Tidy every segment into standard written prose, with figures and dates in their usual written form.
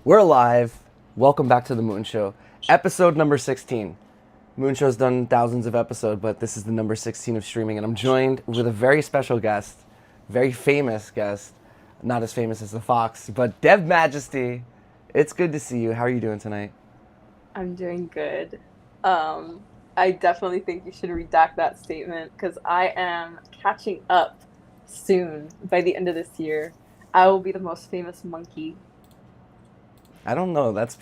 We're live. Welcome back to the Moon Show. Episode number 16. Moon Show's done thousands of episodes, but this is the number 16 of streaming, and I'm joined with a very special guest, very famous guest, not as famous as the Fox, but Dev Majesty. It's good to see you. How are you doing tonight? I'm doing good. I definitely think you should redact that statement because I am catching up soon. By the end of this year, I will be the most famous monkey. I don't know. That's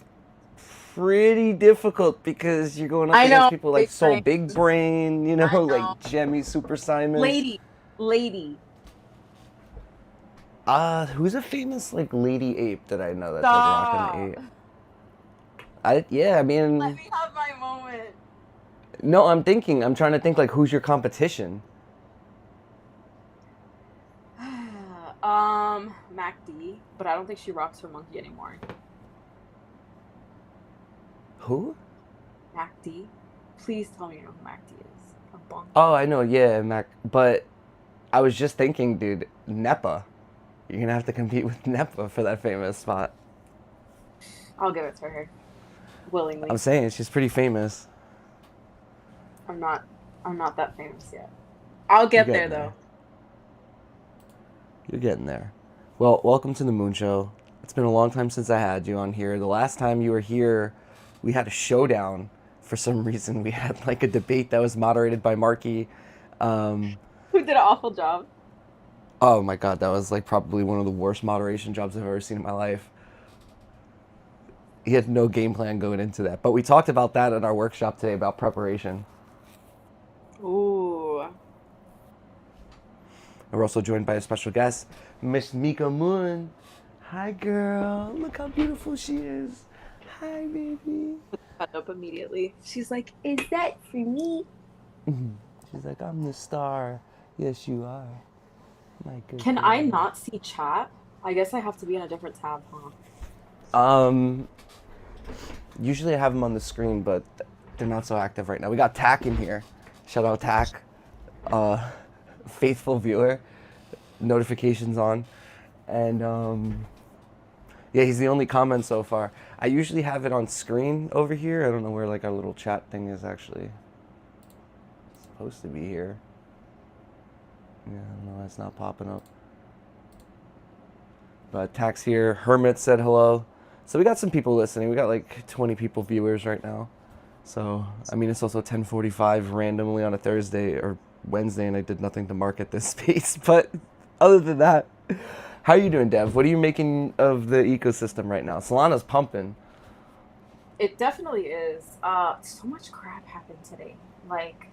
pretty difficult because you're going up I against know, people like big Soul brain. Big Brain, I know. like Jemmy Super Simons. Lady, lady, Who's a famous like lady ape that I know that's like rocking the stop. ape? I Let mean, me have my moment. no, I'm trying to think like who's your competition? Mac D, but I don't think she rocks her monkey anymore. Who? Mac D, please tell me you know who Mac D is. A bunk. Oh, I know, yeah, Mac. But I was just thinking, dude, Nepa. You're gonna have to compete with Nepa for that famous spot. I'll give it to her I'm willingly. saying she's pretty famous. I'm not. I'm not that famous yet. I'll You're get there getting though. there. You're getting there. Well, welcome to the Moon Show. It's been a long time since I had you on here. The last time you were here, we had a showdown. For some reason, we had like a debate that was moderated by Marky. Um, Who did an awful job? oh my God, that was like probably one of the worst moderation jobs I've ever seen in my life. He had no game plan going into that. But we talked about that at our workshop today about preparation. Ooh. And we're also joined by a special guest, Miss Mika Moon. Hi, girl. Look how beautiful she is. Hi, baby. Cut up immediately. She's like, "Is that for me?" She's like, I'm the star. Yes, you are. My good Can I girl. not see chat? I guess I have to be in a different tab, huh? Um, Usually I have them on the screen, but they're not so active right now. We got Tack in here. Shout out Tack. Uh, Faithful viewer. Notifications on. And, yeah, he's the only comment so far. I usually have it on screen over here. I don't know where, like, our little chat thing is actually. It's supposed to be here. Yeah, no, it's not popping up. But Tax here. Hermit said hello. So we got some people listening. We got like 20 people viewers right now. So, I mean, it's also 10:45 randomly on a Thursday or Wednesday, and I did nothing to market this space. But other than that, how are you doing, Dev? What are you making of the ecosystem right now? Solana's pumping. It definitely is. So much crap happened today. Like,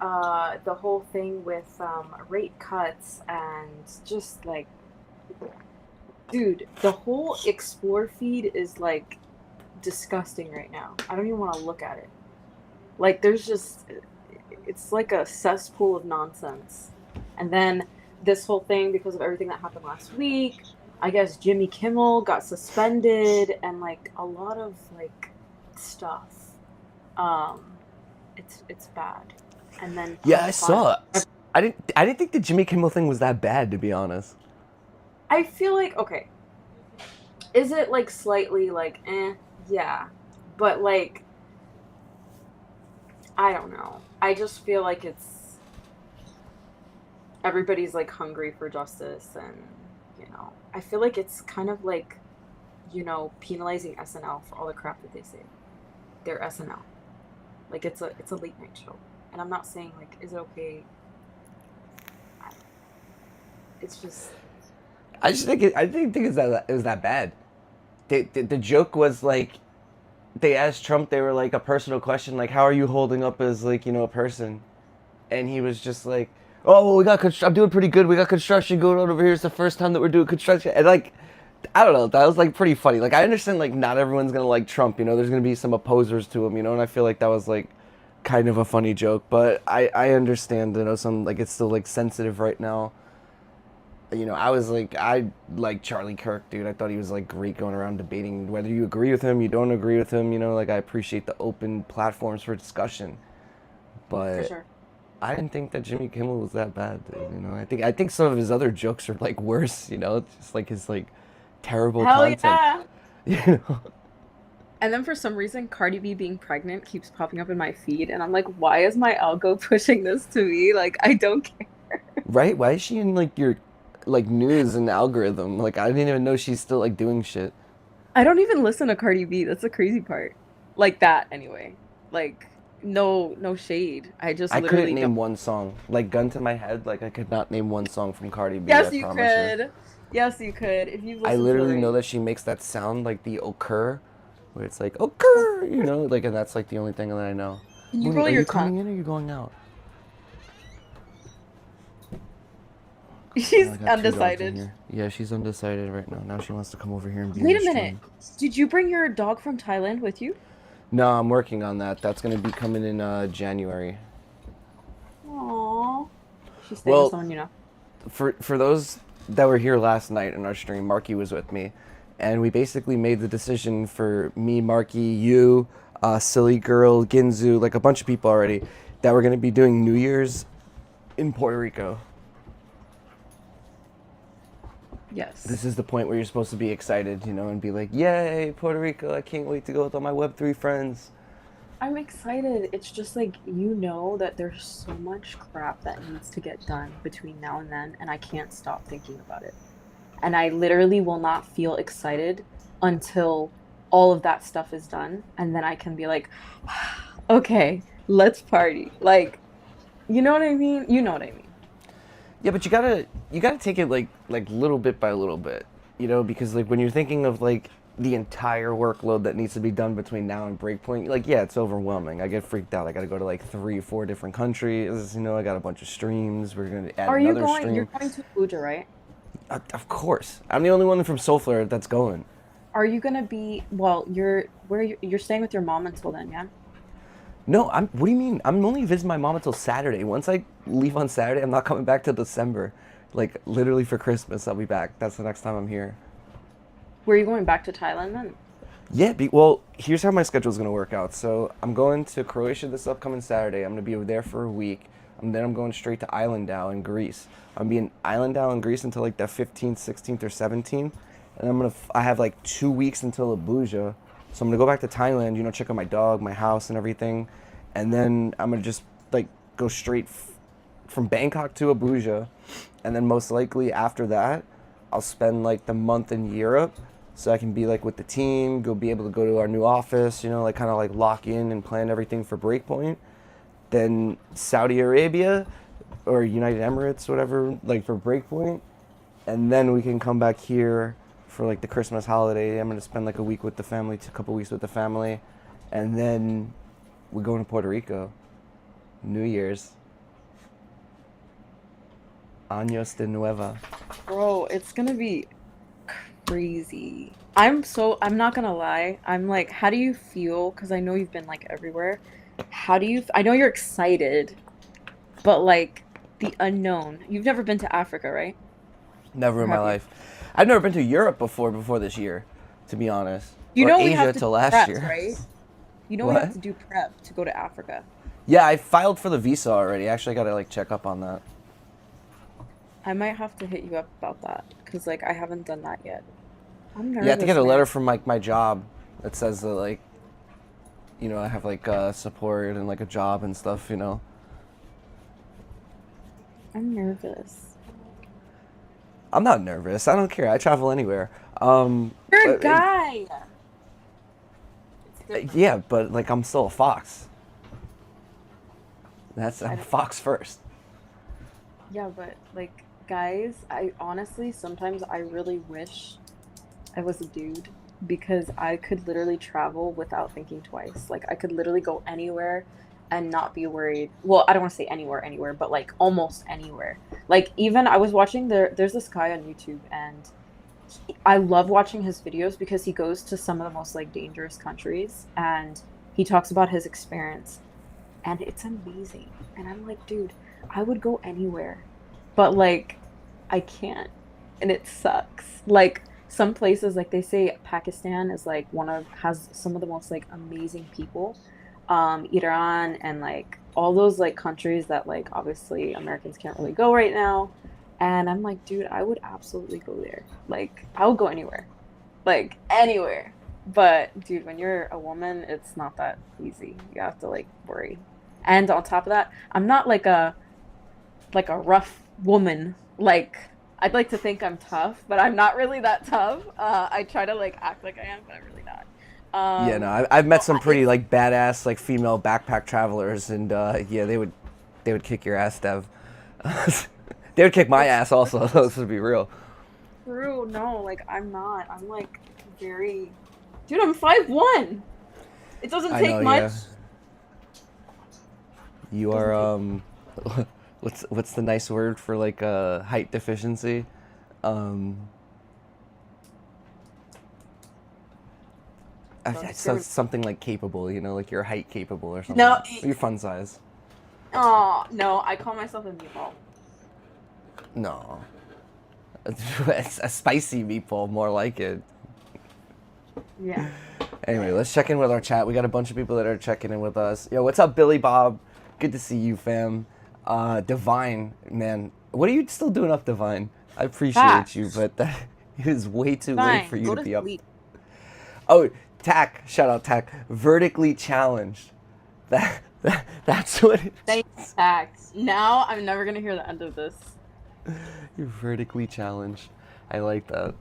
the whole thing with rate cuts and just like, dude, the whole explore feed is like disgusting right now. I don't even want to look at it. Like, there's just, it's like a cesspool of nonsense. And then this whole thing, because of everything that happened last week, I guess Jimmy Kimmel got suspended and like a lot of like stuff. Um, it's bad. And then Yeah, I Punk saw it. I didn't think the Jimmy Kimmel thing was that bad, to be honest. I feel like, okay, is it like slightly like yeah, but like I don't know. I just feel like it's everybody's like hungry for justice, and I feel like it's kind of like penalizing SNL for all the crap that they say. They're SNL. Like it's a late night show. And I'm not saying like is it okay? It's just I didn't think it was that bad. The joke was like they asked Trump, they were like a personal question, like how are you holding up as like a person, and he was just like, oh well, I'm doing pretty good. We got construction going on over here. It's the first time that we're doing construction, and like I don't know, that was like pretty funny. Like I understand like not everyone's gonna like Trump, there's gonna be some opposers to him, and I feel like that was like kind of a funny joke, but I understand some like it's still like sensitive right now. I like Charlie Kirk, dude. I thought he was like great going around debating whether you agree with him, you don't agree with him. Like I appreciate the open platforms for discussion, for but sure. I didn't think that Jimmy Kimmel was that bad. Dude, I think some of his other jokes are like worse. It's just like his like terrible Hell content. yeah. You know? And then for some reason, Cardi B being pregnant keeps popping up in my feed, and I'm like, why is my algo pushing this to me? Like, I don't care. Right? Why is she in like your like news and algorithm? Like I didn't even know she's still like doing shit. I don't even listen to Cardi B. That's the crazy part. Like that, anyway. Like, no shade. I just I couldn't literally don't. name one song. Like gun to my head, like I could not name one song from Cardi B, I Yes, you promise you. could. Yes, you could. If you I listen to the literally know radio. that she makes that sound like the occur, where it's like occur, you know, like and that's like the only thing that I know. Can you Mooney, roll are your you tongue? coming in or are you going out? Oh, I She's got two dogs in undecided. here. Yeah, she's undecided right now. Now she wants to come over here and be in Wait the a minute. stream. Did you bring your dog from Thailand with you? No, I'm working on that. That's gonna be coming in January. Aww. She's staying with Well, someone you know. for those that were here last night in our stream, Marky was with me, and we basically made the decision for me, Marky, you, Silly Girl, Ginzu, like a bunch of people already, that we're gonna be doing New Year's in Puerto Rico. Yes. This is the point where you're supposed to be excited, you know, and be like, "Yay, Puerto Rico! I can't wait to go with all my Web3 friends." I'm excited. It's just like you know that there's so much crap that needs to get done between now and then, and I can't stop thinking about it. And I literally will not feel excited until all of that stuff is done, and then I can be like, okay, let's party. Like, you know what I mean? You know what I mean. Yeah, but you gotta take it like little bit by little bit, you know, because like when you're thinking of like the entire workload that needs to be done between now and breakpoint, like yeah, it's overwhelming. I get freaked out. I gotta go to like 3, 4 different countries. You know, I got a bunch of streams. We're gonna add Are you another going? You're stream. going to Abuja, right? Of course, I'm the only one from Soulflare that's going. Are you gonna be, well, you're staying with your mom until then, yeah? No, I'm. What do you mean? I'm only visiting my mom until Saturday. Once I leave on Saturday, I'm not coming back till December. Like literally for Christmas, I'll be back. That's the next time I'm here. Were you going back to Thailand then? Yeah, well, here's how my schedule's gonna work out. So I'm going to Croatia this upcoming Saturday. I'm gonna be over there for a week. And then I'm going straight to Islandau in Greece. I'm gonna be in Islandau in Greece until like the 15th, 16th, or 17th. And I have like 2 weeks until Abuja. So I'm gonna go back to Thailand, you know, check out my dog, my house, and everything. And then I'm gonna just like go straight from Bangkok to Abuja. And then most likely after that, I'll spend like the month in Europe so I can be like with the team, be able to go to our new office, you know, like kind of like lock in and plan everything for Breakpoint. Then Saudi Arabia or United Emirates, whatever, like for Breakpoint. And then we can come back here for like the Christmas holiday. I'm gonna spend like a week with the family, a couple weeks with the family, and then we're going to Puerto Rico, New Year's, Años de Nueva. Bro, it's gonna be crazy. I'm not gonna lie. I'm like, how do you feel? Because I know you've been like everywhere. I know you're excited, but like the unknown. You've never been to Africa, right? Never Or in my have you? life. I've never been to Europe before this year, to be honest, You or know we Asia have to till do last preps, year. right? You know we have What? to do prep to go to Africa. Yeah, I filed for the visa already. Actually, I gotta like check up on that. I might have to hit you up about that because like I haven't done that yet. I'm You have to get nervous, a man. letter from like my job that says that like you know I have like support and like a job and stuff. You know, I'm nervous. I'm not nervous. I don't care. I travel anywhere. You're a But guy. It's different. yeah, but like I'm still a fox. I'm I a don't. fox first. Yeah, but like guys, I honestly sometimes I really wish I was a dude because I could literally travel without thinking twice. Like I could literally go anywhere and not be worried. Well, I don't want to say anywhere, but like almost anywhere. Like even I was watching there's this guy on YouTube and I love watching his videos because he goes to some of the most like dangerous countries and he talks about his experience and it's amazing. And I'm like, dude, I would go anywhere, but like, I can't, and it sucks. Like some places, like they say, Pakistan is like has some of the most like amazing people. Iran and like all those like countries that like obviously Americans can't really go right now. And I'm like, dude, I would absolutely go there. Like, I would go anywhere, like anywhere. But dude, when you're a woman, it's not that easy. You have to like worry. And on top of that, I'm not like a rough woman. Like I'd like to think I'm tough, but I'm not really that tough. I try to like act like I am, but I'm really not. Yeah, no, Um, I've met no, some pretty it's like badass like female backpack travelers, and yeah, they would kick your ass, Dev. They would kick my it's ass also. it's Let's be real. true. No, like I'm not. I'm like very, dude. I'm 5'1". It doesn't I know, take much. yeah. You are Doesn't take. what's the nice word for like height deficiency? Um, Don't so discriminate. something like capable, like you're height capable or No, something. Your fun size. oh no, I call myself a meatball. No, it's a spicy meatball, more like it. Yeah. Anyway, let's check in with our chat. We got a bunch of people that are checking in with us. Yo, what's up, Billy Bob? Good to see you, fam. Divine, man, what are you still doing up, Divine? I appreciate you, Facts. but that it is way too late for Fine. you Go to to be up. sleep. Oh, Tack, shout out Tack. Vertically challenged. That's what it Thanks, is. facts. Now I'm never gonna hear the end of this. You're vertically challenged. I like that.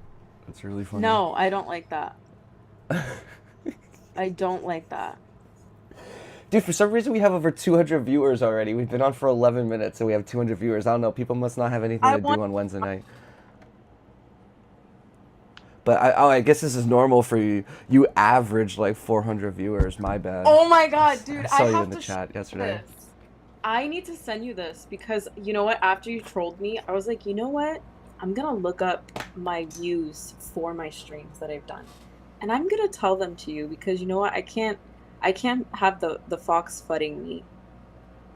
That's really funny. No, I don't like that. I don't like that. Dude, for some reason we have over 200 viewers already. We've been on for 11 minutes and we have 200 viewers. I don't know. People must not have anything I to want. do on Wednesday night. But I guess this is normal for you. You average like 400 viewers. My bad. Oh my God, dude, I I saw you in have the to show chat you yesterday. this. I need to send you this because you know what? After you trolled me, I was like, you know what? I'm gonna look up my views for my streams that I've done, and I'm gonna tell them to you because you know what? I can't have the fox fudding me.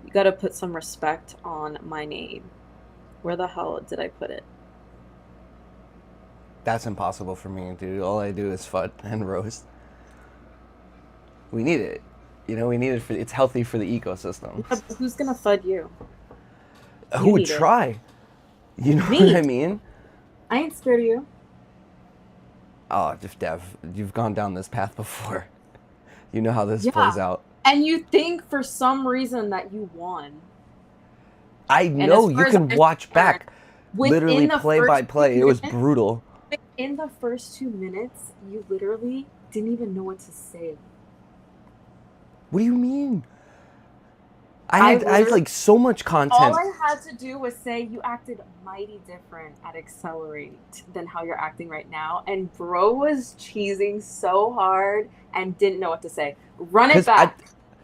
You gotta put some respect on my name. Where the hell did I put it? That's impossible for me, dude. All I do is FUD and roast. We need it. We need it for it's healthy for the ecosystem. Yeah, but who's gonna fud you? Who You would need it. try? You know what Me. I mean? I ain't scared of you. Oh, just Dev, you've gone down this path before. You know how this Yeah. plays out. And you think for some reason that you won. I And as know you far as can I'm watch concerned, back literally within the play first by play. It was 2 minutes, brutal. within the first 2 minutes, you literally didn't even know what to say. What do you mean? I I had literally, like so much all content. I had to do was say you acted mighty different at Accelerate than how you're acting right now. And bro was cheesing so hard and didn't know what to say. Run it Cause I back.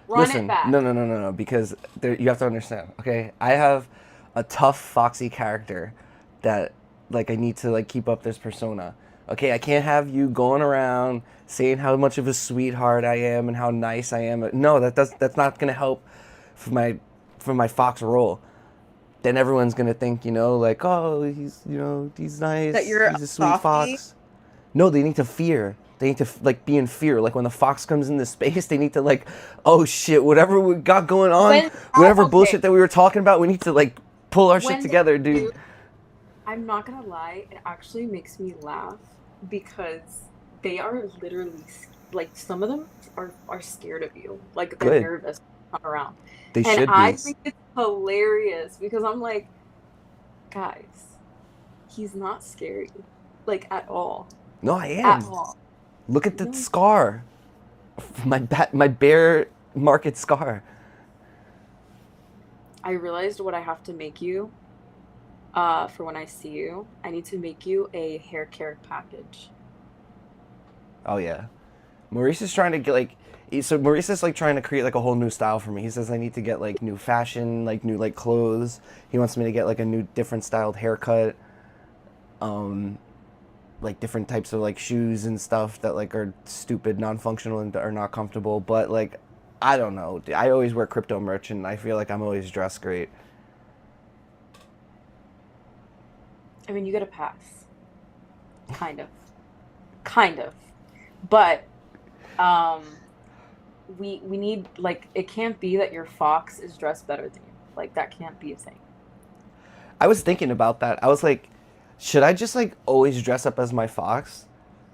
Run it listen, back. no, no, no, no, no. Because you have to understand. Okay, I have a tough, foxy character that like I need to like keep up this persona. Okay, I can't have you going around saying how much of a sweetheart I am and how nice I am. No, that's not gonna help for my fox role. Then everyone's gonna think, like, oh, he's That nice, you're a he's a sweet softie. fox. No, they need to fear. They need to like be in fear. Like when the fox comes into space, they need to like, oh shit, whatever we got going on, When whatever okay, bullshit that we were talking about, we need to like pull our shit when they together, dude. do, I'm not gonna lie, it actually makes me laugh because they are literally like some of them are scared of you. Like they're Good. nervous to come around. They And should I be. think it's hilarious because I'm like, guys, he's not scary. Like at all. No, I At am. all. Look at the No. scar, my bear market scar. I realized what I have to make you for when I see you. I need to make you a hair care package. Oh yeah. Maurice is trying to get like so Maurice is like trying to create like a whole new style for me. He says I need to get like new fashion, like new like clothes. He wants me to get like a new different styled haircut. Like different types of like shoes and stuff that like are stupid, non-functional and are not comfortable, but like I don't know. I always wear crypto merch and I feel like I'm always dressed great. I mean, you get a pass. Kind of. Kind of. But um we need like it can't be that your fox is dressed better than you. Like that can't be a thing. I was thinking about that. I was like, should I just like always dress up as my fox?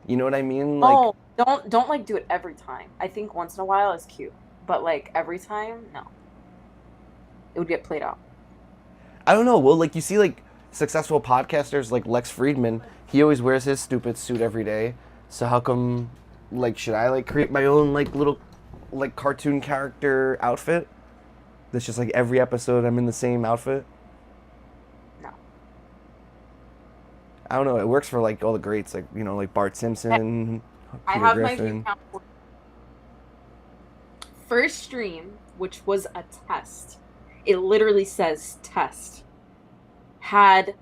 You know what I mean? Like No, Don't like do it every time. I think once in a while is cute, but like every time, no, it would get played out. I don't know. Well, like you see, like successful podcasters like Lex Friedman, he always wears his stupid suit every day. So how come, like, should I like create my own like little, like cartoon character outfit? That's just like every episode I'm in the same outfit. No. I don't know. It works for like all the greats, like like Bart Okay, Simpson, I Peter have my view Griffin. count. First stream, which was a test. It literally says test. Had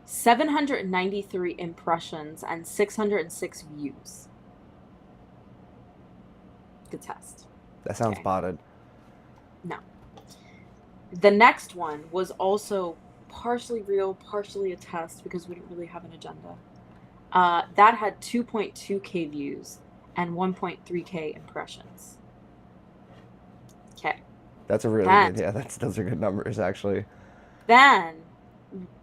793 impressions and 606 views. The test. That sounds Okay. botted. No. The next one was also partially real, partially a test because we didn't really have an agenda. That had 2.2K views and 1.3K impressions. Okay. That's a really Then, good. Yeah, those are good numbers actually. then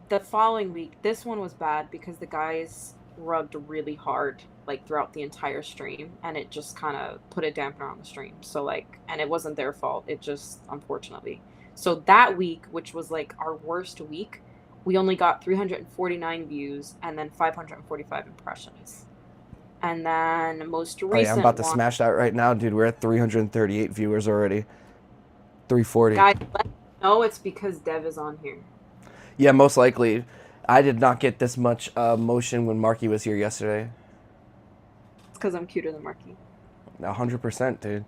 the following week, this one was bad because the guys rugged really hard like throughout the entire stream and it just kind of put a dampener on the stream. So like, and it wasn't their fault. It just, unfortunately. So that week, which was like our worst week, we only got 349 views and then 545 impressions. And then most Oh yeah, I'm about recent to one, smash that right now, dude. We're at 338 viewers already. 340. guys, let me know it's because Dev is on here. Yeah, most likely. I did not get this much motion when Marky was here yesterday. It's because I'm cuter than Marky. 100%, dude.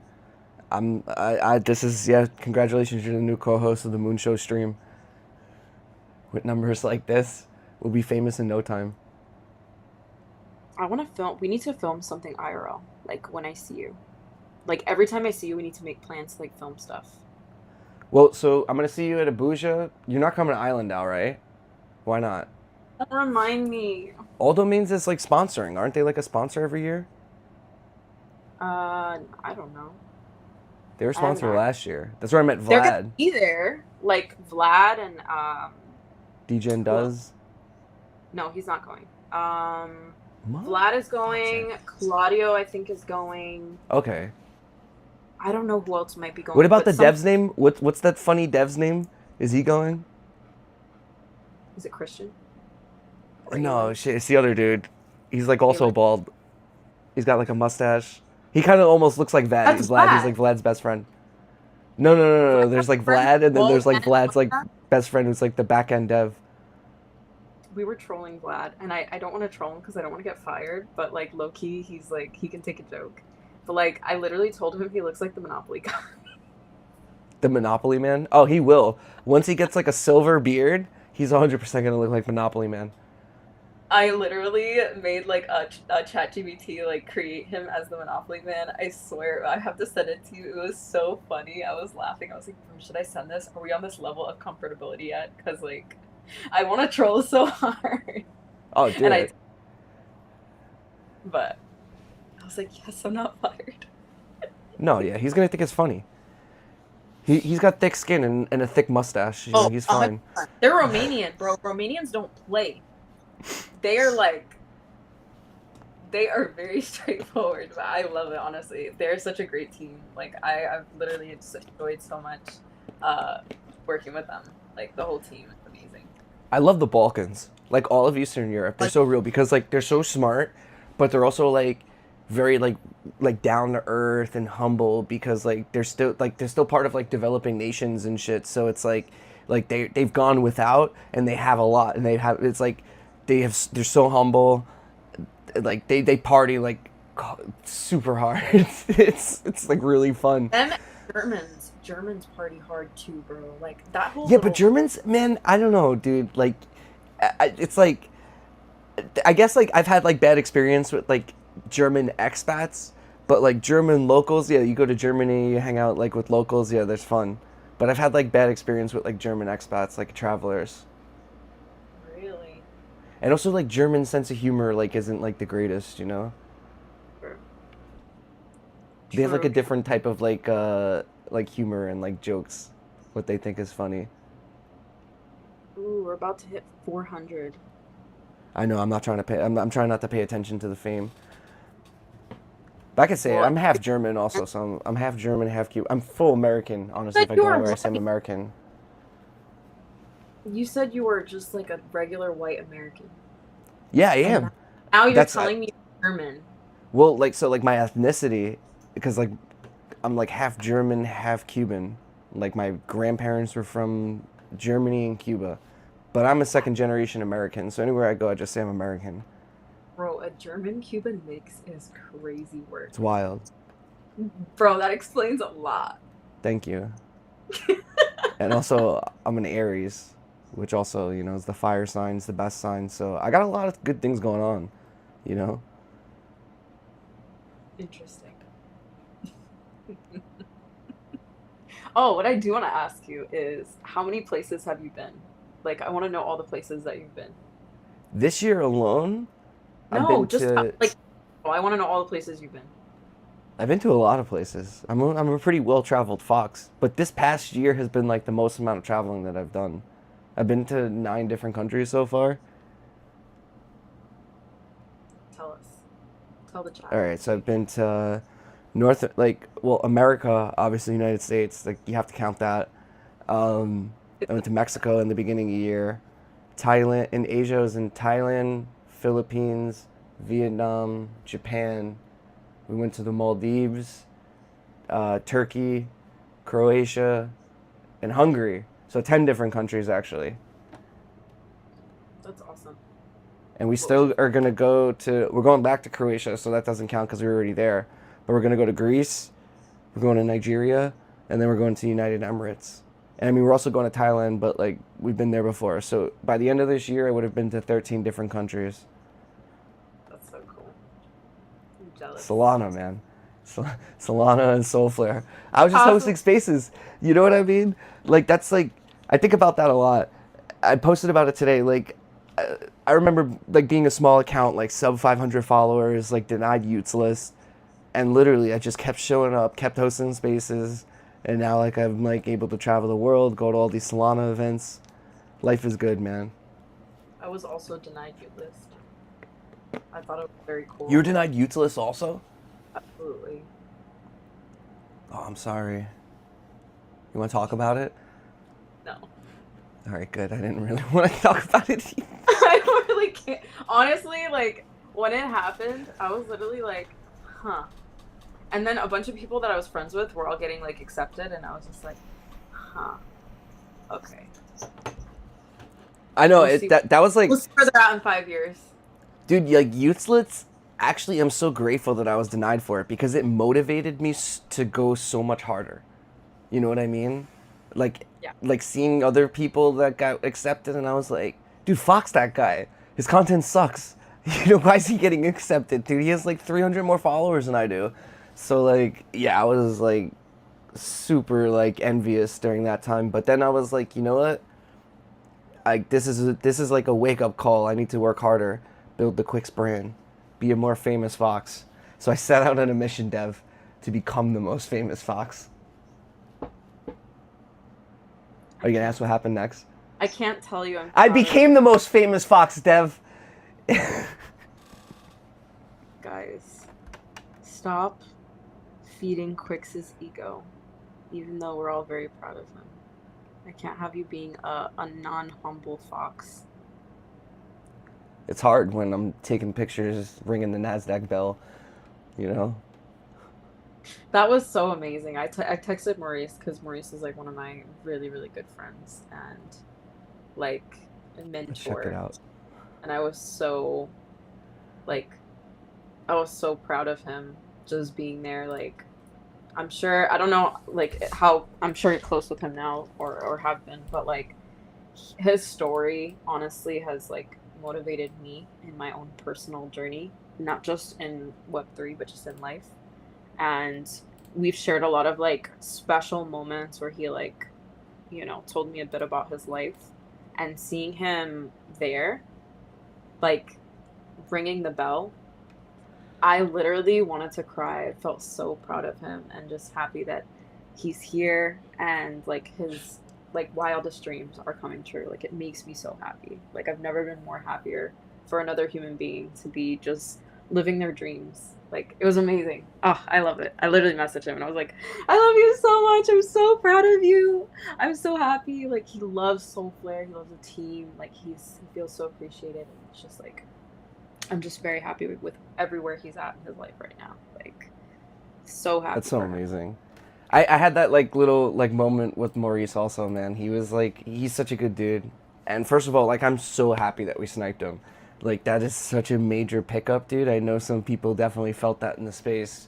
This is, yeah, congratulations, you're the new co-host of the Moon Show stream. With numbers like this, we'll be famous in no time. I want to film. We need to film something IRL. Like when I see you. Like every time I see you, we need to make plans to like film stuff. Well, so I'm gonna see you at Abuja. You're not coming to Island now, right? Why not? Don't remind me. All Domains is like sponsoring, aren't they like a sponsor every year? I don't know. They were I haven't sponsor asked. last year. That's where I met They're gonna Vlad. be there. Like Vlad and DJ and who else? Does. No, he's not going. What? Vlad is going. Claudio, I think, is going. Okay. I don't know who else might be going. What about But the dev's name? What's that funny dev's name? Is he going? is it Christian? Or No, Elon? shit, it's the other dude. He's like also Elon? bald. He's got like a mustache. He kind of almost looks like Vlad. That's He's Vlad. He's Vlad. like Vlad's best friend. No, no, no, no, no. Vlad There's like friend. Vlad, and then Well, there's like and Vlad's like best friend who's like the back end dev. we were trolling Vlad, and I don't want to troll him because I don't want to get fired, but like low key, he's like, he can take a joke. But like, I literally told him he looks like the Monopoly guy. The Monopoly Man. Oh, he will. Once he gets like a silver beard, he's 100% gonna look like Monopoly Man. I literally made like a chat GBT like create him as the Monopoly Man. I swear, I have to send it to you. It was so funny. I was laughing. I was like, should I send this? Are we on this level of comfortability yet? Because like, I want to troll so hard. Oh, do And it. but I was like, yes, I'm not fired. No, yeah, he's gonna think it's funny. He's got thick skin and a thick mustache. Oh, He's fine. 100%. They're Romanian, bro. Romanians don't play. They are like, they are very straightforward. But I love it, honestly. They're such a great team. Like I've literally just enjoyed so much working with them. Like the whole team is amazing. I love the Balkans. Like all of Eastern Europe, they're so real because like they're so smart, but they're also like very like down to earth and humble because they're still part of like developing nations and shit. So it's like they've gone without and they have a lot and they have it's like they're so humble, like they party like super hard. It's like really fun. Them Germans party hard too, bro. Like that whole Yeah, but little Germans, man, I don't know, dude. Like, it's like, I guess like I've had like bad experience with like German expats, but like German locals, yeah, you go to Germany, you hang out like with locals, yeah, there's fun. But I've had like bad experience with like German expats, like travelers, really. and also like German sense of humor like isn't like the greatest, you know. True. They have like a True. different type of like humor and like jokes, what they think is funny. Ooh, we're about to hit 400. I know I'm not trying to pay. I'm trying not to pay attention to the fame. But I can say it. Well, I'm half German also, so I'm half German, half Cuban. I'm full American, honestly. said If I you go were anywhere, I say I'm white. American. You said you were just like a regular white American, Yeah, I and am. now you're That's telling me you're German. well, like so, like my ethnicity, because like I'm like half German, half Cuban. Like my grandparents were from Germany and Cuba, but I'm a second generation American. So anywhere I go, I just say I'm American. Bro, a German Cuban mix is crazy It's work. wild. Bro, that explains a lot. Thank you. And also, I'm an Aries, which also, is the fire signs, the best sign. So I got a lot of good things going on, you know? Interesting. Oh, what I do want to ask you is how many places have you been? Like, I want to know all the places that you've been. This year alone, I've No, been just to like, oh, I want to know all the places you've been. I've been to a lot of places. I'm a pretty well-traveled fox, but this past year has been like the most amount of traveling that I've done. I've been to 9 different countries so far. Tell us. Tell the chat. All right, so I've been to America, obviously United States, like you have to count that. I went to Mexico in the beginning of the year. Thailand, in Asia, I was in Thailand, Philippines, Vietnam, Japan. We went to the Maldives, Turkey, Croatia, and Hungary. So 10 different countries actually. That's awesome. And we What was your still are going to we're going back to Croatia, so that doesn't count because we were already there. But we're going to go to Greece, we're going to Nigeria, and then we're going to the United Emirates. And I mean, we're also going to Thailand, but like we've been there before. So by the end of this year, I would have been to 13 different countries. That's so cool. I'm jealous. Solana, man. Solana and Soulflare. I was just Awesome. hosting spaces. You know what I mean? Like, that's like, I think about that a lot. I posted about it today. Like, I remember like being a small account, like sub 500 followers, like denied Utes list. And literally, I just kept showing up, kept hosting spaces. And now, like, I'm like able to travel the world, go to all these Solana events. Life is good, man. I was also denied you list. I thought it was very You were cool. denied Utes list also? Absolutely. Oh, I'm sorry. You want to talk about it? No. All right, good. I didn't really want to talk about it. I really can't. Honestly, like when it happened, I was literally like, huh. And then a bunch of people that I was friends with were all getting like accepted, and I was just like, huh. Okay. I know We'll it. see. That was We'll like, see where they're at in 5 years. dude, like Youthslets. Actually, I'm so grateful that I was denied for it because it motivated me to go so much harder. You know what I mean? Like, Yeah. like seeing other people that got accepted, and I was like, dude, Fox, that guy. His content sucks. You know, why is he getting accepted, dude? He has like 300 more followers than I do. So like, yeah, I was like super like envious during that time. But then I was like, you know what? Like this is like a wake up call. I need to work harder, build the Quicks brand, be a more famous Fox. So I set out on a mission, Dev, to become the most famous Fox. I Are you gonna can't. ask what happened next? I can't tell you. I'm I proud of you became the most famous Fox, Dev. guys. Stop feeding Quix's ego, even though we're all very proud of him. I can't have you being a non-humble fox. It's hard when I'm taking pictures, ringing the Nasdaq bell. You know. That was so amazing. I texted Maurice because Maurice is like one of my really, really good friends and like a Let's check it mentor. out. And like, I was so proud of him just being there. Like, I'm sure, I don't know, like, how, I'm sure you're close with him now or have been, but like, his story honestly has like motivated me in my own personal journey, not just in Web3, but just in life. And we've shared a lot of like special moments where he like, told me a bit about his life, and seeing him there, like ringing the bell, I literally wanted to cry. I felt so proud of him and just happy that he's here, and like his like wildest dreams are coming true. Like, it makes me so happy. Like, I've never been more happier for another human being to be just living their dreams. Like it was amazing. Oh, I love it. I literally messaged him and I was like, I love you so much. I'm so proud of you. I'm so happy. Like he loves Soul Flare. He loves the team. Like he feels so appreciated. And it's just like I'm just very happy with everywhere he's at in his life right now. Like so That's happy so for him. amazing. I had that like little like moment with Maurice also, man. He was like he's such a good dude. And first of all, like I'm so happy that we sniped him. Like that is such a major pickup, dude. I know some people definitely felt that in the space.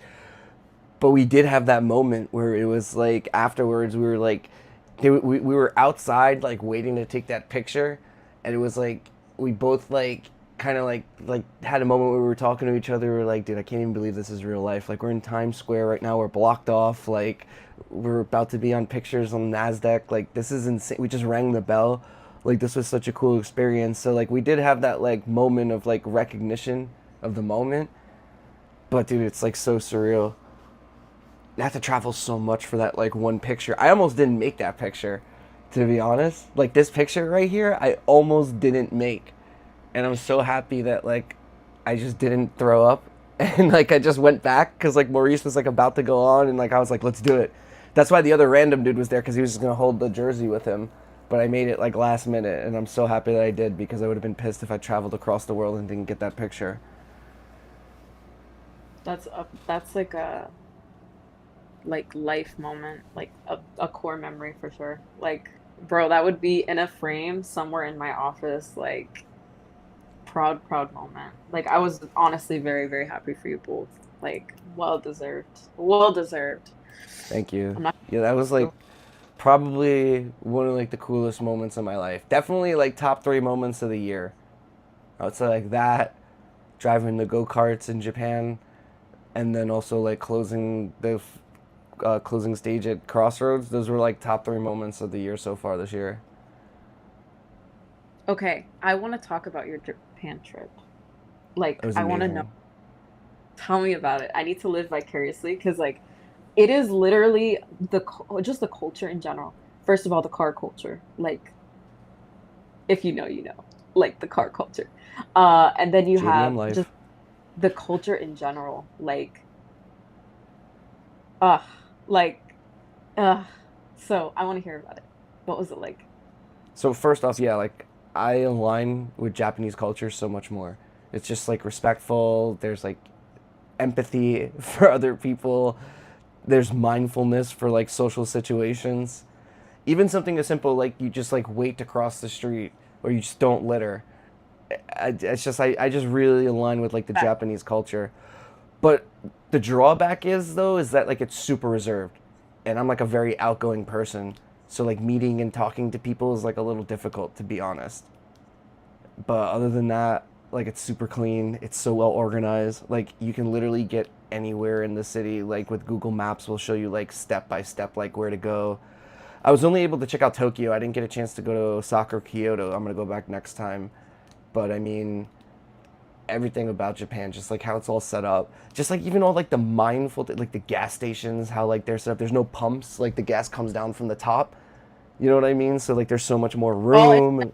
But we did have that moment where it was like afterwards we were like we were outside like waiting to take that picture, and it was like we both like kind of like had a moment where we were talking to each other. We were like, dude, I can't even believe this is real life. Like we're in Times Square right now. We're blocked off. Like we're about to be on pictures on Nasdaq. Like this is insane. We just rang the bell. Like this was such a cool experience. So like we did have that like moment of like recognition of the moment. But dude, it's like so surreal. I have to travel so much for that like one picture. I almost didn't make that picture, to be honest. Like this picture right here, I almost didn't make, and I'm so happy that like I just didn't throw up, and like I just went back because like Maurice was like about to go on, and like I was like, let's do it. That's why the other random dude was there because he was just gonna hold the jersey with him, but I made it like last minute, and I'm so happy that I did because I would have been pissed if I traveled across the world and didn't get that picture. That's like a like life moment, like a core memory for sure. Like, bro, that would be in a frame somewhere in my office. Like, proud moment. Like, I was honestly very, very happy for you both. Like, well deserved. Well deserved. Thank you. I'm not. Yeah, that was like probably one of like the coolest moments of my life. Definitely like top three moments of the year. I would say like that, driving the go karts in Japan, and then also like closing the closing stage at Crossroads. Those were like top three moments of the year so far this year. Okay, I want to talk about your Japan trip. It Like, was I want to know. amazing. Tell me about it. I need to live vicariously because, like, it is literally just the culture in general. First of all, the car culture. Like, if you know, you know, like the car culture. And then you JDM have just life. the culture in general. Uh, like, uh. So I want to hear about it. What was it like? So first off, yeah, like I align with Japanese culture so much more. It's just like respectful. There's like empathy for other people. There's mindfulness for like social situations. Even something as simple like you just like wait to cross the street or you just don't litter. It's just I just really align with like the That Japanese culture. But the drawback is though is that like it's super reserved, and I'm like a very outgoing person. So like meeting and talking to people is like a little difficult to be honest. But other than that, like it's super clean. It's so well organized. Like you can literally get anywhere in the city. Like with Google Maps, will show you like step by step like where to go. I was only able to check out Tokyo. I didn't get a chance to go to Osaka or Kyoto. I'm gonna go back next time. But I mean, everything about Japan, just like how it's all set up, just like even all like the mindful, like the gas stations, how like they're set up. There's no pumps. Like the gas comes down from the top. You know what I mean? So like there's so much more all room.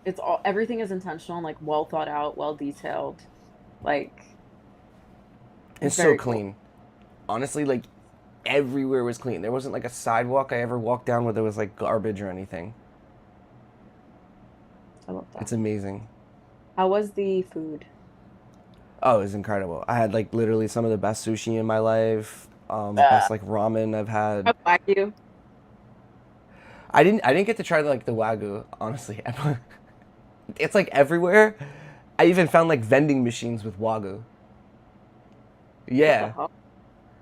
it's all everything is intentional, like well thought out, well detailed. Like It's so very cool. clean. Honestly, like everywhere was clean. There wasn't like a sidewalk I ever walked down where there was like garbage or anything. I love that. It's amazing. How was the food? Oh, it was incredible. I had like literally some of the best sushi in my life. Uh, Best like ramen I've had. how about you? I didn't get to try like the wagyu, honestly. It's like everywhere. I even found like vending machines with wagyu. What the Yeah. hell?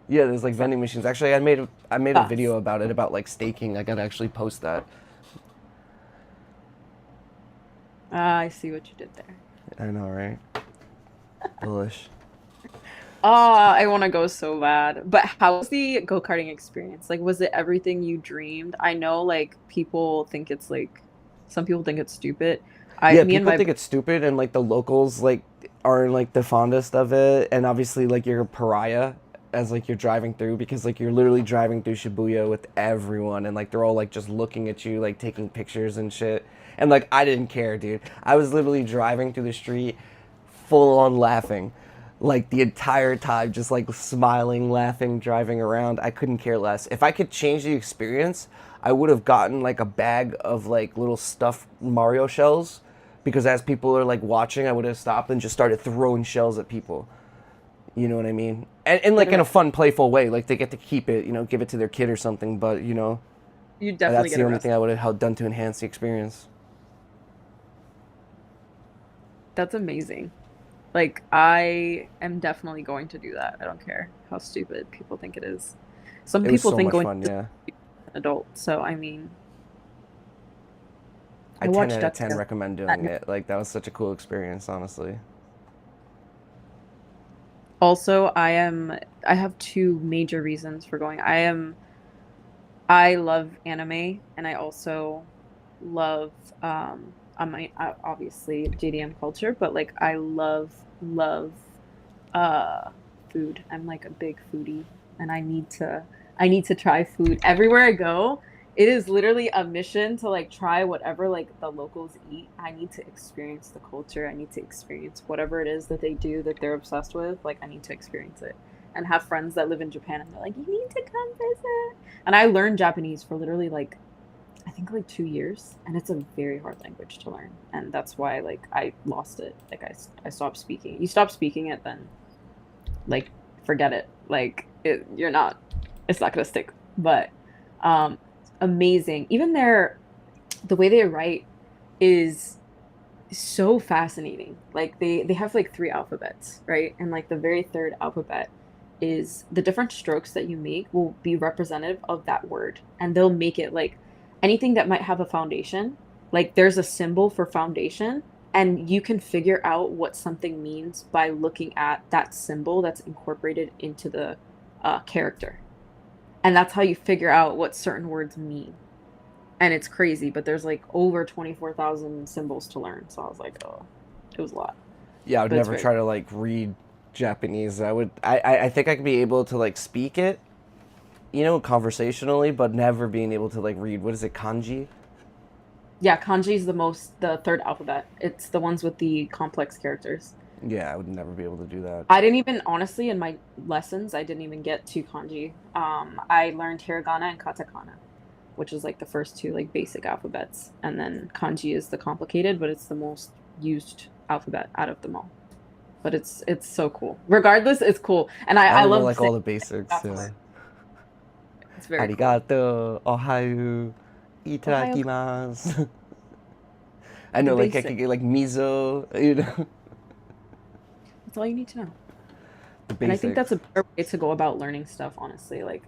Yeah, there's like Sorry. vending machines. Actually, I made a Us. video about it about like staking. I gotta actually post that. I see what you did there. I know, right? Bullish. Oh, I want to go so bad. But how was the go-karting experience? Like, was it everything you dreamed? I know, like, people think it's like, some people think it's stupid. Yeah, Me and people my, think it's stupid, and like the locals like are like the fondest of it, and obviously like you're a pariah as like you're driving through because like you're literally driving through Shibuya with everyone, and like they're all like just looking at you, like taking pictures and shit. And like I didn't care, dude. I was literally driving through the street, full on laughing. like the entire time, just like smiling, laughing, driving around. I couldn't care less. If I could change the experience, I would have gotten like a bag of like little stuffed Mario shells, because as people are like watching, I would have stopped and just started throwing shells at people. You know what I mean? And like in Get a a fun, playful way. Like they get to keep it, give it to their kid or something. But You definitely that's get the only thing I arrested. would have done to enhance the experience. That's amazing. Like, I am definitely going to do that. I don't care how stupid people think it is. Some It was people so think much going fun. to Yeah, an adult. So, I mean, I I 10 watched out of Death 10 Scare. recommend At doing night. it. Like that was such a cool experience, honestly. Also, I have two major reasons for going. I love anime and I also love obviously JDM culture, but like I love uh food. I'm like a big foodie and I need to try food everywhere I go. It is literally a mission to like try whatever like the locals eat. I need to experience the culture. I need to experience whatever it is that they do that they're obsessed with. Like I need to experience it and have friends that live in Japan and they're like, "You need to come visit." And I learned Japanese for literally like I think like 2 years, and it's a very hard language to learn, and that's why like I lost it. Like I stopped speaking. You stop speaking it, then like forget it. Like you're not. It's not gonna stick. But um, amazing. Even the way they write is so fascinating. Like they have like three alphabets, right? And like the very third alphabet is the different strokes that you make will be representative of that word. And they'll make it like anything that might have a foundation, like there's a symbol for foundation, and you can figure out what something means by looking at that symbol that's incorporated into the character. And that's how you figure out what certain words mean, and it's crazy, but there's like over 24,000 symbols to learn. So I was like, oh, it was a lot, Yeah, I would but it's never very try to like read Japanese. I think I could be able to like speak it, conversationally, but never being able to like read. What is it, kanji? yeah. Kanji is the third alphabet. It's the ones with the complex characters. Yeah, I would never be able to do that. I didn't even honestly in my lessons I didn't even get to kanji. I learned hiragana and katakana, which is like the first two like basic alphabets, and then kanji is the complicated, but it's the most used alphabet out of them all. But it's so cool. Regardless, it's cool, and I I only know love like saying all the basics. Yeah. afterward. It's very cool. Arigato, ohayo, Ohio, itadakimasu. I the know, like I could basic. get like miso. That's all you need to know. The And I think basics. that's a better way to go about learning stuff, honestly. Like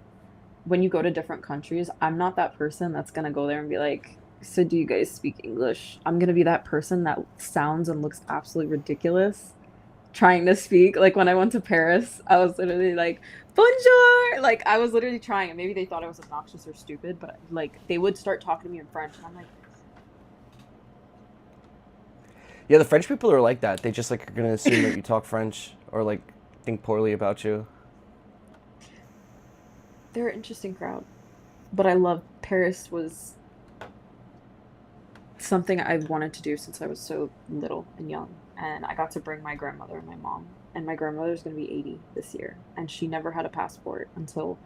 when you go to different countries, I'm not that person that's gonna go there and be like, so do you guys speak English? I'm gonna be that person that sounds and looks absolutely ridiculous trying to speak. Like when I went to Paris, I was literally like, bonjour. Like I was literally trying, and maybe they thought I was obnoxious or stupid, but like they would start talking to me in French, and I'm like, Yeah, the French people are like that. They just like are gonna assume that you talk French or like think poorly about you. they're an interesting crowd. But I love Paris was something I've wanted to do since I was so little and young. And I got to bring my grandmother and my mom. And my grandmother's going to be 80 this year. And she never had a passport until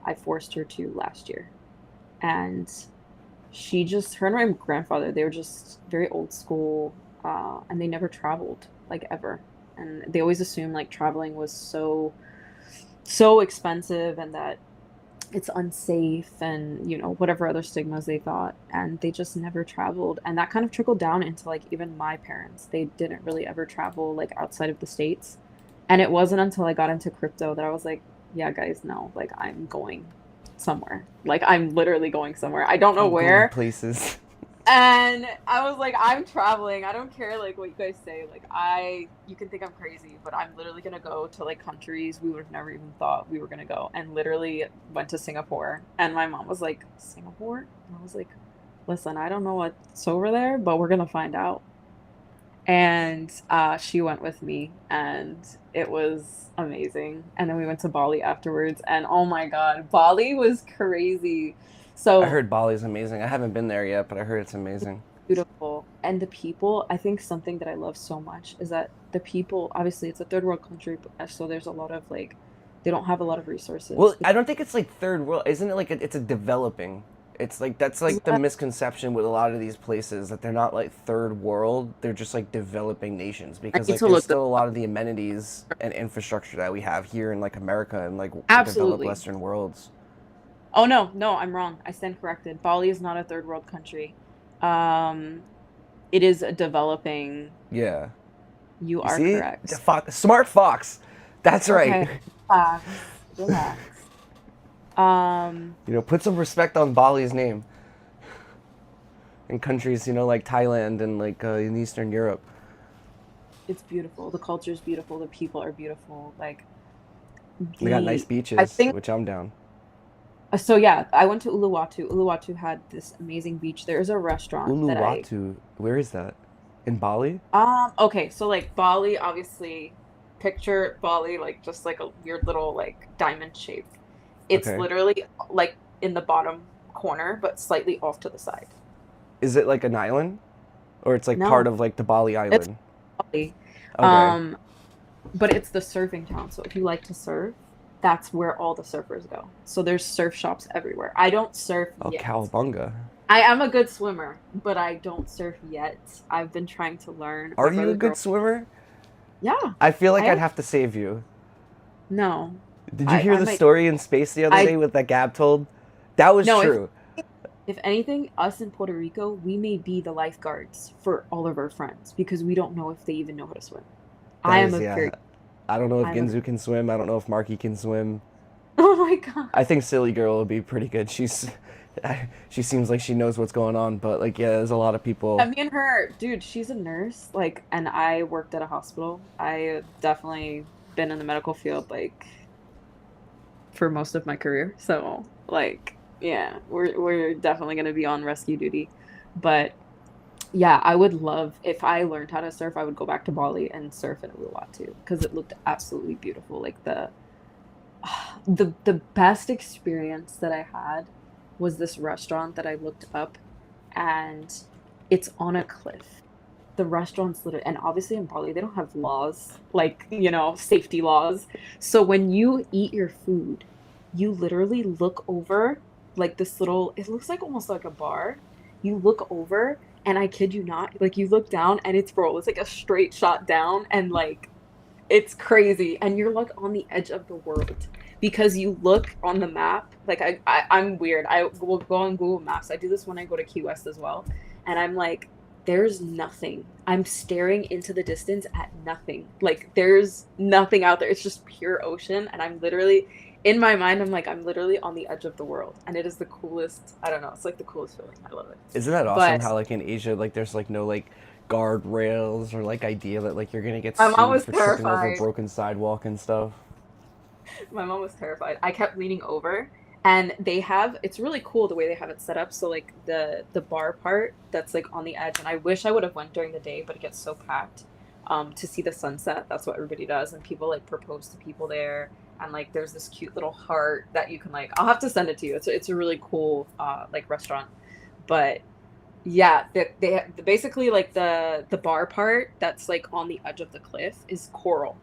I forced her to last year. And her and my grandfather, they were just very old school. And they never traveled, like ever. And they always assumed like traveling was so expensive and that it's unsafe and whatever other stigmas they thought, and they just never traveled, and that kind of trickled down into like even my parents. They didn't really ever travel like outside of the states, and it wasn't until I got into crypto that I was like, yeah guys, no, like I'm going somewhere, like I'm literally going somewhere, I don't know I'm going where. places. And I was like, I'm traveling. I don't care like what you guys say. Like you can think I'm crazy, but I'm literally gonna go to like countries we would have never even thought we were gonna go. And literally went to Singapore. And my mom was like, Singapore? And I was like, listen, I don't know what's over there, but we're gonna find out. And she went with me, and it was amazing. And then we went to Bali afterwards, and oh my God, Bali was crazy. I So heard Bali's amazing. I haven't been there yet, but I heard it's amazing. beautiful. And the people, I think something that I love so much is that the people, obviously it's a third world country, so there's a lot of like, they don't have a lot of resources. Well, But I don't think it's like third world. Isn't it like it's a developing? It's like that's like the misconception with a lot of these places that they're not like third world. They're just like developing nations I because need like to there's look this still a up. lot of the amenities and infrastructure that we have here in like America and like developed Absolutely. Western worlds. Oh no, no, I'm wrong. I stand corrected. Bali is not a third world country. Um, it is a developing. Yeah. You You are see, correct. smart fox. That's right. Okay, relax, relax. Um, Put some respect on Bali's name in countries like Thailand and like in Eastern Europe. it's beautiful. The culture is beautiful. The people are beautiful. Like They got nice I beaches, think which I'm down. so. Yeah, I went to Uluwatu. Uluwatu had this amazing beach. There's a restaurant that I Uluwatu, where is that? In Bali? okay. So like Bali, obviously, picture Bali like just like a weird little like diamond shape. It's Okay. literally like in the bottom corner, but slightly off to the side. Is it like an island, or it's like part No, of like the Bali it's island? Bali. Okay. Um, but it's the surfing town. So if you like to surf, that's where all the surfers go. So there's surf shops everywhere. I don't surf Oh, yet. cowabunga. I am a good swimmer, but I don't surf yet. I've been trying to learn. Are My you a brother's good girl. swimmer? Yeah, I feel like I I'd am. have to save you. No, Did you hear I the might. story in space the other I day with that Gab told? That was no. true. If anything, us in Puerto Rico, we may be the lifeguards for all of our friends because we don't know if they even know how to swim. I That am is, a very. yeah. I don't know if I'm a. Ginzu can swim. I don't know if Marky can swim. Oh my god. I think Silly Girl will be pretty good. She seems like she knows what's going on, but like, yeah, there's a lot of Yeah, people. me and her, dude, she's a nurse, like, and I worked at a hospital. I definitely been in the medical field, like, for most of my career. So, like, yeah, we're definitely gonna be on rescue duty. But yeah, I would love if I learned how to surf, I would go back to Bali and surf in Uluwatu because it looked absolutely beautiful. Like the best experience that I had was this restaurant that I looked up and it's on a cliff. The restaurant's literally, and obviously in Bali, they don't have laws, like, safety laws. So when you eat your food, you literally look over like this little, it looks like almost like a bar. You look over, and I kid you not, like you look down and it's like a straight shot down, and like it's crazy. And you're like on the edge of the world because you look on the map. Like I'm weird. I will go on Google Maps. I do this when I go to Key West as well. And I'm like, there's nothing. I'm staring into the distance at nothing. Like there's nothing out there. It's just pure ocean. And I'm literally in my mind, I'm like, I'm literally on the edge of the world. And it is the coolest, I don't know, it's like the coolest feeling. I love it. Isn't that awesome But how like in Asia like there's like no like guardrails or like idea that like you're gonna get my mom sued was for tripping over a terrified. broken sidewalk and stuff. My mom was terrified. I kept leaning over and it's really cool the way they have it set up. So like the bar part that's like on the edge, and I wish I would have went during the day, but it gets so packed. To see the sunset, that's what everybody does, and people like propose to people there, and like there's this cute little heart that you can like. I'll have to send it to you. It's a really cool like restaurant, but yeah, they basically like the bar part that's like on the edge of the cliff is coral.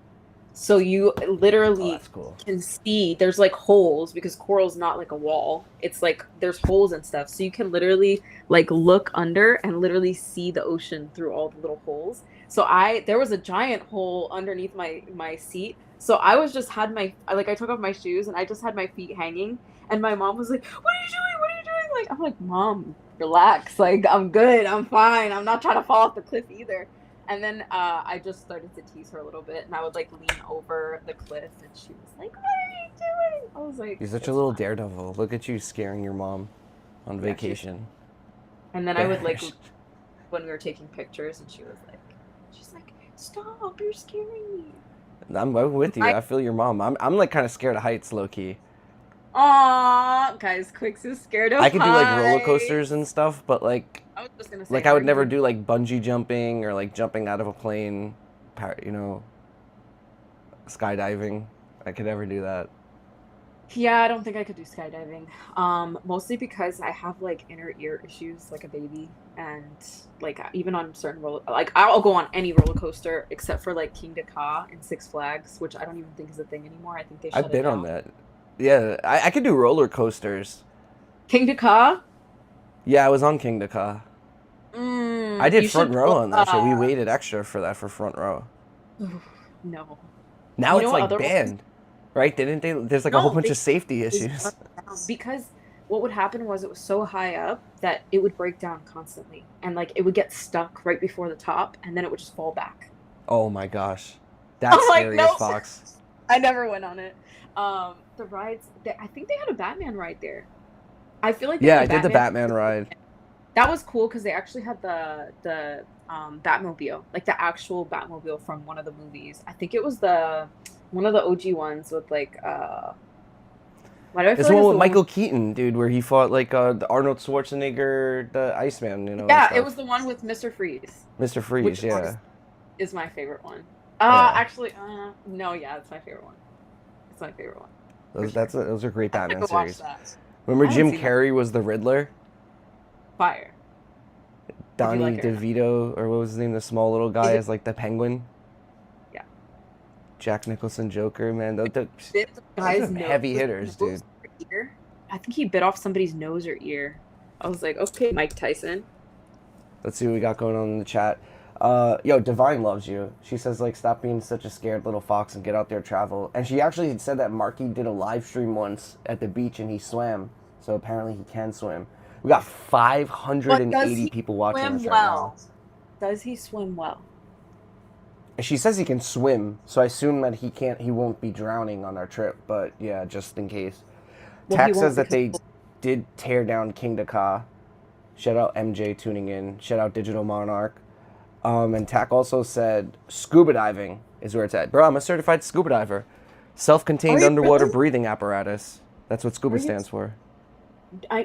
So you Oh, literally that's cool. can see there's like holes because coral's not like a wall. It's like there's holes and stuff. So you can literally like look under and literally see the ocean through all the little holes. So there was a giant hole underneath my seat. So I was just had my like I took off my shoes and I just had my feet hanging, and my mom was like, "What are you doing? What are you doing?" Like I'm like, "Mom, relax. Like I'm good. I'm fine. I'm not trying to fall off the cliff either." And then I just started to tease her a little bit, and I would like lean over the cliff, and she was like, "What are you doing?" I was like, You're such a "It's little fine." daredevil. Look at you scaring your mom on Yeah, she was. vacation. And then I would like when we were taking pictures, and she's like, "Stop! You're scaring me." I'm with you. I I feel your mom. I'm like kind of scared of heights, low key. Aw, guys, Quix is scared of I could do like roller coasters heights. and stuff, but I was just gonna say, like I how are would you never gonna? do like bungee jumping or like jumping out of a plane, skydiving. I could never do that. Yeah, I don't think I could do skydiving. Mostly because I have like inner ear issues like a baby, and like even on certain like I'll go on any roller coaster except for like King Ka and Six Flags, which I don't even think is a thing anymore. I think they I've shut it been on down. that. Yeah, I could do roller coasters. King Ka? Yeah, I was on King Ka. I did You front should row go. on that shit. We waited extra for that for front row. No. Now You know it's what like other ones? banned, right? Didn't they? There's like a whole No, bunch of safety they shut issues. it down because what would happen was it was so high up that it would break down constantly, and like it would get stuck right before the top, and then it would just fall back. Oh my gosh, that's I'm like, scary as nope. fox. I never went on it. The rides, I think they had a Batman ride there. I feel like they Yeah, had a I did the Batman. Batman ride. That was cool because they actually had the Batmobile, like the actual Batmobile from one of the movies. I think it was the one of the OG ones with like why do I It's feel the like one it's with the one with Michael Keaton, dude, where he fought like the Arnold Schwarzenegger, the Iceman, and yeah, it was stuff. the one with Mr. Freeze, Mr. which Freeze, yeah, honestly is my favorite one. yeah. Actually, no, yeah, it's my favorite one. It's my favorite one for sure. Those are great I gotta Batman go watch series. that. Remember I haven't Jim seen that. Carrey was the Riddler? Fire. Did you Donnie like it or not? DeVito, or what was his name? The small little Is guy it? as like the Penguin. Yeah. Jack Nicholson Joker, man. Bit the Those guy's are nose, heavy hitters, dude. nose or ear. I think he bit off somebody's nose or ear. I was like, okay, Mike Tyson. Let's see what we got going on in the chat. Yo, Divine loves you. She says like, stop being such a scared little fox and get out there, travel. And she actually said that Marky did a live stream once at the beach and he swam. So apparently he can swim. We got But does 580 he people watching swim us right now. well? Does he swim well? And she says he can swim, so I assume that he can't. He won't be drowning on our trip. But yeah, just in case. Well, he Tax says won't that because they did tear down King Ka. Shout out MJ tuning in. Shout out Digital Monarch. And Tack also said scuba diving is where it's at. Bro, I'm a certified scuba diver. are Self-contained you underwater really? breathing apparatus. That's what Are scuba you? stands for.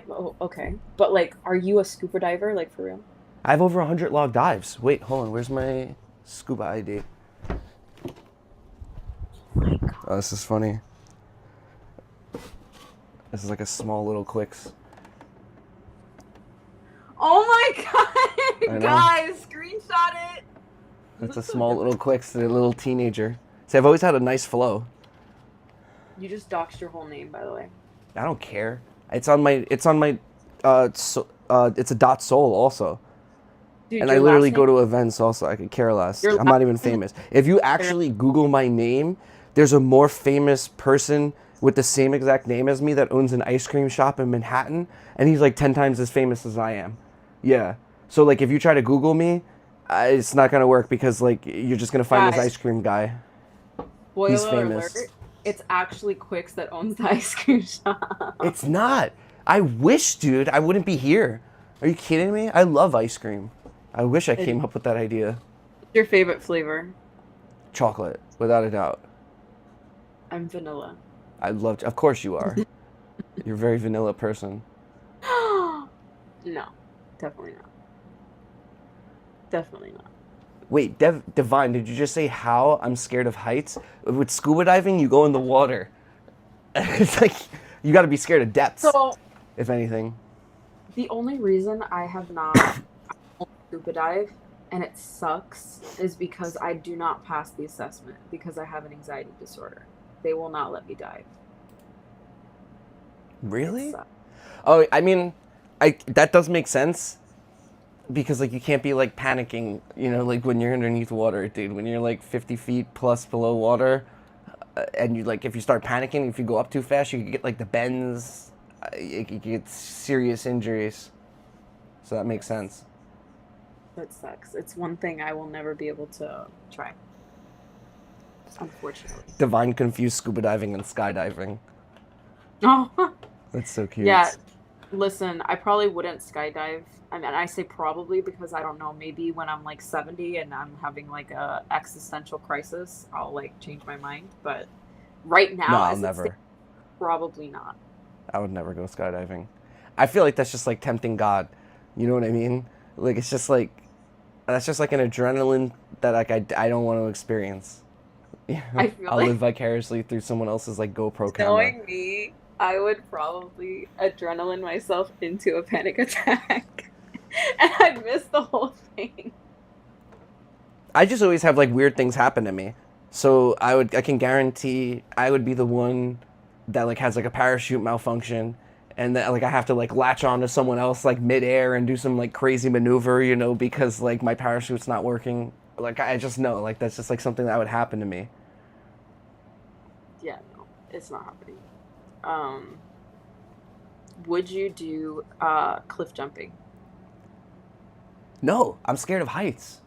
Oh, okay. But like, are you a scuba diver? Like for real? I have over 100 log dives. Wait, hold on. Where's my scuba ID? My God. Oh, this is funny. This is like a small little Quicks. Oh my I God, know. guys, screenshot it. That's a That's so small little different. Quicks to a little teenager. See, I've always had a nice flow. You just doxed your whole name, by the way. I don't care. It's on my, it's a dot soul also. Dude, And I your literally last name, go to events also. I could care less. your I'm last not even name famous. If you is actually Google my name, there's a more famous person with the same exact name as me that owns an ice cream shop in Manhattan, and he's like 10 times as famous as I am. Yeah. So like if you try to Google me, it's not gonna work because like you're just gonna find this guys. ice cream guy. He's Spoiler famous. alert, it's actually Quicks that owns the ice cream shop. It's not. I wish, dude, I wouldn't be here. Are you kidding me? I love ice cream. I wish I It's came up with that idea. your favorite flavor? Chocolate, without a doubt. I'm vanilla. I love. Of course you are. You're a very vanilla person. No, definitely not. Definitely not. Wait, Divine, did you just say how I'm scared of heights? With scuba diving, you go in the water. It's like you got to be scared of depths, So if anything. the only reason I have not scuba dive and it sucks is because I do not pass the assessment because I have an anxiety disorder. They will not let me dive. It Really? sucks. Oh, I mean, I that does make sense because like you can't be like panicking, like when you're underneath water, dude. When you're like 50 feet plus below water, and you like if you start panicking, if you go up too fast, you could get like the bends. You could get serious injuries. So that makes sense. It sucks. It's one thing I will never be able to try, unfortunately. Divine confused scuba diving and skydiving. Oh, That's so cute. yeah. Listen, I probably wouldn't skydive. I mean, I say probably because I don't know. Maybe when I'm like 70 and I'm having like a existential crisis, I'll like change my mind. But right No, now, I'll as it stands, never. probably not. I would never go skydiving. I feel like that's just like tempting God. You know what I mean? Like it's just like that's just like an adrenaline that like I don't want to experience. Yeah, I feel I'll live like vicariously through someone else's like GoPro camera. knowing me, I would probably adrenaline myself into a panic attack. And I'd miss the whole thing. I just always have like weird things happen to me. So I can guarantee I would be the one that like has like a parachute malfunction and that like I have to like latch on to someone else like midair and do some like crazy maneuver, because like my parachute's not working. Like I just know like that's just like something that would happen to me. Yeah, no, it's not happening. Um, would you do cliff jumping? No, I'm scared of heights.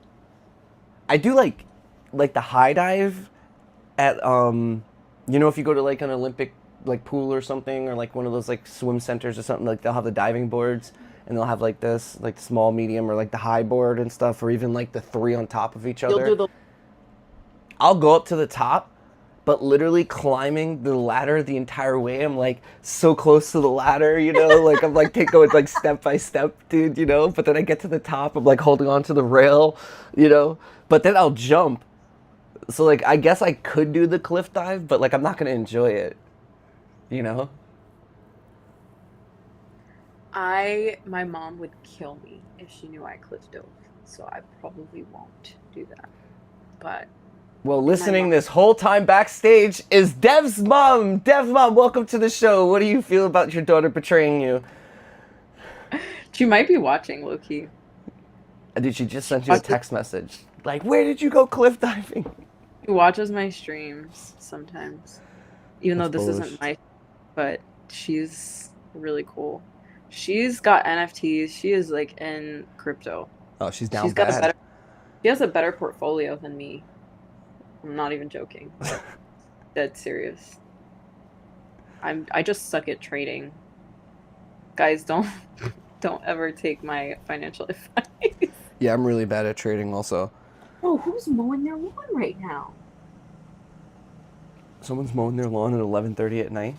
I do like the high dive at if you go to like an Olympic like pool or something or like one of those like swim centers or something, like they'll have the diving boards and they'll have like this like small, medium, or like the high board and stuff, or even like the three on top of each You'll do other. the I'll go up to the top, but literally climbing the ladder the entire way, I'm like so close to the ladder, like I'm like going like step by step, dude, but then I get to the top, I'm like holding on to the rail, but then I'll jump. So like I guess I could do the cliff dive, but like I'm not gonna enjoy it, you know? my mom would kill me if she knew I cliff dove, so I probably won't do that. But Well, my listening mom, this whole time backstage is Dev's mom. Dev's mom, welcome to the show. What do you feel about your daughter betraying you? she might be watching low key. Did she just She send you a watches, text message? Like, where did you go cliff diving? she watches my streams sometimes, even though That's this bullish. isn't my, but she's really cool. She's got NFTs. She is like in crypto. Oh, she's down She's got a bad. better, she has a better portfolio than me. I'm not even joking. Dead serious. I just suck at trading. Guys, don't ever take my financial advice. Yeah, I'm really bad at trading also. Oh, who's mowing their lawn right now? Someone's mowing their lawn at 11:30 at night.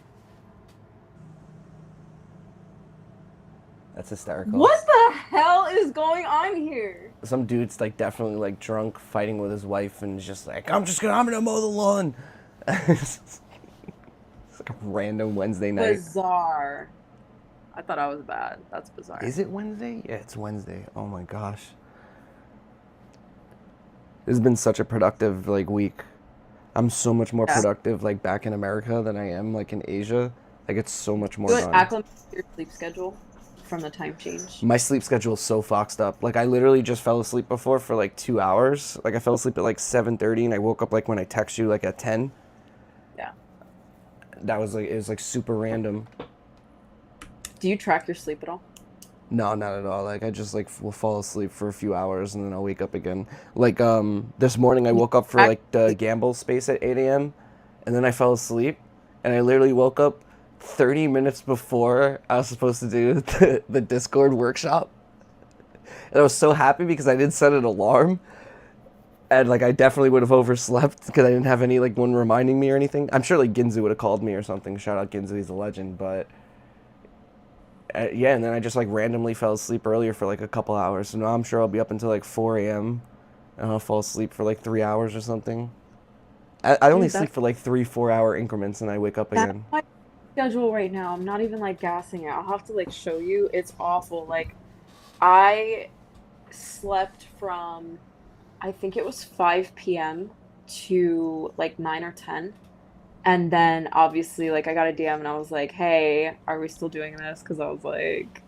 That's hysterical. What the hell is going on here? Some dude's like definitely like drunk fighting with his wife and is just like, I'm gonna mow the lawn. It's like a random Wednesday night. Bizarre. I thought I was bad. That's bizarre. Is it Wednesday? Yeah, it's Wednesday. Oh my gosh. This has been such a productive like week. I'm so much more Yeah. productive like back in America than I am like in Asia. Like it's so much more You like done. acclimate to your sleep schedule from the time change. My sleep schedule is so foxed up. Like I literally just fell asleep before for like 2 hours. Like I fell asleep at like 7:30 and I woke up like when I text you like at 10. Yeah. That was like it was like super random. Do you track your sleep at all? No, not at all. Like I just like will fall asleep for a few hours and then I'll wake up again. Like this morning I You woke up for track like the gamble space at 8 a.m. and then I fell asleep and I literally woke up 30 minutes before I was supposed to do the Discord workshop. And I was so happy because I didn't set an alarm. And like I definitely would have overslept because I didn't have any like one reminding me or anything. I'm sure like Ginzu would have called me or something. Shout out Ginzu, he's a legend. But yeah, and then I just like randomly fell asleep earlier for like a couple hours. So now I'm sure I'll be up until like 4 a.m. and I'll fall asleep for like 3 hours or something. I only Dude, sleep for like 3-4 hour increments and I wake up that's again. my schedule right now. I'm not even like gassing it. I'll have to like show you. It's awful. Like I slept from I think it was 5 p.m. to like 9 or 10. And then obviously like I got a DM and I was like, "Hey, are we still doing this?" Because I was like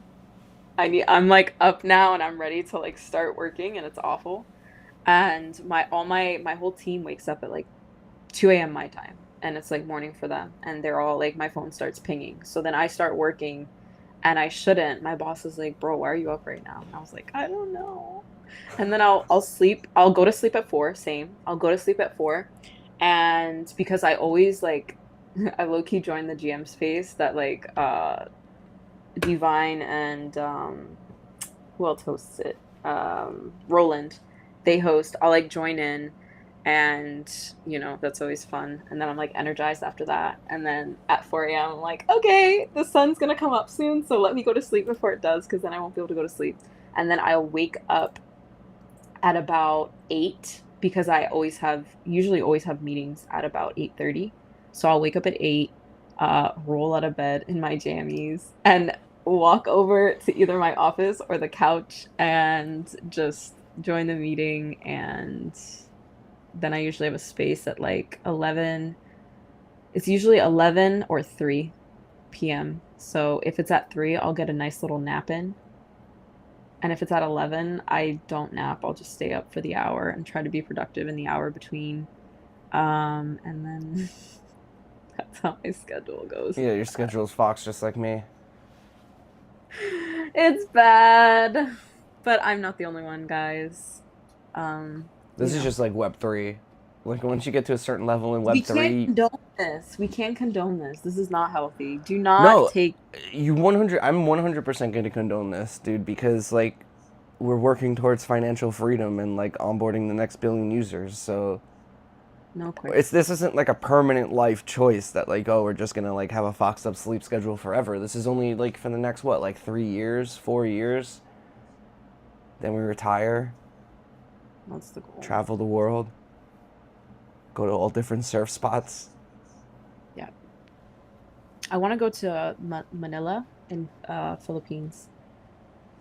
I'm like up now and I'm ready to like start working and it's awful. And my whole team wakes up at like 2 a.m. my time and it's like morning for them and they're all like my phone starts pinging. So then I start working and I shouldn't. My boss is like, "Bro, why are you up right now?" And I was like, "I don't know." And then I'll sleep. I'll go to sleep at 4, same. I'll go to sleep at 4. And because I always like I low key joined the GM space that like Divine and who else hosts it? Roland. They host. I'll like join in and that's always fun. And then I'm like energized after that. And then at 4 a.m. I'm like, okay, the sun's gonna come up soon, so let me go to sleep before it does, because then I won't be able to go to sleep. And then I'll wake up at about 8 because I usually always have meetings at about 8:30. So I'll wake up at 8, roll out of bed in my jammies and walk over to either my office or the couch and just join the meeting. And then I usually have a space at like 11. It's usually 11 or 3 p.m. So if it's at 3, I'll get a nice little nap in. And if it's at 11, I don't nap. I'll just stay up for the hour and try to be productive in the hour between. And then that's how my schedule goes. Yeah, your schedule's Fox just like me. It's bad, but I'm not the only one, guys. This is just like Web3. Like once you get to a certain level in We can't Web3, condone this. We can't condone this. This is not healthy. Do not no, take. you 100. I'm 100% going to condone this, dude, because like we're working towards financial freedom and like onboarding the next billion users. So No question. this isn't like a permanent life choice that like, oh, we're just gonna like have a foxed up sleep schedule forever. This is only like for the next what, like 3 years, 4 years. Then we retire, That's the goal. travel the world, go to all different surf spots. Yeah. I want to go to Manila in Philippines.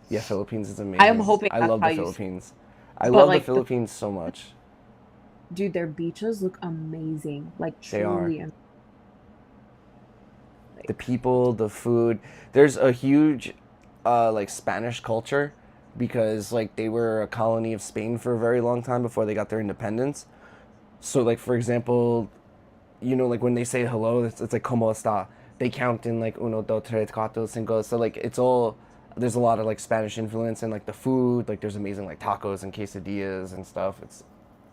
Yeah, Philippines is I am amazing. hoping I that's love how the you. Philippines. I But love the like Philippines so much. dude, their beaches look amazing. Like They are. truly, The like people, the food. There's a huge like Spanish culture because like they were a colony of Spain for a very long time before they got their independence. So like for example, like when they say hello, it's like como está. They count in like uno, dos, tres, cuatro, cinco. So like it's all there's a lot of like Spanish influence in like the food. Like there's amazing like tacos and quesadillas and stuff. It's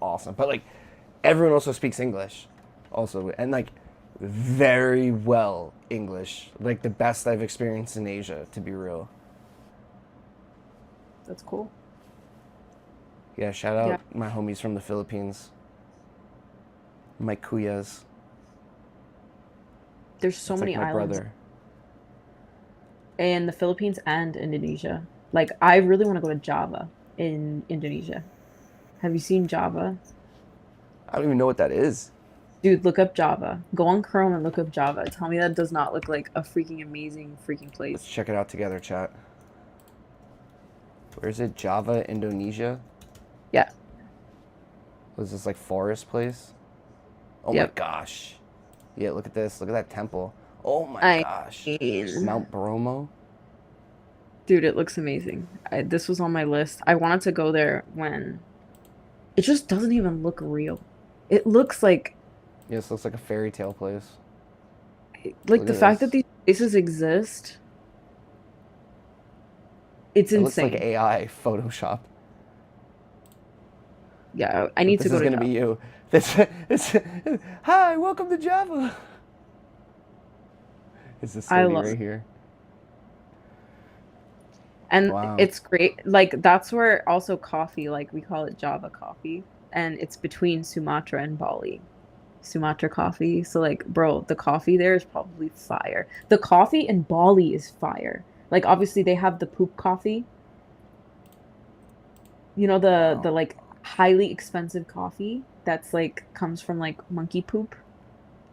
awesome. But like everyone also speaks English, also, and like very well English. Like the best I've experienced in Asia, to be real. that's cool. Yeah, shout Yeah. out my homies from the Philippines, my kuyas. There's so It's like many my islands brother. in the Philippines and Indonesia. Like I really want to go to Java in Indonesia. Have you seen Java? I don't even know what that is. Dude, look up Java. Go on Chrome and look up Java. Tell me that does not look like a freaking amazing freaking Let's place. check it out together, chat. Where is it? Java, Indonesia? Yeah. Was this like forest place? Oh my Yep. gosh. Yeah, look at this. Look at that temple. Oh my I gosh. mean, Mount Bromo? dude, it looks amazing. This was on my list. I wanted to go there when it just doesn't even look real. It looks Yeah, this looks like a fairy tale place. like Look the at fact that this. these places exist, it's It looks like insane. AI Photoshop. Yeah, I But need to this go is to gonna Java. be you. This, hi, welcome to Java. It's this I lady love right here. And Wow. it's great. Like that's where also coffee, like we call it Java coffee, and it's between Sumatra and Bali. Sumatra coffee. So like, bro, the coffee there is probably fire. The coffee in Bali is fire. Like obviously they have the poop coffee. You know the Wow. like highly expensive coffee that's like comes from like monkey poop.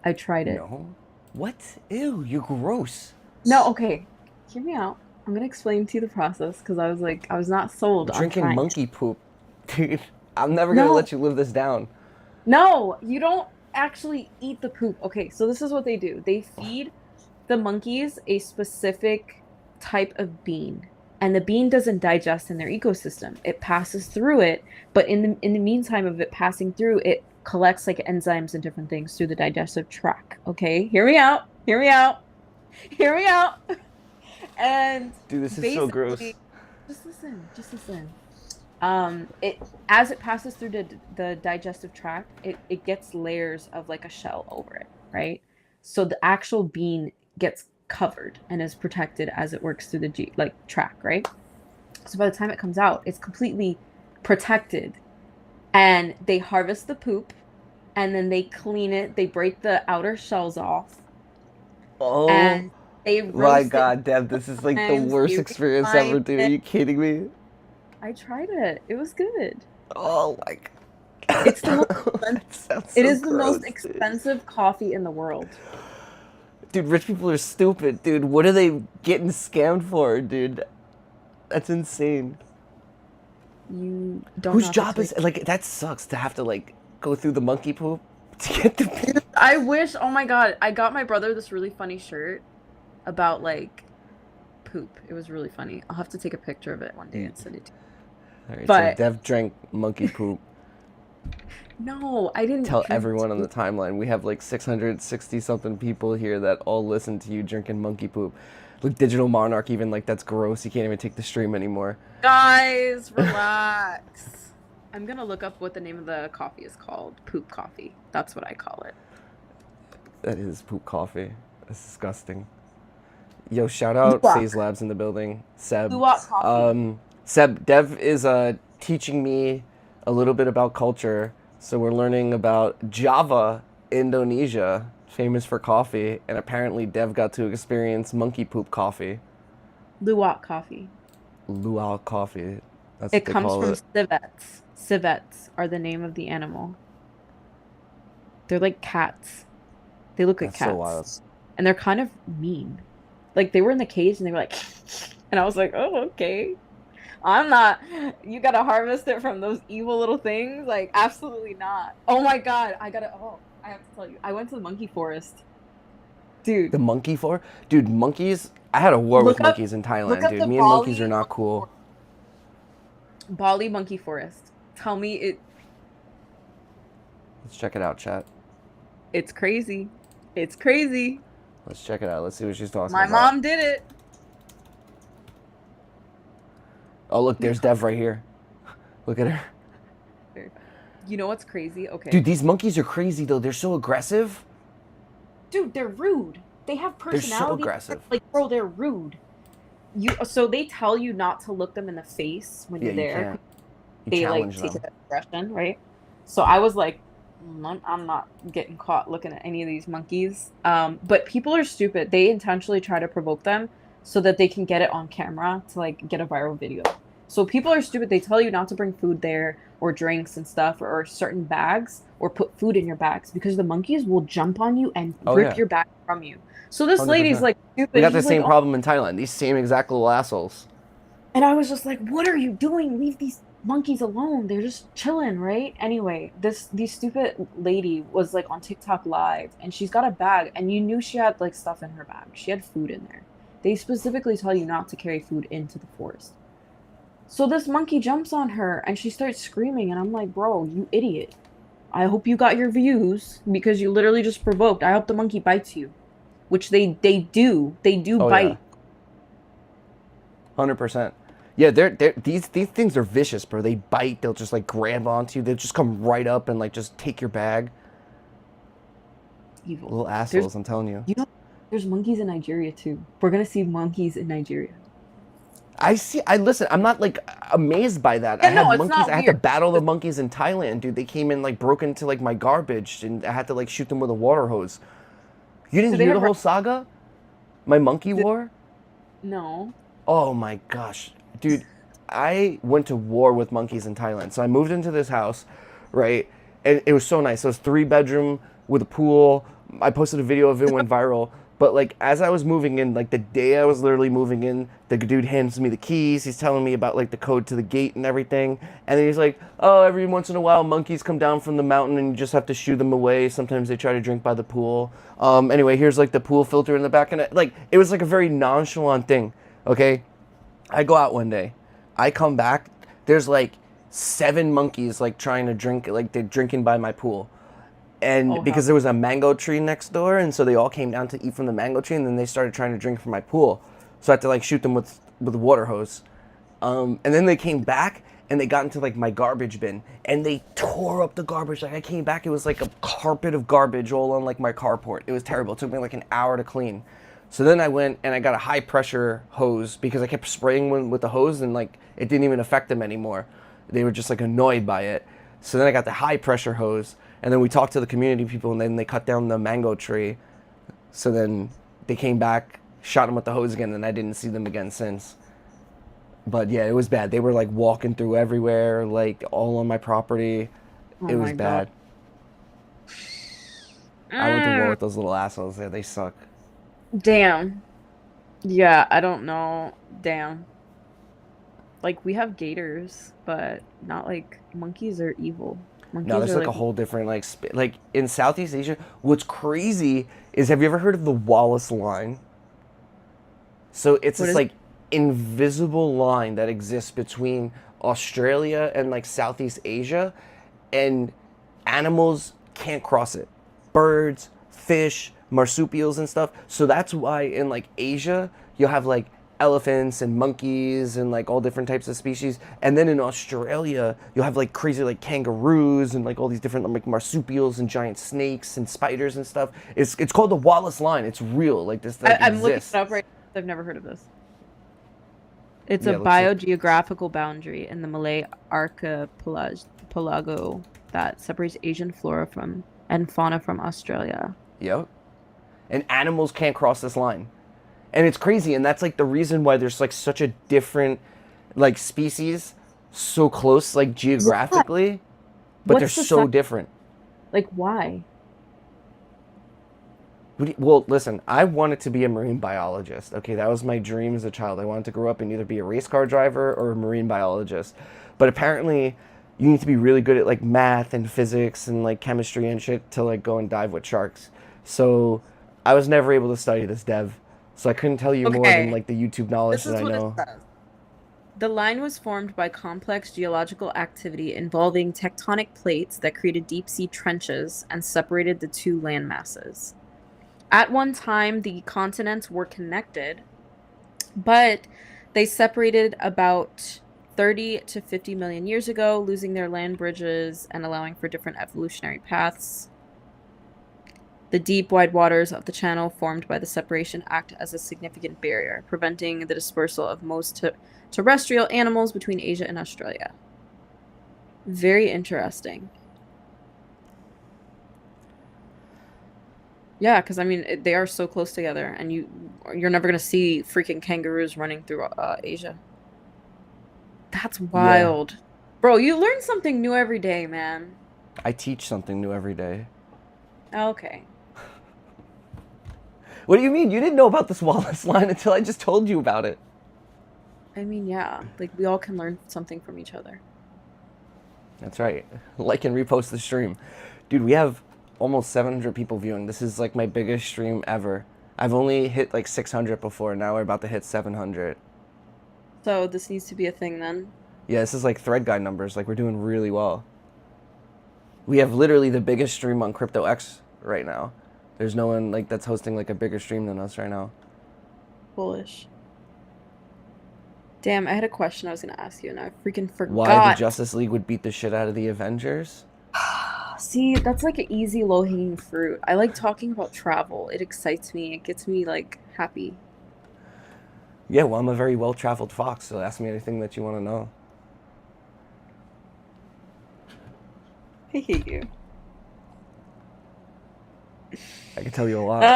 I tried it. No. What? Ew, you're gross. No, okay. Hear me out. I'm gonna explain to you the process because I was not sold on Drinking trying it. monkey poop. Dude, I'm never gonna No, let you live this down. no, you don't actually eat the poop. Okay, so this is what they do. They feed the monkeys a specific type of bean, and the bean doesn't digest in their ecosystem. It passes through it, but in the meantime of it passing through, it collects like enzymes and different things through the digestive tract. Okay, hear me out. Hear me out. Hear me out. And Dude, this is so gross. basically, just listen. Just listen. It as it passes through the digestive tract, it gets layers of like a shell over it, right? So the actual bean gets covered and is protected as it works through the like track, right? So by the time it comes out, it's completely protected. And they harvest the poop and then they clean it, they break the outer shells off Oh and they my roast it god, Deb, this is like the times, worst they experience refine ever, dude. Are it. you kidding me? I tried it. It was good. Oh my god. It's the most That sounds it so is the most gross, dude. expensive coffee in the world. Dude, rich people are stupid, dude. What are they getting scammed for, dude? That's insane. You don't Whose know how to job is take. like that sucks to have to like go through the monkey poop to get the I wish, oh my God, I got my brother this really funny shirt about like poop. It was really funny. I'll have to take a picture of it one day and send it to you. All right, so But Dev drank monkey poop. no, I didn't Tell drink everyone on the poop. timeline. We have like 660 something people here that all listen to you drinking monkey poop. Like Digital Monarch, even like that's gross. You can't even take the stream anymore. Guys, relax. I'm gonna look up what the name of the coffee is called. Poop coffee. That's what I call it. That is poop coffee. That's disgusting. Yo, shout out Luwak. Says Labs in the building. Seb. Luwak coffee. Seb, Dev is teaching me a little bit about culture. So we're learning about Java, Indonesia, famous for coffee, and apparently Dev got to experience monkey poop coffee. Luwak coffee. Luau coffee. That's It what they comes call from it. civets. Civets are the name of the animal. They're like cats. They look like That's cats. so wild. And they're kind of mean. Like they were in the cage and they were like and I was like, "Oh, okay. I'm not you got to harvest it from those evil little things?" Like absolutely not. Oh my God, I have to tell you. I went to the monkey forest. Dude, The monkey for? Dude, monkeys. I had a war with look up monkeys in look Thailand, up dude. the Me and monkeys are Bali not cool. Bali monkey forest. Tell me Let's check it out, chat. it's crazy. It's crazy. Let's check it out. Let's see what she's talking My about. mom did it. Oh, look, there's Dev right here. Look at her. Very fun. You know what's crazy? Okay. Dude, these monkeys are crazy, though. They're so aggressive. Dude, they're rude. They have They're so personality. aggressive. Like, bro, they're rude. So they tell you not to look them in the face when Yeah, you're you there. can't. You They like challenge take them. it as aggression, right? So I was like, I'm not getting caught looking at any of these monkeys. But people are stupid. They intentionally try to provoke them so that they can get it on camera to like get a viral video. So people are stupid. They tell you not to bring food there or drinks and stuff or certain bags or put food in your bags because the monkeys will jump on you and Oh, rip yeah. your bag from you. So this lady's 100%. like stupid. We got the She's same like, "Oh." problem in Thailand. These same exact little assholes. And I was just like, what are you doing? Leave these monkeys alone. They're just chilling, right? Anyway, this stupid lady was like on TikTok live and she's got a bag and you knew she had like stuff in her bag. She had food in there. They specifically tell you not to carry food into the forest. So this monkey jumps on her and she starts screaming and I'm like, bro, you idiot. I hope you got your views because you literally just provoked. I hope the monkey bites you. Which they do. They do Oh, bite. yeah. 100%. Yeah, these things are vicious, bro. They bite. They'll just like grab onto you. They'll just come right up and like just take your bag. Evil. Little assholes, I'm telling you. You know, there's monkeys in Nigeria too. We're gonna see monkeys in Nigeria. Listen, I'm not like amazed by that. Yeah, I had no, it's monkeys. not I had to weird. battle the monkeys in Thailand, dude. They came in like broke into like my garbage, and I had to like shoot them with a water hose. You didn't Do they hear the have whole saga? My monkey war? No. Oh my gosh, dude. I went to war with monkeys in Thailand. So I moved into this house, right? And it was so nice. So it was 3-bedroom with a pool. I posted a video of it, went viral. But like as I was moving in, like the day I was literally moving in, the dude hands me the keys. He's telling me about like the code to the gate and everything. And then he's like, "Oh, every once in a while monkeys come down from the mountain and you just have to shoo them away. Sometimes they try to drink by the pool. Anyway, here's like the pool filter in the back." And it was like a very nonchalant thing. Okay, I go out one day, I come back, there's like 7 monkeys like trying to drink, like they're drinking by my pool. And because there was a mango tree next door, and so they all came down to eat from the mango tree, and then they started trying to drink from my pool. So I had to like shoot them with a water hose. And then they came back and they got into like my garbage bin and they tore up the garbage. Like I came back, it was like a carpet of garbage all on like my carport. It was terrible. It took me like an hour to clean. So then I went and I got a high pressure hose because I kept spraying with the hose and like it didn't even affect them anymore. They were just like annoyed by it. So then I got the high pressure hose and then we talked to the community people and then they cut down the mango tree. So then they came back, shot them with the hose again, and I didn't see them again since. But yeah, it was bad. They were like walking through everywhere, like all on my property. Oh It was my god. bad. I went to war with those little assholes there. They suck. Damn. Yeah, I don't know. Damn. Like we have gators, but not like monkeys are evil. No, Monkeys there's are like like a whole different like in Southeast Asia. What's crazy is, have you ever heard of the Wallace line? So it's what this is like invisible line that exists between Australia and like Southeast Asia, and animals can't cross it. Birds, fish, marsupials and stuff. So that's why in like Asia you'll have like elephants and monkeys and like all different types of species, and then in Australia you'll have like crazy like kangaroos and like all these different like marsupials and giant snakes and spiders and stuff. It's called the Wallace line. It's real. Like this like I'm looking it exists. up right now. I've never heard of this. It's a Yeah, it looks like biogeographical boundary in the Malay archipelago that separates Asian flora from and fauna from Australia. yep. And animals can't cross this line. And it's crazy, and that's like the reason why there's like such a different like species so close like Why? geographically, but they're What's the so sign? different. Like why? Well, listen, I wanted to be a marine biologist. Okay, that was my dream as a child. I wanted to grow up and either be a race car driver or a marine biologist. But apparently, you need to be really good at like math and physics and like chemistry and shit to like go and dive with sharks. So I was never able to study this, Dev. So I couldn't tell you more than Okay, like the YouTube knowledge this that is I what it know. says. The line was formed by complex geological activity involving tectonic plates that created deep sea trenches and separated the two land masses. At one time, the continents were connected, but they separated about 30 to 50 million years ago, losing their land bridges and allowing for different evolutionary paths. The deep, wide waters of the channel formed by the separation act as a significant barrier, preventing the dispersal of most terrestrial animals between Asia and Australia. Very interesting. Yeah, because I mean they are so close together, and you're never gonna see freaking kangaroos running through Asia. That's Yeah, wild, bro. You learn something new every day, man. I teach something new every day. Okay. What do you mean? You didn't know about this Wallace line until I just told you about it. I mean, yeah, like we all can learn something from each other. That's right. Like and repost the stream. Dude, we have almost 700 people viewing. This is like my biggest stream ever. I've only hit like 600 before. Now we're about to hit 700. So this needs to be a thing then. Yeah, this is like thread guide numbers. Like we're doing really well. We have literally the biggest stream on Crypto X right now. There's no one like that's hosting like a bigger stream than us right now. Bullish. Damn, I had a question I was gonna ask you, and I freaking Why the forgot. Justice League would beat the shit out of the Avengers? See, that's like an easy low-hanging fruit. I like talking about travel. It excites me. It gets me like happy. Yeah, well, I'm a very well-traveled fox, so ask me anything that you want to know. I hate you. I can tell you a lot.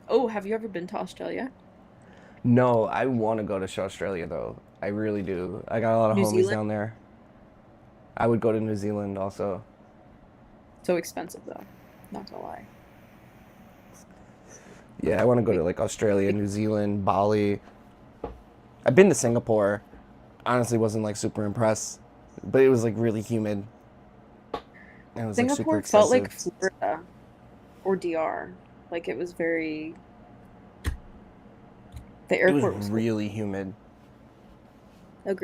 Oh, have you ever been to Australia? No, I want to go to Australia though. I really do. I got a lot of New homies Zealand? down there. I would go to New Zealand also. So expensive though. Not gonna lie. Yeah, I want to go Wait, to like Australia, New Zealand, Bali. I've been to Singapore. Honestly, wasn't like super impressed, but it was like really humid. And it was like super Singapore felt like excessive. Florida or DR. Like it was very. The It was airport was cool. really humid.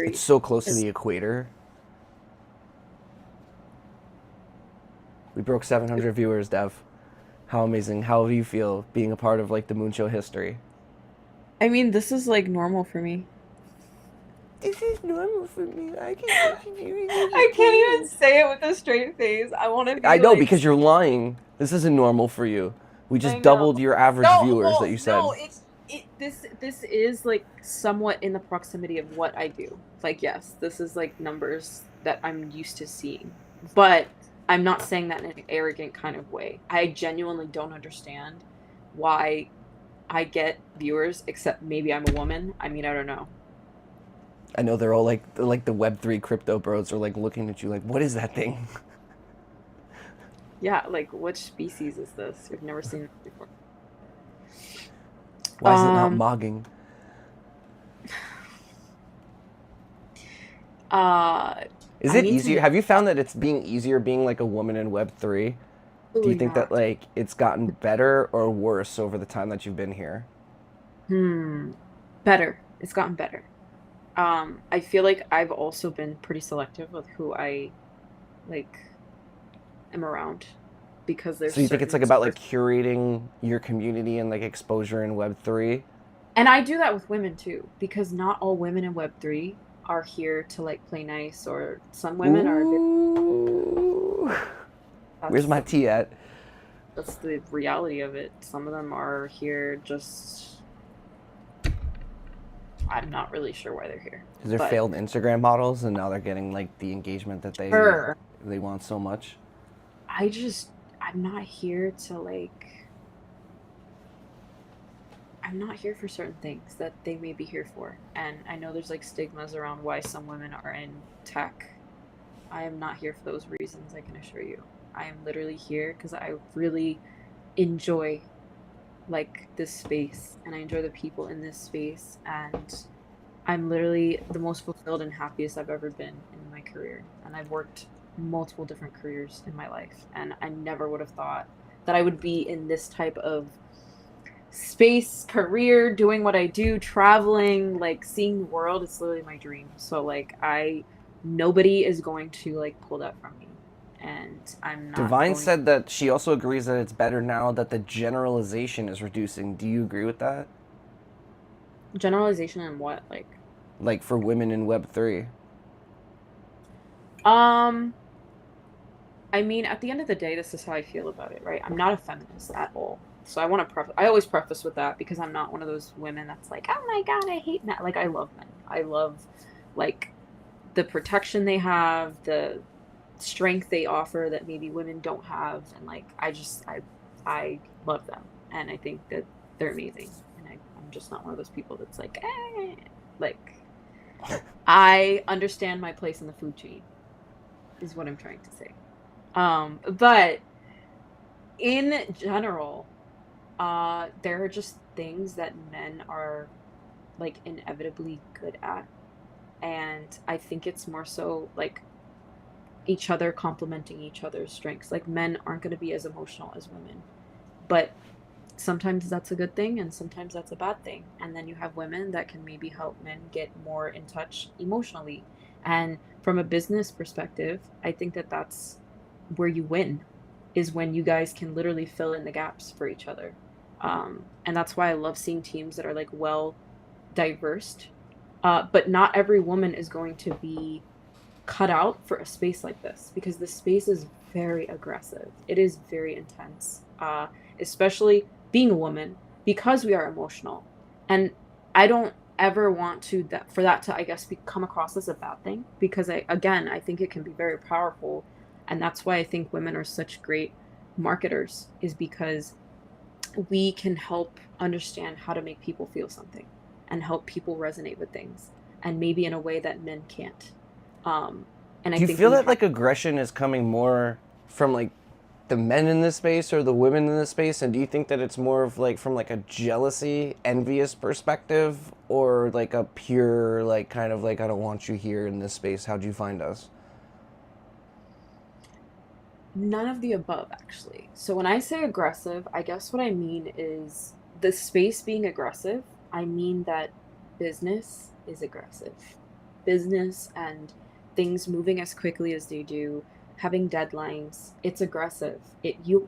It's Agreed. so close to It's the equator. We broke 700 viewers, Dev. How amazing. How do you feel being a part of like the Moon Show history? I mean, this is like normal for me. This is normal for me. I can watch viewers I can't even say it with a straight face. I want to I be know like, because you're lying. This isn't normal for you. We I just know. doubled your average No, viewers that well, you said. no, this is like somewhat in the proximity of what I do. Like, yes, this is like numbers that I'm used to seeing, but I'm not saying that in an arrogant kind of way. I genuinely don't understand why I get viewers, except maybe I'm a woman. I mean, I don't know. I know they're all like the Web3 crypto bros are like looking at you like, what is that thing? Yeah, like which species is this? We've never seen this before. Why is it not Um, mogging? uh, Is I it need to easier? make Have you found that it's being easier being like a woman in Web3? Do you absolutely think that not. like it's gotten better or worse over the time that you've been here? Hmm. Better. It's gotten better. I feel like I've also been pretty selective with who I like am around because there's So you think it's certain like about like sources. curating your community and like exposure in Web3? And I do that with women too, because not all women in Web3 are here to like play nice, or some women are very, Ooh. Where's that's my tea at? that's the reality of it. Some of them are here just, I'm not really sure why they're here. Because they're But failed Instagram models and now they're getting like the engagement that her, they want so much. I just I'm not here to like I'm not here for certain things that they may be here for. And I know there's like stigmas around why some women are in tech. I am not here for those reasons, I can assure you. I am literally here because I really enjoy like this space and I enjoy the people in this space, and I'm literally the most fulfilled and happiest I've ever been in my career. And I've worked multiple different careers in my life, and I never would have thought that I would be in this type of space, career, doing what I do, traveling, like seeing the world. It's literally my dream. So like nobody is going to like pull that from me. And I'm not Divine going. said that she also agrees that it's better now that the generalization is reducing. Do you agree with that? Generalization and what? Like Like for women in Web3? um I mean, at the end of the day, this is how I feel about it, right? I'm not a feminist at all. So I want to preface, I always preface with that because I'm not one of those women that's like, oh my God, I hate men. Like, I love men. I love, like, the protection they have, the strength they offer that maybe women don't have. And, like, I love them. And I think that they're amazing. And I'm just not one of those people that's like, eh. Like, I understand my place in the food chain, is what I'm trying to say. But in general, there are just things that men are like inevitably good at. And I think it's more so like each other complementing each other's strengths. Like men aren't going to be as emotional as women, but sometimes that's a good thing and sometimes that's a bad thing. And then you have women that can maybe help men get more in touch emotionally. And from a business perspective, I think that that's where you win, is when you guys can literally fill in the gaps for each other. And that's why I love seeing teams that are like well diverse. But not every woman is going to be cut out for a space like this because the space is very aggressive. It is very intense, especially being a woman because we are emotional. And I don't ever want to that for that to I guess come across as a bad thing because I think it can be very powerful, and that's why I think women are such great marketers, is because we can help understand how to make people feel something and help people resonate with things, and maybe in a way that men can't. Um, and I Do you think feel we that have. like aggression is coming more from like the men in this space or the women in this space? And do you think that it's more of like from like a jealousy, envious perspective, or like a pure like kind of like I don't want you here in this space? How'd you find us? None of the above, actually. So when I say aggressive, I guess what I mean is the space being aggressive. I mean that business is aggressive. Business and things moving as quickly as they do, having deadlines, it's aggressive.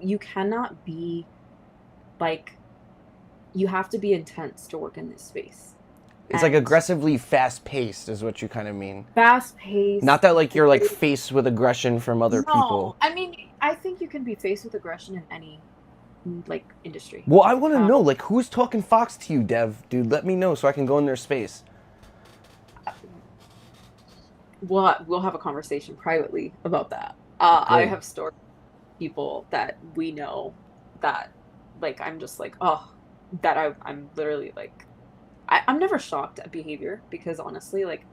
You cannot be like, you have to be intense to work in this space. It's like And aggressively fast paced is what you kind of mean. fast Not paced. that like you're like faced with aggression from other No, people. I mean, I think you can be faced with aggression in any like industry. Well, I want to Um, know like who's talking Fox to you, Dev, dude. Let me know so I can go in their space. we'll have a conversation privately about that. I Good. have stories of people that we know that like I'm just like, oh, that I'm literally like I'm never shocked at behavior because honestly, like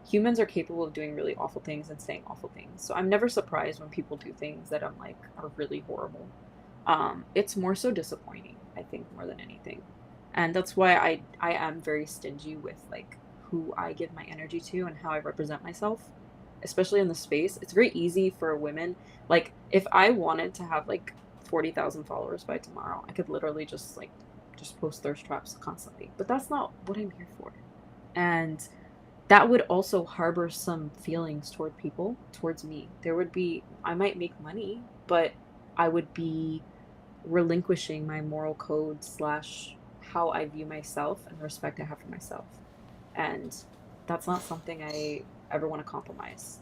humans are capable of doing really awful things and saying awful things. So I'm never surprised when people do things that I'm like are really horrible. It's more so disappointing, I think, more than anything. And that's why I am very stingy with like who I give my energy to and how I represent myself, especially in the space. It's very easy for women. Like if I wanted to have like 40,000 followers by tomorrow, I could literally just like just post thirst traps constantly. But that's not what I'm here for. And that would also harbor some feelings toward people, towards me. There would be, I might make money, but I would be relinquishing my moral code slash how I view myself and the respect I have for myself. And that's not something I ever want to compromise.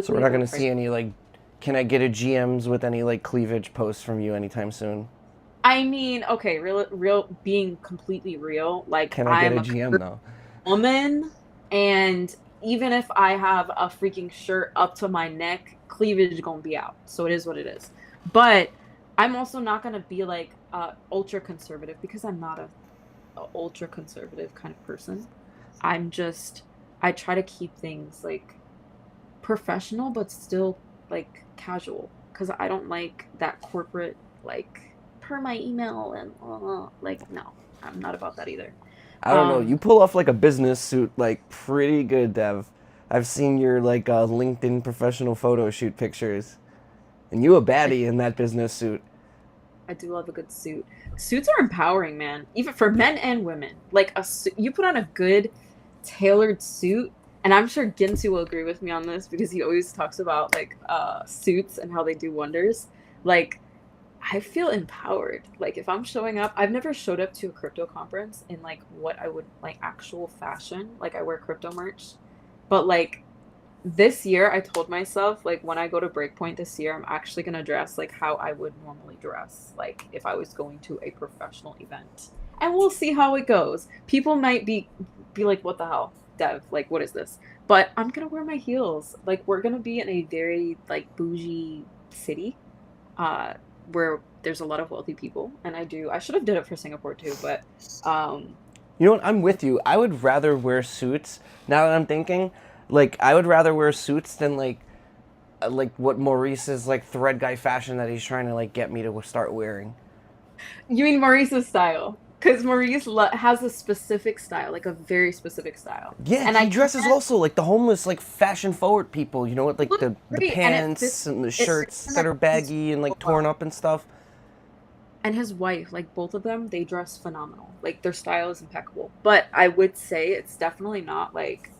So we're Publicly not or gonna see privately. any like, can I get a GMs with any like cleavage posts from you anytime soon? I mean, okay, real, being completely real, like Can I get I'm a a GM though? woman, and even if I have a freaking shirt up to my neck, cleavage gonna be out. So it is what it is. But I'm also not gonna be like ultra conservative because I'm not a ultra conservative kind of person. I'm just I try to keep things like professional but still like casual because I don't like that corporate like per my email and like no, I'm not about that either. I don't know. Um You pull off like a business suit like pretty good, Dev. I've seen your like LinkedIn professional photo shoot pictures, and you a I baddie in that business suit. I do love a good suit. Suits are empowering, man, even for men and women. Like a suit, you put on a good tailored suit, and I'm sure Ginsu will agree with me on this because he always talks about like suits and how they do wonders. Like I feel empowered. Like if I'm showing up, I've never showed up to a crypto conference in like what I would like actual fashion. Like I wear crypto merch, but like this year I told myself like when I go to Breakpoint this year, I'm actually gonna dress like how I would normally dress, like if I was going to a professional event. And we'll see how it goes. People might be like, what the hell, Dev? Like, what is this? But I'm gonna wear my heels. Like we're gonna be in a very like bougie city, uh, where there's a lot of wealthy people. And I should have did it for Singapore too, but um You know what? I'm with you. I would rather wear suits. Now that I'm thinking, like I would rather wear suits than like what Maurice's like thread guy fashion that he's trying to like get me to start wearing. You mean Maurice's style? Because Maurice has a specific style, like a very specific style, Yeah, and I he dresses can't also like the homeless, like fashion forward people. You know what? Like look the great, and it fits. pants and the It fits shirts him that are baggy and so like torn well. up and stuff. And his wife, like both of them, they dress phenomenal. Like their style is impeccable. But I would say it's definitely not like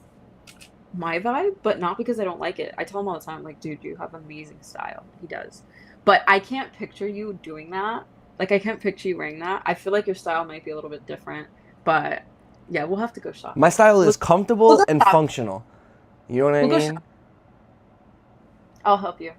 my vibe, but not because I don't like it. I tell him all the time, like, dude, you have amazing style. He does. But I can't picture you doing that. Like, I can't picture you wearing that. I feel like your style might be a little bit different. But yeah, we'll have to go My shopping. style We'll, is we'll comfortable go and shopping. functional. You know what I We'll go mean? shopping. I'll help you.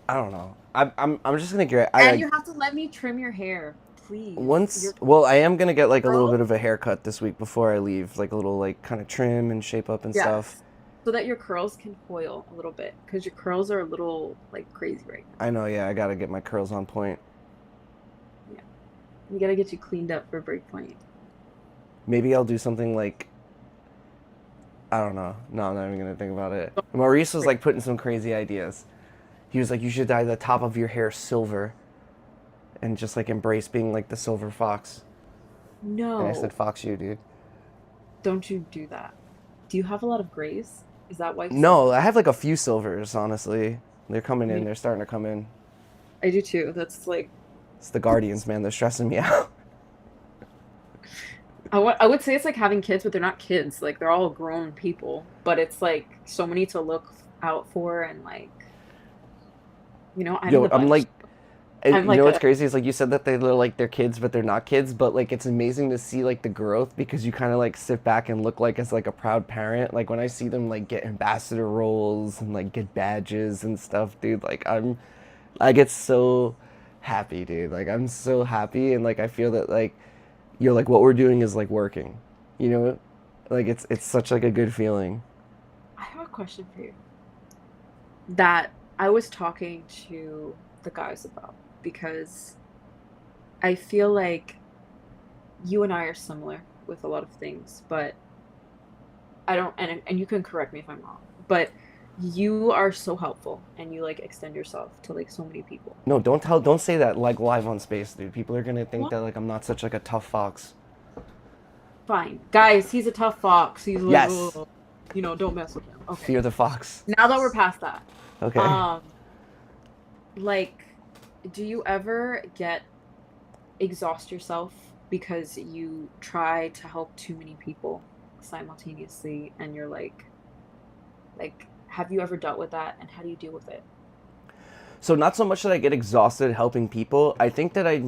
I don't know. I'm just gonna get I And like you have to let me trim your hair, please. once. Your Well, I am gonna get like a little curls? bit of a haircut this week before I leave, like a little like kind of trim and shape up and stuff. Yes. So that your curls can coil a little bit. Because your curls are a little, like, crazy right now. I know. Yeah, I gotta get my curls on point. Yeah. We gotta get you cleaned up for Breakpoint. Maybe I'll do something like I don't know. No, I'm not even gonna think about it. Maurice was like putting some crazy ideas. He was like, you should dye the top of your hair silver and just like embrace being like the silver fox. And I said, No, fox you, dude. don't you do that. Do you have a lot of grays? Is that why No, silver? I have like a few silvers, honestly. They're coming in. Me, They're starting to come in. I do too. That's like It's the Guardians, man. They're stressing me out. I would say it's like having kids, but they're not kids. Like they're all grown people, but it's like so many to look out for and like I'm in Yo, the I'm bunch. like, I'm you know like what's a crazy is like you said that they look like they're kids, but they're not kids. But like it's amazing to see like the growth because you kind of like sit back and look like as like a proud parent. Like when I see them like get ambassador roles and like get badges and stuff, dude. I get so happy, dude. Like I'm so happy, and like I feel that like you're like what we're doing is like working. You know, like it's such like a good feeling. I have a question for you that I was talking to the guys about because I feel like you and I are similar with a lot of things, but I don't, and you can correct me if I'm wrong, but you are so helpful and you like extend yourself to like so many people. No, don't say that like live on space, dude. People are gonna think What? that like I'm not such like a tough fox. Fine. Guys, he's a tough fox. He's like, Yes, oh, don't mess with him. Okay. fear the fox. Now that we're past that, Okay. um, like, do you ever exhaust yourself because you try to help too many people simultaneously and you're like, have you ever dealt with that and how do you deal with it? So not so much that I get exhausted helping people. I think that I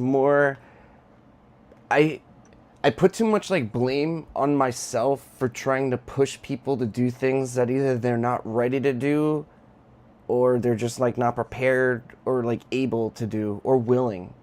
I put too much like blame on myself for trying to push people to do things that either they're not ready to do or they're just like not prepared or like able to do or willing.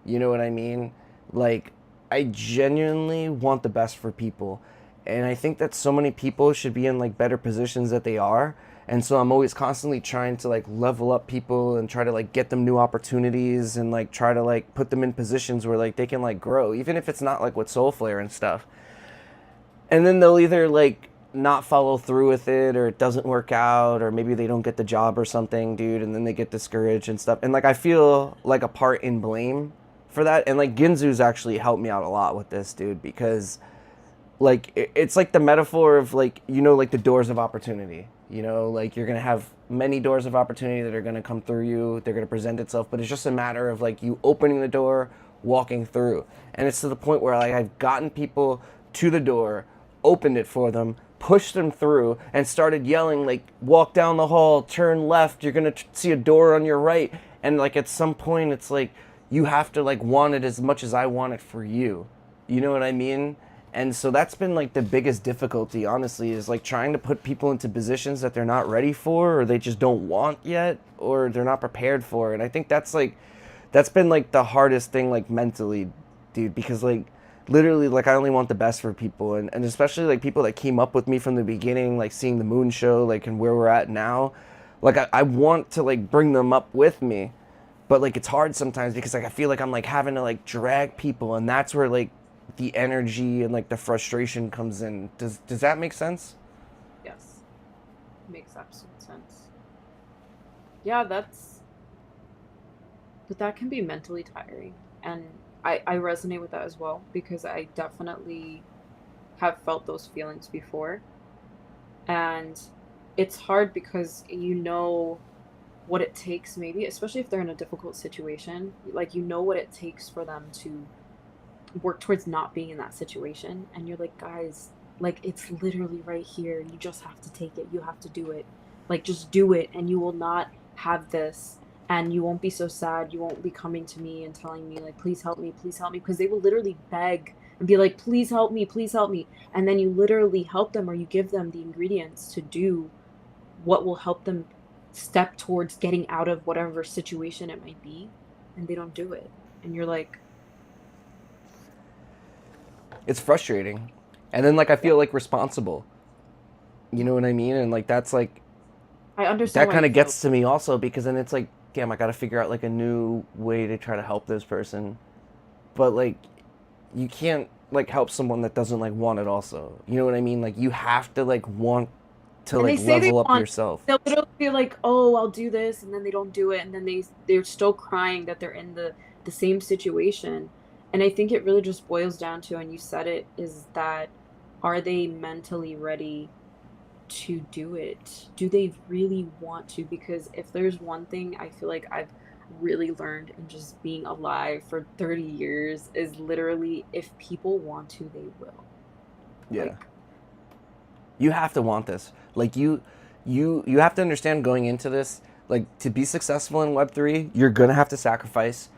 You know what I mean? Like I genuinely want the best for people. And I think that so many people should be in like better positions that they are. And so I'm always constantly trying to like level up people and try to like get them new opportunities and like try to like put them in positions where like they can like grow, even if it's not like with Soulflare and stuff. And then they'll either like not follow through with it or it doesn't work out or maybe they don't get the job or something, dude, and then they get discouraged and stuff. And like I feel like a part in blame for that. And like Ginzu's actually helped me out a lot with this, dude, because like it's like the metaphor of like, like the doors of opportunity. Like you're gonna have many doors of opportunity that are gonna come through you. They're gonna present itself, but it's just a matter of like you opening the door, walking through. And it's to the point where like I've gotten people to the door, opened it for them, pushed them through, and started yelling like, "Walk down the hall, turn left. You're gonna see a door on your right." And like at some point, it's like you have to like want it as much as I want it for you. You know what I mean? And so that's been like the biggest difficulty, honestly, is like trying to put people into positions that they're not ready for or they just don't want yet or they're not prepared for. And I think that's been like the hardest thing like mentally, dude, because like literally like I only want the best for people and especially like people that came up with me from the beginning, like seeing the moon show, like and where we're at now. Like I want to like bring them up with me. But like it's hard sometimes because like I feel like I'm like having to like drag people and that's where like the energy and like the frustration comes in. Does that make sense? Yes. Makes absolute sense. Yeah, but that can be mentally tiring. And I resonate with that as well because I definitely have felt those feelings before. And it's hard because you know what it takes, maybe, especially if they're in a difficult situation. Like, you know what it takes for them to work towards not being in that situation. And you're like, guys, like, it's literally right here. You just have to take it. You have to do it. Like, just do it, and you will not have this. And you won't be so sad. You won't be coming to me and telling me, like, please help me, because they will literally beg and be like, please help me, please help me. And then you literally help them or you give them the ingredients to do what will help them step towards getting out of whatever situation it might be, and they don't do it. And you're like, It's frustrating. And then like I yeah, feel like responsible. You know what I mean? And like that's like I understand that why kind you of feel. gets to me also because then it's like, damn, I got to figure out like a new way to try to help this person. But like you can't like help someone that doesn't like want it also. You know what I mean? Like you have to like want to And they like say they level up want, yourself. they'll literally be like, oh, I'll do this, and then they don't do it, and then they're still crying that they're in the same situation. And I think it really just boils down to, and you said it, is that are they mentally ready to do it? Do they really want to? Because if there's one thing I feel like I've really learned in just being alive for 30 years is literally if people want to, they will. Yeah. Like, You have to want this. Like you have to understand going into this, like to be successful in Web3, you're going to have to sacrifice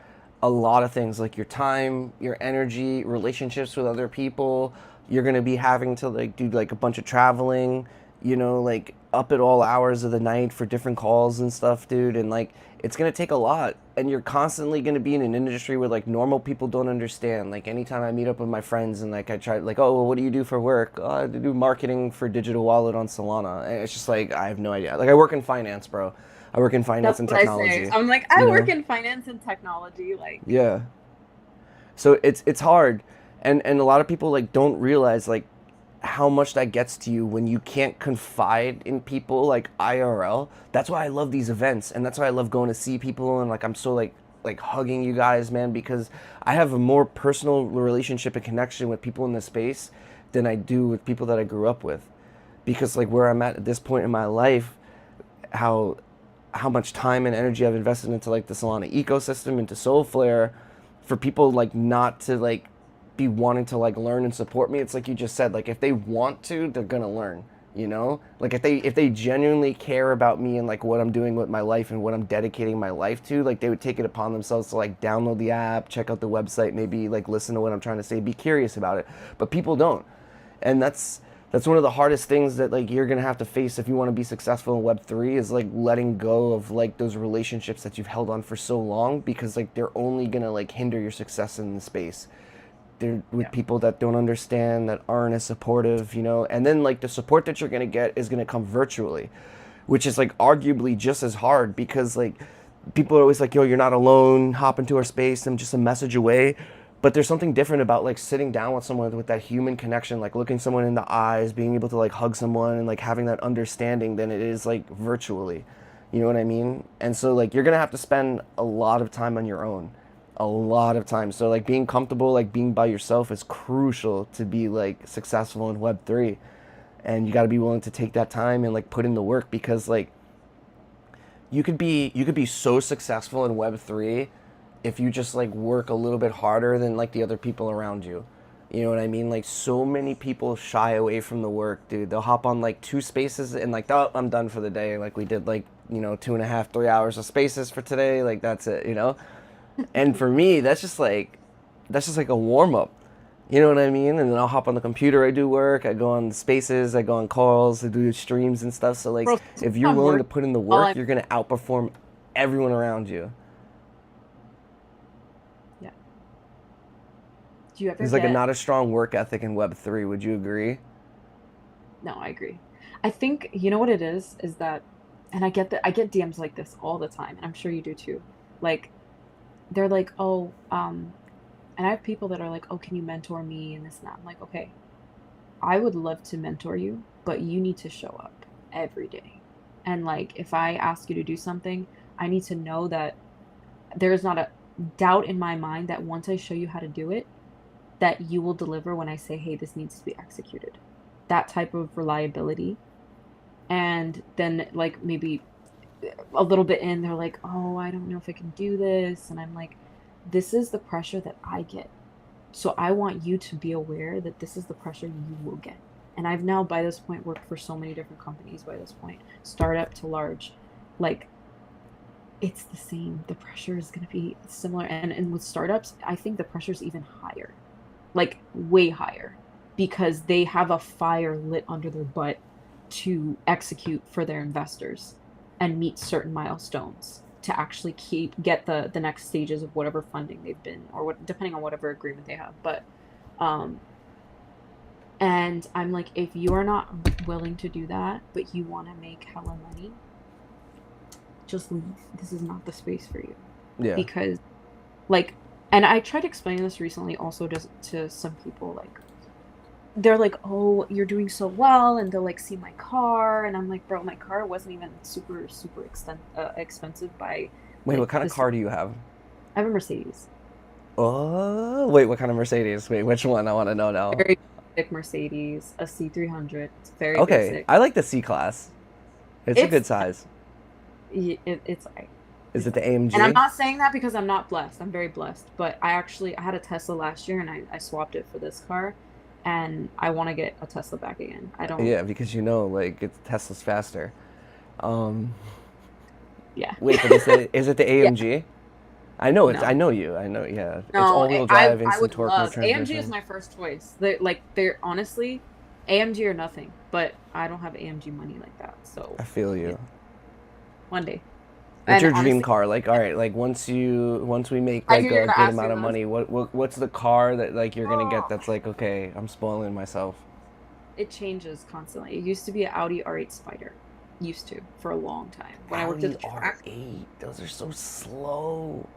a lot of things like your time, your energy, relationships with other people. You're going to be having to like do like a bunch of traveling, like up at all hours of the night for different calls and stuff, dude. And like it's going to take a lot. And you're constantly going to be in an industry where like normal people don't understand. Like anytime I meet up with my friends and like I try like, oh, well, what do you do for work? Oh, I do marketing for digital wallet on Solana. And it's just like I have no idea. Like I work in finance, bro. I work in finance that's and what I say. technology. I'm like, You I work know? in finance and technology. Like, Yeah. So it's hard, and a lot of people like don't realize like how much that gets to you when you can't confide in people like IRL. That's why I love these events, and that's why I love going to see people, and like I'm so like hugging you guys, man, because I have a more personal relationship and connection with people in this space than I do with people that I grew up with. Because like where I'm at this point in my life, how how much time and energy I've invested into like the Solana ecosystem, into Soulflare, for people like not to like be wanting to like learn and support me. It's like you just said, like if they want to, they're gonna learn. You know, like if they genuinely care about me and like what I'm doing with my life and what I'm dedicating my life to, like they would take it upon themselves to like download the app, check out the website, maybe like listen to what I'm trying to say, be curious about it. But people don't, and that's one of the hardest things that like you're gonna have to face if you want to be successful in Web3, is like letting go of like those relationships that you've held on for so long, because like they're only gonna like hinder your success in the space. They're with Yeah. people that don't understand, that aren't as supportive, you know. And then like the support that you're gonna get is gonna come virtually, which is like arguably just as hard, because like people are always like, yo, you're not alone, hop into our space, I'm just a message away. But there's something different about like sitting down with someone with that human connection, like looking someone in the eyes, being able to like hug someone and like having that understanding, than it is like virtually. You know what I mean? And so like you're gonna have to spend a lot of time on your own, a lot of time. So like being comfortable, like being by yourself, is crucial to be like successful in Web3. And you got to be willing to take that time and like put in the work, because like you could be so successful in Web3 if you just like work a little bit harder than like the other people around you. You know what I mean? Like so many people shy away from the work, dude. They'll hop on like two spaces and like, oh, I'm done for the day. Like we did like, 2.5, 3 hours of spaces for today. Like that's it, you know? And for me, that's just like a warm up. You know what I mean? And then I'll hop on the computer, I do work, I go on spaces, I go on calls, I do streams and stuff. So like Bro, if you're I'm willing to working put in the while work, I'm you're gonna outperform everyone around you. yeah. Do you ever There's like a get not a strong work ethic in Web3. Would you agree? No, I agree. I think you know what it is that, and I get DMs like this all the time, and I'm sure you do too. Like they're like, oh, and I have people that are like, oh, can you mentor me and this and that. I'm like, okay, I would love to mentor you, but you need to show up every day. And like, if I ask you to do something, I need to know that there is not a doubt in my mind that once I show you how to do it, that you will deliver when I say, hey, this needs to be executed. That type of reliability. And then, like, maybe a little bit in, they're like, oh, I don't know if I can do this. And I'm like, this is the pressure that I get. So I want you to be aware that this is the pressure you will get. And I've now, by this point, worked for so many different companies by this point, startup to large. Like, it's the same. The pressure is going to be similar. And with startups, I think the pressure is even higher, like way higher, because they have a fire lit under their butt to execute for their investors and meet certain milestones to actually get the next stages of whatever funding they've been, or what, depending on whatever agreement they have. But um and I'm like, if you are not willing to do that, but you want to make hella money, just leave. This is not the space for you. Yeah. Because like, and I tried explaining this recently also to some people, like they're like, oh, you're doing so well, and they'll like see my car, and I'm like, bro, my car wasn't even super expensive by Wait, like what kind of this. car do you have? I have a Mercedes, Oh, wait, what kind of Mercedes? Wait, which one? I want to know now. very basic Mercedes, a C300. It's very Okay, basic. I like the C class. It's a It's good size. it's alright. Is It's it the alright. And I'm AMG? not saying that because I'm not blessed. I'm very blessed. But I had a Tesla last year, and I swapped it for this car, and I want to get a Tesla back again. I don't. Yeah, because like it's Tesla's faster. Um, Yeah. wait, but is it the Yeah. AMG? I know it's. I No. know you. I know. Yeah, it's No, all-wheel drive, I instant would torque, no love AMG is transmission. my first choice. They're honestly AMG or nothing, but I don't have AMG money like that. So I feel yeah, you. one day. What's And your dream honestly, car? Like, all right, like once we make I like knew you were a gonna good ask me amount of this. money, what's the car that like you're gonna get Oh, that's like, okay, I'm spoiling myself. it changes constantly. It used to be an Audi R8 Spider. Used to for a long time when I worked at Audi the track. R8, those are so slow.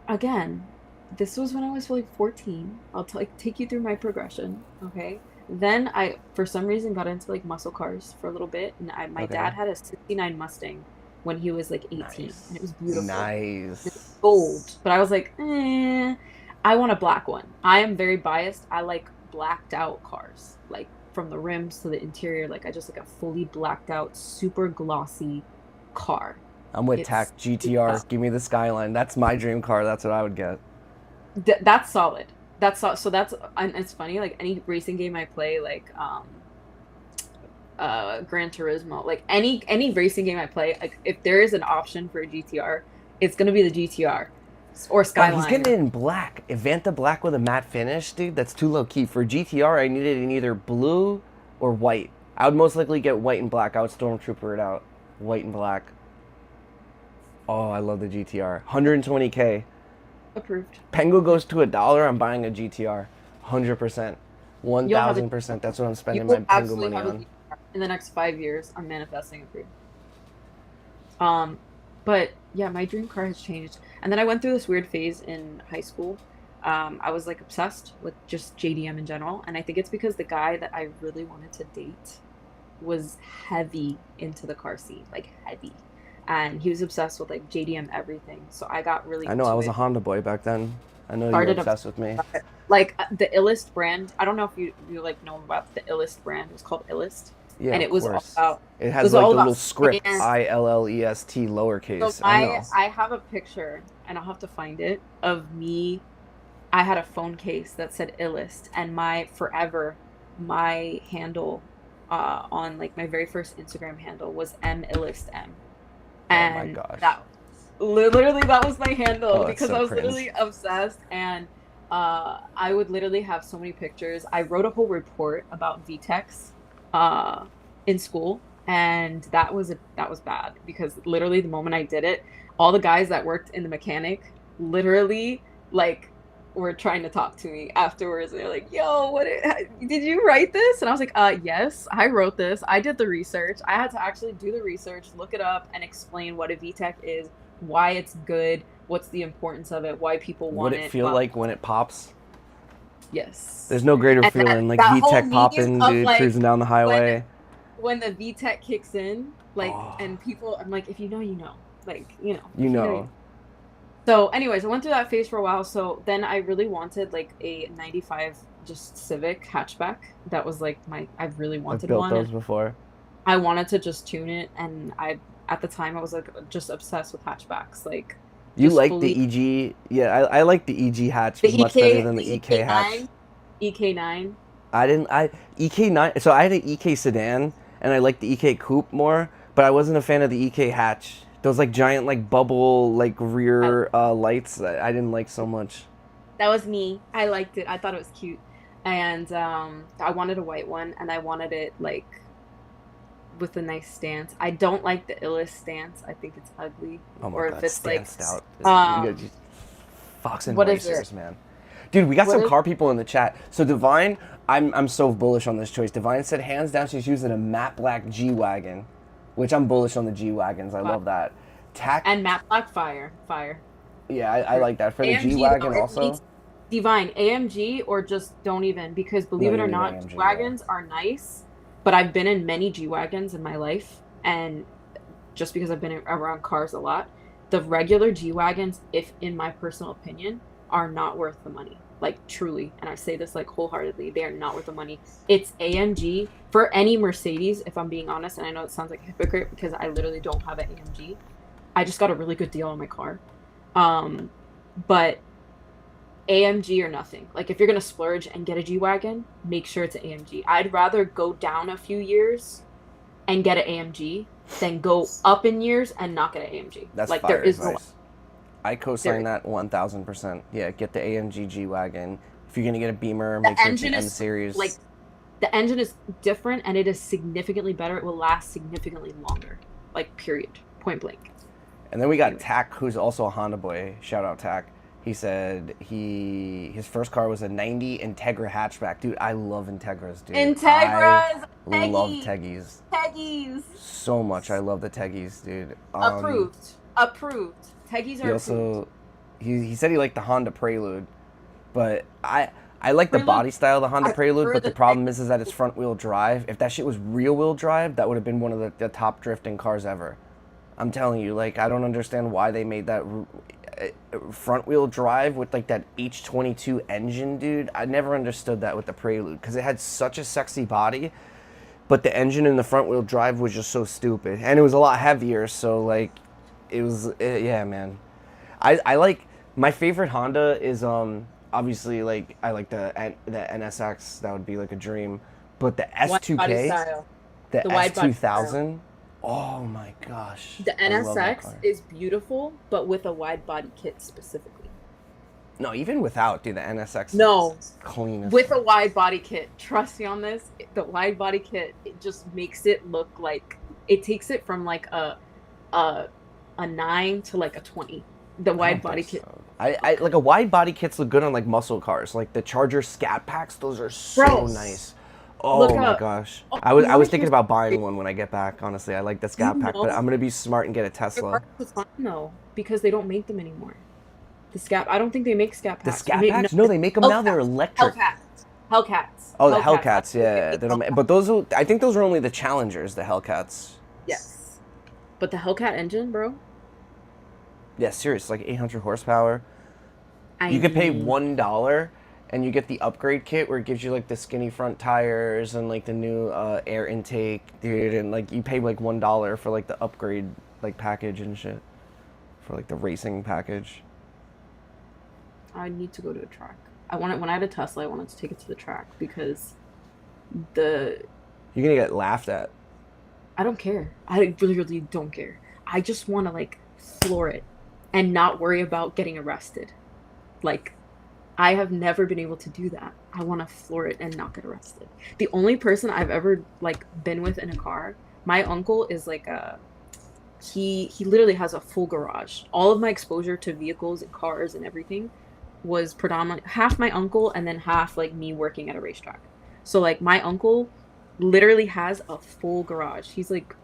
Again, this was when I was like 14. I'll take you through my progression, okay? Then I, for some reason, got into like muscle cars for a little bit, and my Okay. dad had a '69 Mustang when he was like 18, and it was Nice. beautiful. It was Nice. gold, but I was like, I want a black one. I am very biased. I like blacked out cars, like from the rims to the interior. Like I just like a fully blacked out, super glossy car. I'm with It's Tac GTR. Give me the Skyline. That's my dream car. That's what I would get. that's solid. So that's, and it's funny. Like any racing game I play, like Gran Turismo, like any racing game I play, like if there is an option for a GTR, it's gonna be the GTR or Oh, he's Skyline. getting it in black. Evanta black with a matte finish, dude. That's too low key. For GTR, I needed it in either blue or white. I would most likely get white and black. I would Stormtrooper it out. White and black. Oh, I love the GTR. 120K. Approved. Pengu goes to $1. I'm buying a GTR. 100%. You'll have a 1000%. That's what I'm you spending my will Pengu absolutely money have a on. GTR in the next 5 years. I'm manifesting approved. Um, but yeah, my dream car has changed. And then I went through this weird phase in high school. I was like obsessed with just JDM in general, and I think it's because the guy that I really wanted to date was heavy into the car scene, like heavy. And he was obsessed with like JDM everything. So I got really I know, I into was a it. Honda boy back then. I know you were Started obsessed with me. like the Illest brand. I don't know if you like know about the Illest brand. It was called Illest, Yeah, and of it was all course. about It it has was like all the about little script, fans. ILLEST So lowercase. I know. I have a picture, and I'll have to find it, of me. I had a phone case that said Illest, and my handle on like my very first Instagram handle was MIllestM, Oh my and gosh. that literally that was my handle Oh, that's because so I was cringe. literally obsessed, and I would literally have so many pictures. I wrote a whole report about VTEX in school, and that was bad because literally the moment I did it, all the guys that worked in the mechanic literally like were trying to talk to me afterwards. They're like, "Yo, did you write this?" And I was like, yes, I wrote this. I did the research. I had to actually do the research, look it up, and explain what a VTEC is, why it's good, what's the importance of it, why people What want it it. feel Blah, like blah, when it pops? yes. There's no greater And feeling like that whole VTEC meme popping, of dude, like cruising down the highway. when the VTEC kicks in, like, Oh, and people, I'm like, if you know, you know, like, you know, you if you know, you know. know. So, anyways, I went through that phase for a while. So then I really wanted like a '95 just Civic hatchback. That was like I really I've wanted built one, those and before. I wanted to just tune it. And at the time, I was like just obsessed with hatchbacks, like You just like the fully EG? Yeah, I like the EG hatch the much better EK, than the the EK hatch. EK9, EK9. I didn't. EK9. So I had an EK sedan, and I liked the EK coupe more, but I wasn't a fan of the EK hatch. Those like giant like bubble like I, rear lights. I didn't like so much. that was me. I liked it. I thought it was cute, and I wanted a white one, and I wanted it like with a nice stance. I don't like the illest stance. I think it's ugly. Oh my Or god, if it's like, stanced out. um, Fox and what is racers, it? man. Dude, we got What some is car people in the chat. So Divine, I'm so bullish on this choice. Divine said hands down she's using a matte black G wagon, which I'm bullish on the G wagons. I love that. Tac, And matte black fire. yeah, I like that for the AMG G wagon though, it also. needs Divine AMG or just don't even, because No, believe it you or need not, AMG, G wagons are nice, but I've been in many G wagons in my life, and just because I've been around cars a lot, the regular G wagons, if in my personal opinion, are not worth the money. Like truly, and I say this like wholeheartedly, they are not worth the money. It's AMG for any Mercedes, if I'm being honest, and I know it sounds like a hypocrite because I literally don't have an AMG. I just got a really good deal on my car. But AMG or nothing. Like if you're gonna splurge and get a G wagon, make sure it's an AMG. I'd rather go down a few years and get an AMG than go up in years and not get an AMG. That's like fire there is advice. I co-sign there- that 1000%. Yeah, get the AMG G wagon. If you're gonna get a Beamer, the make sure it's an engine M is series. like the engine is different and it is significantly better. It will last significantly longer. Like period. Point blank. And then we got Tac, who's also a Honda boy. Shout out Tac. He said his first car was a '90 Integra hatchback. Dude, I love Integras, dude. Integras, I love Teggy. Teggies Teggies. so much. I love the Teggies, dude. Approved. Teggies He are approved. also he said he liked the Honda Prelude, but I I like the Prelude, body style of the Honda I Prelude, prefer but the the problem is that it's front wheel drive. If that shit was rear wheel drive, that would have been one of the top drifting cars ever. I'm telling you, like, I don't understand why they made that front wheel drive with like that H22 engine, dude. I never understood that with the Prelude because it had such a sexy body, but the engine in the front wheel drive was just so stupid, and it was a lot heavier. So like, it was yeah, man. I like my favorite Honda is obviously like I like the NSX. That would be like a dream, but the wide body S2K, style. the The wide body style. S2000. Oh my gosh, The I love that NSX car. is beautiful, but with a wide body kit specifically. No, even without, dude, the NSX No, is clean as with fuck. a wide body kit. Trust me on this. The wide body kit, it just makes it look like it takes it from like a 9 to like a 20. The I wide don't body think kit. so. I like a wide body kits look good on like muscle cars, like the Charger Scat Packs. Those are so Bro, nice. look Oh my up. gosh, Oh, I you was wanna thinking hear about buying something? one when I get back. Honestly, I like the Do you Scat Pack, but know I'm gonna be smart and get a they're Tesla. hard to find though because they don't make them anymore. The Scat. I don't think they make Scat The Packs. Scat Packs? No, they make them now. They're electric. Hellcats. Hellcats. Oh, the Hellcats. Hellcats, yeah. They don't. But those, I think those are only the Challengers. The Hellcats. Yes. But the Hellcat engine, bro. Yeah, serious, like 800 horsepower. I You could pay mean, $1 and you get the upgrade kit where it gives you like the skinny front tires and like the new air intake, dude, and like you pay like $1 for like the upgrade like package and shit for like the racing package. I need to go to a track. When I had a Tesla, I wanted to take it to the track because the You're gonna get laughed at. I don't care. I literally don't care. I just want to like floor it and not worry about getting arrested. Like, I have never been able to do that. I want to floor it and not get arrested. The only person I've ever like been with in a car, my uncle is like he literally has a full garage. All of my exposure to vehicles and cars and everything was predominantly half my uncle and then half like me working at a racetrack. So like my uncle literally has a full garage. He's like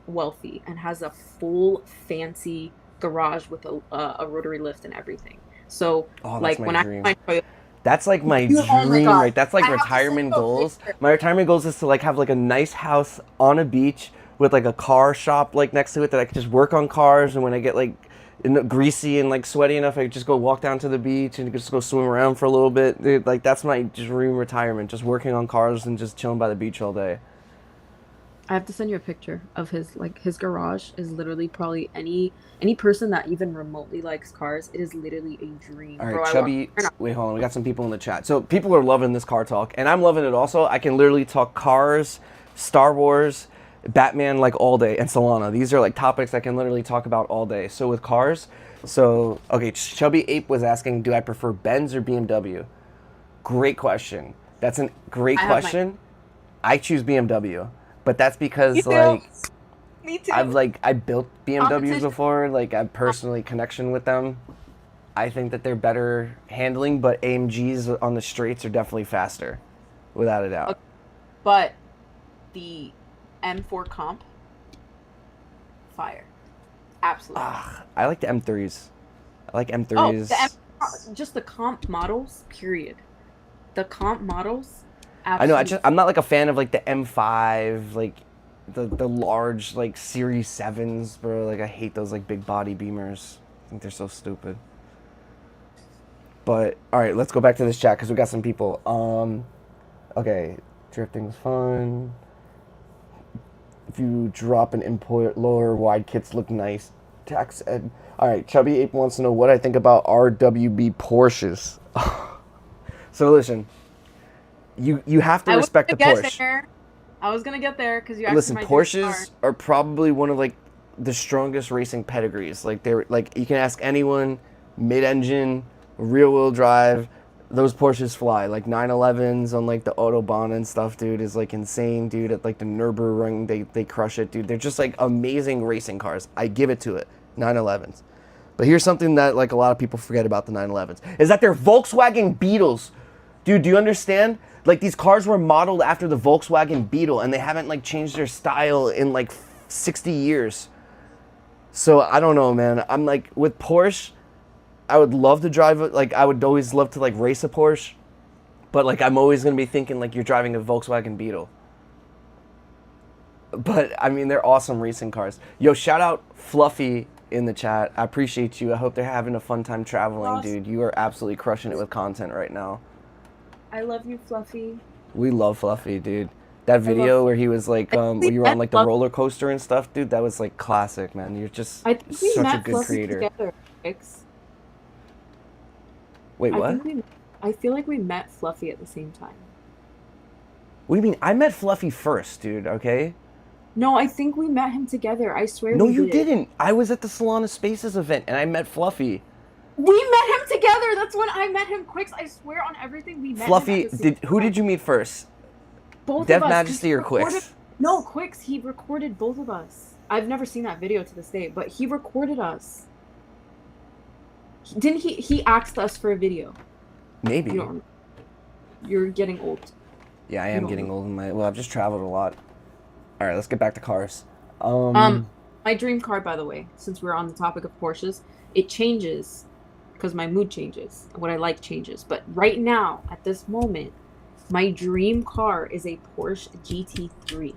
wealthy and has a full fancy garage with a rotary lift and everything. So Oh, that's like my when I dream. had my Toyota, That's like my Oh my dream, God. right? That's like I have to send retirement you a goals. picture. My retirement goals is to like have like a nice house on a beach with like a car shop like next to it that I could just work on cars, and when I get like greasy and like sweaty enough, I could just go walk down to the beach and just go swim around for a little bit. Dude, like that's my dream retirement, just working on cars and just chilling by the beach all day. I have to send you a picture of his garage is literally probably any person that even remotely likes cars, it is literally a dream. All right, Bro, Chubby. Wait, hold on. We got some people in the chat. So people are loving this car talk, and I'm loving it also. I can literally talk cars, Star Wars, Batman like all day, and Solana. These are like topics I can literally talk about all day. So with cars, okay, Chubby Ape was asking, do I prefer Benz or BMW? Great question. That's a great I have my- question. I choose BMW, but that's Me because too. like Me too. I built BMWs Competition. before, like I personally connection with them. I think that they're better handling, but AMGs on the straights are definitely faster, without a doubt. Okay. But the M4 comp, fire. Absolutely. I like the M3s. I like Oh, M3s. just the comp models, period. The comp models, I know. absolutely. I'm not like a fan of like the M5, like the large like Series 7s, bro. Like I hate those like big body Beamers. I think they're so stupid. But all right, let's go back to this chat because we got some people. Okay, drifting's fun. If you drop an import lower, wide kits look nice. Tax ed. All right, Chubby Ape wants to know what I think about RWB Porsches. So listen, you have to respect the Porsche. I was gonna get there because you asked Listen, me my favorite Porsches car. are probably one of like the strongest racing pedigrees. Like they're like you can ask anyone, mid-engine, rear-wheel drive, those Porsches fly. Like 911s on like the Autobahn and stuff, dude, is like insane, dude. At like the Nürburgring, they crush it, dude. They're just like amazing racing cars. I give it to it, 911s. But here's something that like a lot of people forget about the 911s is that they're Volkswagen Beetles. Dude, do you understand? Like these cars were modeled after the Volkswagen Beetle and they haven't like changed their style in like 60 years. So I don't know, man. I'm like with Porsche, I would love to drive it. Like I would always love to like race a Porsche. but like I'm always gonna be thinking like you're driving a Volkswagen Beetle. But I mean, they're awesome racing cars. Yo, shout out Fluffy in the chat. I appreciate you. I hope they're having a fun time traveling, Ross. dude. You are absolutely crushing it with content right now. I love you, Fluffy. We love Fluffy, dude. That video where he was like, where you were on like the roller coaster and stuff, dude. That was like classic, man. You're just I think we such a met good Fluffy creator. together. Ix. Wait, what? I feel like we met Fluffy at the same time. What do you mean? I met Fluffy first, dude. Okay. No, I think we met him together. I swear. No, we you did. didn't. I was at the Solana Spaces event and I met Fluffy. We met him together. That's when I met him. Quicks, I swear on everything, we met Fluffy, him at the same who time. did you meet first? Both Dev of us. 'Cause Majesty he or recorded- Quicks? No, Quicks. He recorded both of us. I've never seen that video to this day, but he recorded us. Didn't he? He asked us for a video. Maybe. You don't. You're getting old. Yeah, I am No. getting old in my. Well, I've just traveled a lot. All right, let's get back to cars. My dream car, by the way, since we're on the topic of Porsches, it changes because my mood changes. What I like changes. But right now, at this moment, my dream car is a Porsche GT3.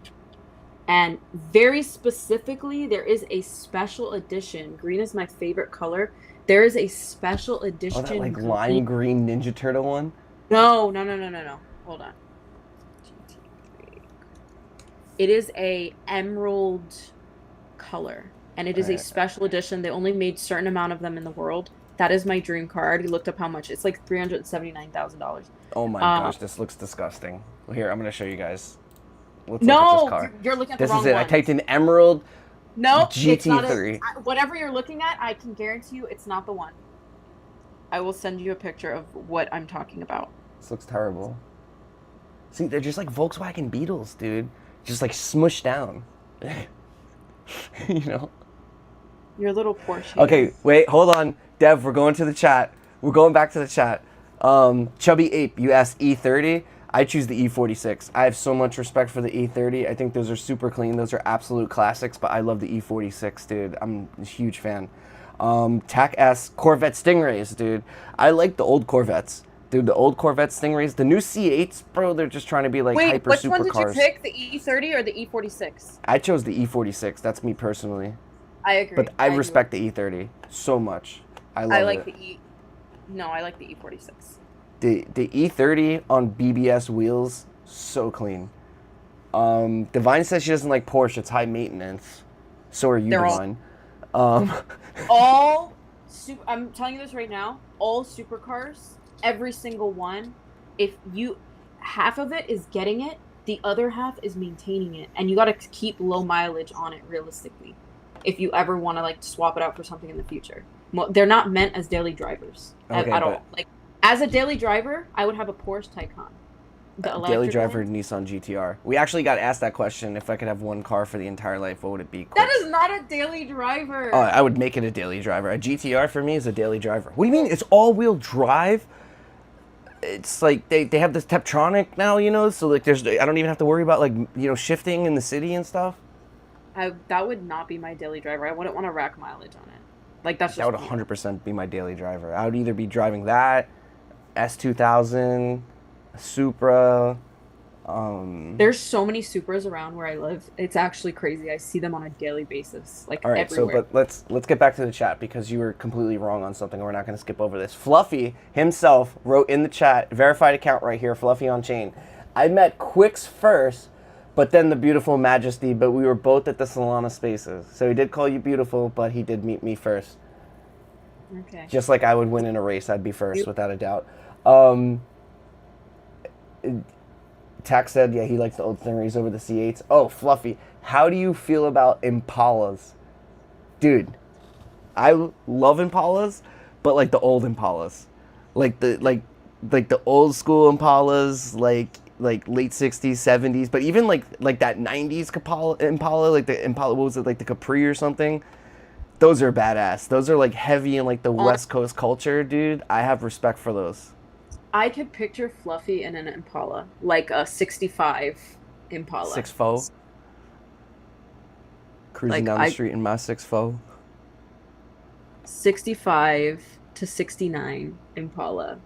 And very specifically, there is a special edition. Green is my favorite color. There is a special edition. Oh, that like lime green Ninja Turtle one? No. Hold on. GT3. It is a emerald color, and it is a special edition. They only made certain amount of them in the world. That is my dream car. I already looked up how much. It's like $379,000. Oh my gosh, this looks disgusting. Well, here, I'm gonna show you guys. Let's look at this car. You're looking at This the wrong is it. one. I typed in emerald. No, it's not GT3. whatever you're looking at, I can guarantee you it's not the one. I will send you a picture of what I'm talking about. This looks terrible. See, they're just like Volkswagen Beetles, dude. Just like smushed down. You know? Your little Porsche. Okay, wait, hold on. Dev, we're going to the chat. We're going back to the chat. Chubby Ape, you asked E30. I choose the E46. I have so much respect for the E30. I think those are super clean. Those are absolute classics, but I love the E46, dude. I'm a huge fan. TAC asks Corvette Stingrays, dude. I like the old Corvettes. Dude, the old Corvette Stingrays. The new C8s, bro, they're just trying to be like Wait, hyper which supercars. one did you pick? The E30 or the E46? I chose the E46. That's me personally. I agree. But I respect the E30 so much. I love it. No, I like the E46. The E30 on BBS wheels, so clean. Divine says she doesn't like Porsche. It's high maintenance. So are you, They're Divine. I'm telling you this right now, all supercars, every single one, half of it is getting it, the other half is maintaining it, and you got to keep low mileage on it realistically if you ever want to like swap it out for something in the future. Well, they're not meant as daily drivers at all. Like as a daily driver, I would have a Porsche Taycan. The Daily electric driver one. Nissan GTR. We actually got asked that question. If I could have one car for the entire life, what would it be? That is not a daily driver. Oh, I would make it a daily driver. A GTR for me is a daily driver. What do you mean? It's all-wheel drive? It's like they have this Tiptronic now, you know? So like I don't even have to worry about like, you know, shifting in the city and stuff. That would not be my daily driver. I wouldn't want to rack mileage on it. Like that's just That would 100% be my daily driver. I would either be driving that, S2000, a Supra. There's so many Supras around where I live. It's actually crazy. I see them on a daily basis, like All right, everywhere. so but let's get back to the chat because you were completely wrong on something. And we're not going to skip over this. Fluffy himself wrote in the chat, verified account right here, Fluffy on chain. I met Quicks first, but then the beautiful Majesty. But we were both at the Solana Spaces, so he did call you beautiful, but he did meet me first. Okay. Just like I would win in a race, I'd be first without a doubt. Tax said, yeah, he likes the old Stingrays over the C8s. Oh, Fluffy, how do you feel about Impalas? Dude, I love Impalas, but like the old Impalas. Like the old school Impalas, like late 60s, 70s, but even like that 90s Impala, like the Impala, what was it, like the Capri or something? Those are badass. Those are like heavy in like the West Coast culture, dude. I have respect for those. I could picture Fluffy in an Impala, like a 65 Impala. 6'4", cruising down the street in my 6'4". 65 to 69 Impala.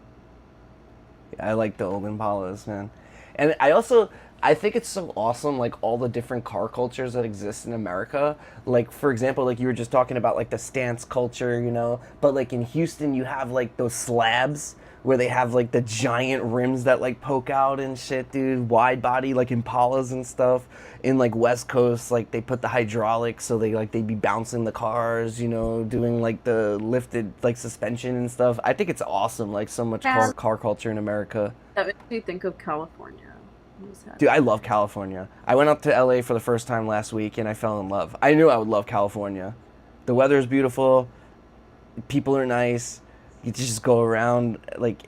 I like the old Impalas, man. And I think it's so awesome, like all the different car cultures that exist in America. Like for example, like you were just talking about like the stance culture, you know. But like in Houston, you have like those slabs where they have like the giant rims that like poke out and shit, dude. Wide body like Impalas and stuff. In like West Coast, like they put the hydraulics so they'd be bouncing the cars, you know, doing like the lifted like suspension and stuff. I think it's awesome, like so much Yeah. car culture in America. That makes me think of California. I just had Dude, I love California. I went up to LA for the first time last week and I fell in love. I knew I would love California. The weather is beautiful, people are nice. You just go around like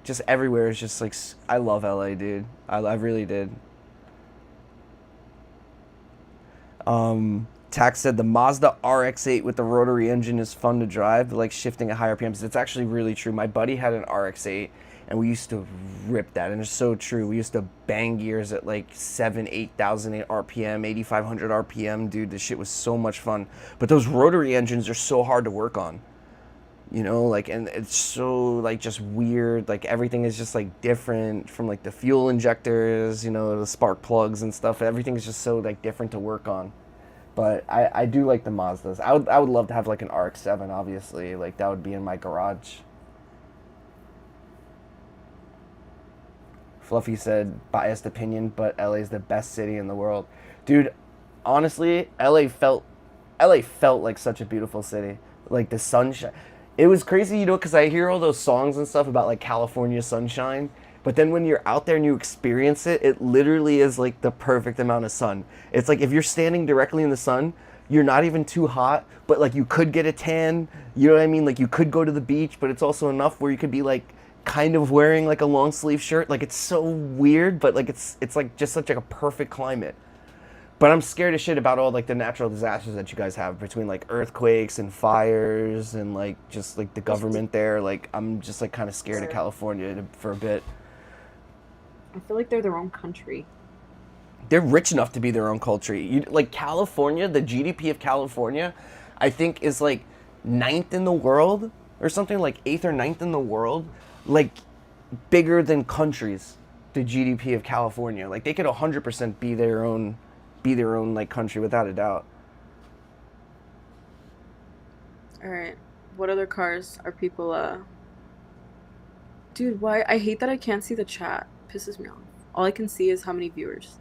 just everywhere is just like I love LA, dude. I really did. Tax said the Mazda RX-8 with the rotary engine is fun to drive, like shifting at higher RPMs. It's actually really true. My buddy had an RX-8, and we used to rip that, and it's so true. We used to bang gears at like 8,000 RPM, 8,500 RPM, dude. This shit was so much fun. But those rotary engines are so hard to work on, you know, like, and it's so like just weird. Like everything is just like different from like the fuel injectors, you know, the spark plugs and stuff. Everything is just so like different to work on. But I do like the Mazdas. I would love to have like an RX-7, obviously. Like that would be in my garage. Fluffy said biased opinion, but LA's the best city in the world. Dude, honestly, LA felt like such a beautiful city. Like the sunshine. It was crazy, you know, cuz I hear all those songs and stuff about like California sunshine. But then when you're out there and you experience it, it literally is like the perfect amount of sun. It's like if you're standing directly in the sun, you're not even too hot, but like you could get a tan. You know what I mean? Like you could go to the beach, but it's also enough where you could be like kind of wearing like a long sleeve shirt. Like it's so weird, but like it's like just such like a perfect climate. But I'm scared as shit about all like the natural disasters that you guys have between like earthquakes and fires and like just like the government there. Like I'm just like kind of scared of California for a bit. I feel like they're their own country. They're rich enough to be their own country. Like California, the GDP of California, I think is like ninth in the world or something, like eighth or ninth in the world, like bigger than countries. The GDP of California, like they could 100% be their own like country without a doubt. All right. What other cars are people Dude, why I hate that I can't see the chat. Pisses me off. All I can see is how many viewers.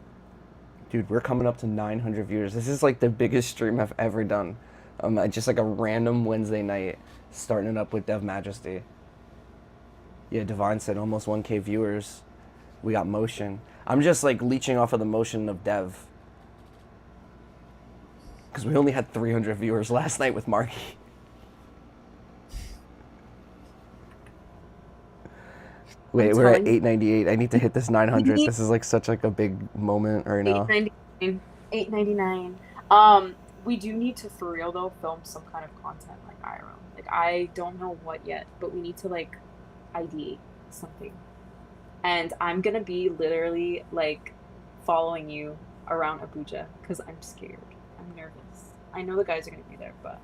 Dude, we're coming up to 900 viewers. This is like the biggest stream I've ever done. Just like a random Wednesday night, starting it up with Dev Majesty. Yeah, Divine said almost 1K viewers. We got motion. I'm just like leeching off of the motion of Dev. Because we only had 300 viewers last night with Marky. Wait, we're at 898. I need to hit this 900. This is like such like a big moment right now. 899. 899. We do need to, for real though, film some kind of content like IRL. Like I don't know what yet, but we need to like ideate something. And I'm gonna be literally like following you around Abuja because I'm scared. I'm nervous. I know the guys are gonna be there, but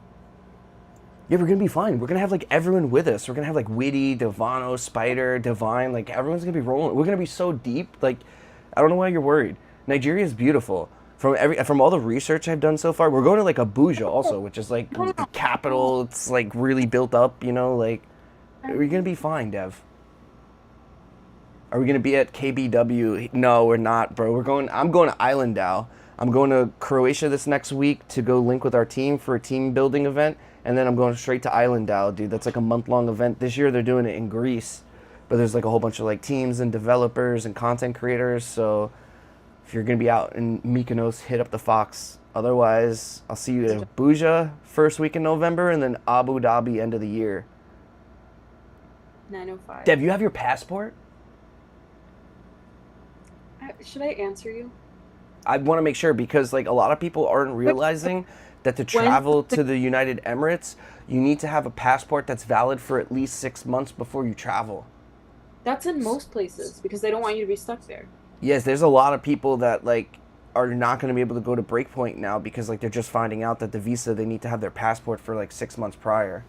Yeah, we're gonna be fine. We're gonna have like everyone with us. We're gonna have like Witty, Devano, Spider, Divine. Like everyone's gonna be rolling. We're gonna be so deep. Like, I don't know why you're worried. Nigeria is beautiful. From all the research I've done so far, we're going to like Abuja also, which is like the capital. It's like really built up. You know, like we're gonna be fine, Dev. Are we gonna be at KBW? No, we're not, bro. I'm going to Islandau. I'm going to Croatia this next week to go link with our team for a team building event. And then I'm going straight to Islandau, dude. That's like a month-long event. This year they're doing it in Greece. But there's like a whole bunch of like teams and developers and content creators. So if you're going to be out in Mykonos, hit up the Fox. Otherwise, I'll see you at Abuja first week in November and then Abu Dhabi end of the year. 905. Dev, you have your passport? Should I answer you? I want to make sure because like a lot of people aren't realizing that to travel to the United Emirates, you need to have a passport that's valid for at least 6 months before you travel. That's in most places because they don't want you to be stuck there. Yes, there's a lot of people that like are not going to be able to go to Breakpoint now because like they're just finding out that the visa they need to have their passport for like 6 months prior.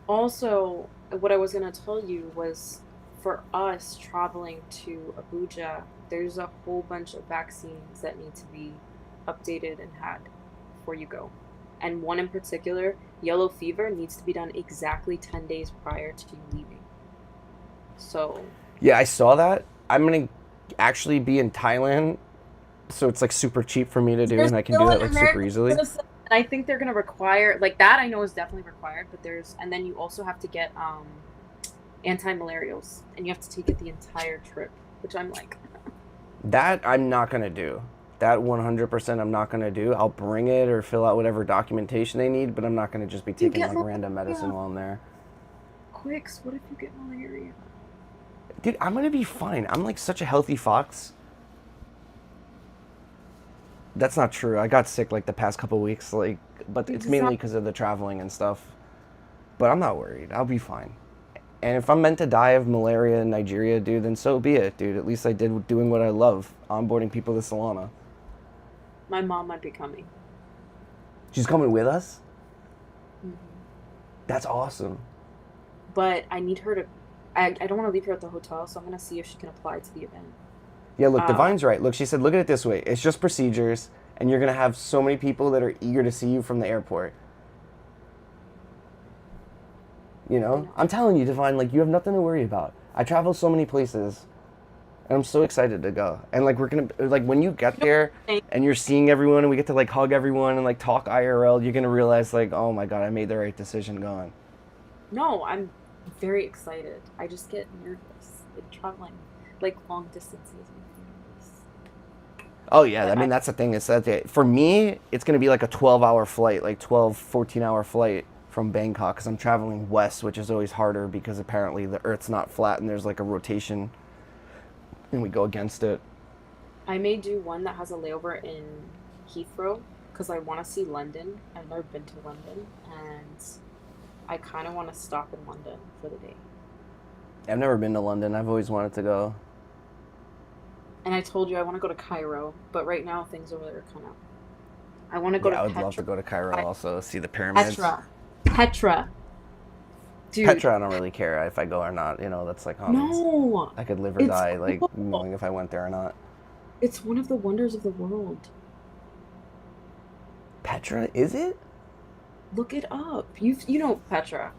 Also, what I was gonna tell you was for us traveling to Abuja, there's a whole bunch of vaccines that need to be updated and had before you go. And one in particular, yellow fever, needs to be done exactly 10 days prior to you leaving. So, Yeah, I saw that. I'm gonna actually be in Thailand, so it's like super cheap for me to do, there's and I can do still that an like super American easily. citizen, and I think they're gonna require, like, that I know is definitely required, but and then you also have to get anti-malarials, and you have to take it the entire trip, which I'm like, That I'm not gonna do. That 100% I'm not gonna do. I'll bring it or fill out whatever documentation they need, but I'm not gonna just be you taking get like random medicine malaria. while I'm there. Quicks, what if you get malaria? Dude, I'm gonna be fine. I'm like such a healthy fox. That's not true. I got sick like the past couple weeks, like, but it's mainly Exactly. because of the traveling and stuff. But I'm not worried. I'll be fine. And if I'm meant to die of malaria in Nigeria, dude, then so be it, dude. At least I did doing what I love, onboarding people to Solana. My mom might be coming. She's coming with us? Hmm. That's awesome. But I need her to. I don't want to leave her at the hotel, so I'm gonna see if she can apply to the event. Yeah, look, Uh, Divine's right. Look, she said, look at it this way. It's just procedures, and you're going to have so many people that are eager to see you from the airport. You I know? know. I'm telling you, Divine, like, you have nothing to worry about. I travel so many places, and I'm so excited to go. And, like, we're going to, like, when you get there and you're seeing everyone and we get to, like, hug everyone and, like, talk IRL, you're going to realize, like, oh my God, I made the right decision going. No, I'm very excited. I just get nervous. Like traveling, like long distances with nervous. Oh, yeah. I But mean, that's the thing. Is that for me, it's going to be like a 12-hour flight, like 12, 14-hour flight from Bangkok because I'm traveling west, which is always harder because apparently the Earth's not flat and there's like a rotation and we go against it. I may do one that has a layover in Heathrow because I want to see London. I've never been to London, and I kind of want to stop in London for the day. I've never been to London. I've always wanted to go. And I told you I want to go to Cairo, but right now things over there are kind of. I want to go Yeah, to I would love to Petra. go to Cairo also, see the pyramids. Petra. Dude. Petra, I don't really care if I go or not. You know, that's like, No. I could live or It's die, like, cool. knowing if I went there or not. It's one of the wonders of the world. Petra, is it? Look it up. You know Petra.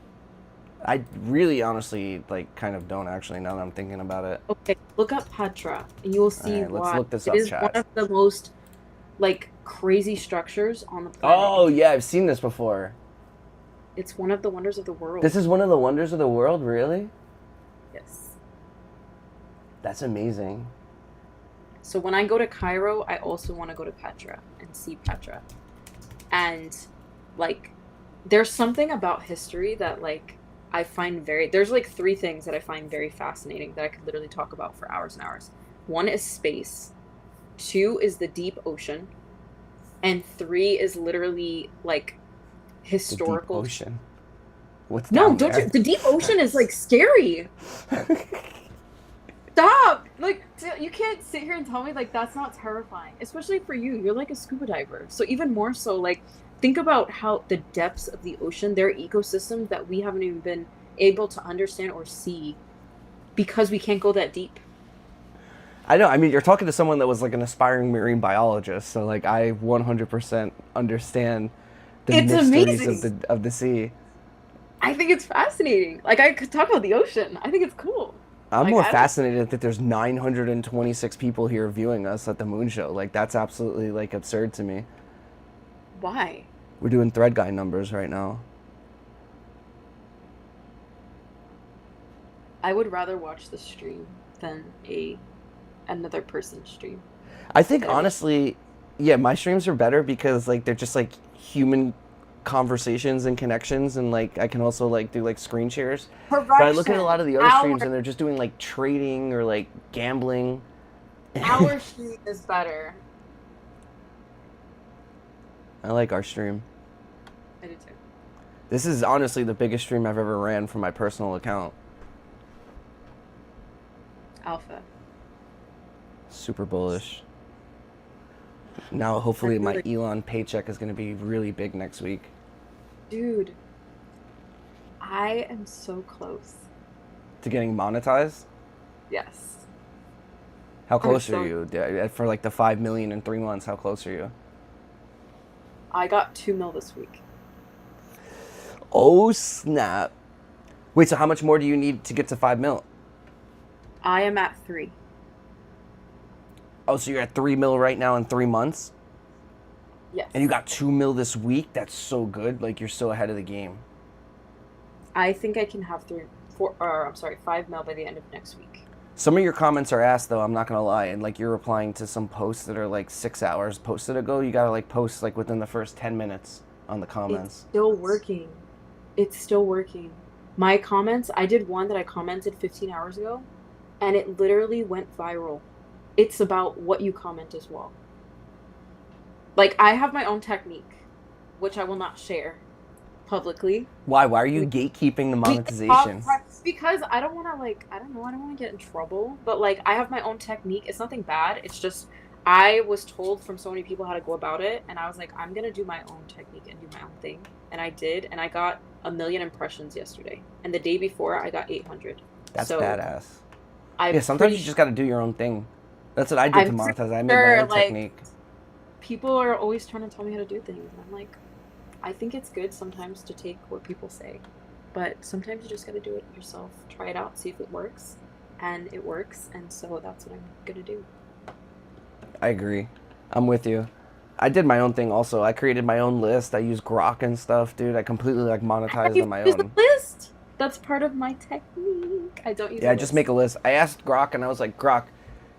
I really honestly, like, kind of don't actually now that I'm thinking about it. Okay, look up Petra, and you will see Alright, let's why. look this It up, is chat. one of the most, like, crazy structures on the planet. Oh, yeah, I've seen this before. It's one of the wonders of the world. This is one of the wonders of the world, really? Yes. That's amazing. So when I go to Cairo, I also want to go to Petra and see Petra. And, like, there's something about history that, like, I find there's like three things that I find very fascinating that I could literally talk about for hours and hours. One is space, two is the deep ocean, and three is literally like historical. The deep ocean. What's No, down don't there? you? The deep ocean is like scary. Stop! Like, you can't sit here and tell me like that's not terrifying, especially for you. You're like a scuba diver, so even more so. Like, think about how the depths of the ocean, there are ecosystems that we haven't even been able to understand or see because we can't go that deep. I know. I mean, you're talking to someone that was like an aspiring marine biologist, so like I 100% understand the It's mysteries amazing. of the sea. I think it's fascinating. Like, I could talk about the ocean. I think it's cool. I'm Like, more I don't- fascinated that there's 926 people here viewing us at the moon show. Like that's absolutely like absurd to me. Why? We're doing thread guy numbers right now. I would rather watch the stream than another person's stream. I think That'd be- honestly, yeah, my streams are better because like they're just like human conversations and connections, and like I can also like do like screen shares. But I look at a lot of the other streams and they're just doing like trading or like gambling. Our stream is better. I like our stream. I do too. This is honestly the biggest stream I've ever ran from my personal account. Alpha. Super bullish. Now hopefully I my really- Elon paycheck is going to be really big next week. Dude, I am so close. To getting monetized? Yes. How I'm close are so you for like the 5 million in 3 months? How close are you? I got 2 mil this week. Oh snap! Wait, so how much more do you need to get to 5 mil? I am at 3. Oh, so you're at 3 mil right now in 3 months, Yes. and you got 2 mil this week. That's so good. Like you're so ahead of the game. I think I can have 5 mil by the end of next week. Some of your comments are asked though. I'm not gonna lie, and like you're replying to some posts that are like 6 hours posted ago. You gotta like post like within the first 10 minutes on the It's comments. still working. It's still working. My comments, I did one that I commented 15 hours ago, and it literally went viral. It's about what you comment as well. Like, I have my own technique, which I will not share publicly. Why? Why are you We gatekeeping the we can talk monetization? because I don't want to, like, I don't know, I don't want to get in trouble, but like I have my own technique. It's nothing bad. It's just I was told from so many people how to go about it, and I was like, I'm gonna do my own technique and do my own thing, and I did, and I got 1 million impressions yesterday, and the day before I got 800. That's So badass. I'm Yeah, sometimes pretty you sure, just gotta do your own thing. That's what I did to I'm pretty monetize. I made my sure, own like, technique. people are always trying to tell me how to do things, and I'm like, I think it's good sometimes to take what people say, but sometimes you just got to do it yourself. Try it out, see if it works, and it works, and so that's what I'm gonna do. I agree. I'm with you. I did my own thing also. I created my own list. I use Grok and stuff, dude. I completely like Have monetized you on my used a own. list? That's part of my technique. I don't use Yeah, a I just make list. a list. I asked Grok and I was like, Grok,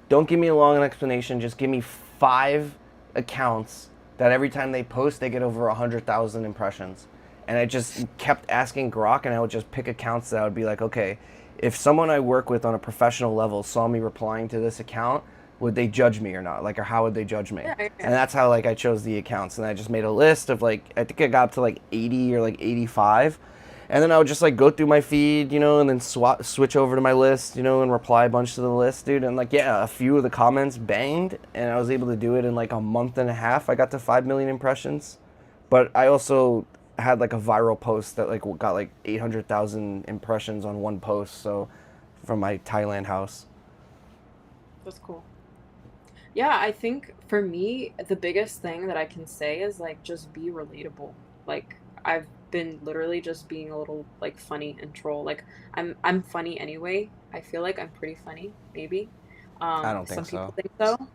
don't give me a long explanation. Just give me 5 accounts that every time they post, they get over 100,000 impressions. And I just kept asking Grok, and I would just pick accounts that I would be like, okay, if someone I work with on a professional level saw me replying to this account, would they judge me or not? Like, or how would they judge me? Yeah, yeah, And yeah. that's how like I chose the accounts, and I just made a list of like I think I got up to like 80 or like 85, and then I would just like go through my feed, and then switch over to my list, and reply a bunch to the list, dude. And like yeah, a few of the comments banged, and I was able to do it in like a month and a half. I got to 5 million impressions, but I also had like a viral post that like got like 800,000 impressions on one post. So from my Thailand house. That's cool. Yeah, I think for me, the biggest thing that I can say is like just be relatable. Like I've been literally just being a little like funny and troll. Like I'm funny anyway. I feel like I'm pretty funny, maybe. I don't think Some people so. think so.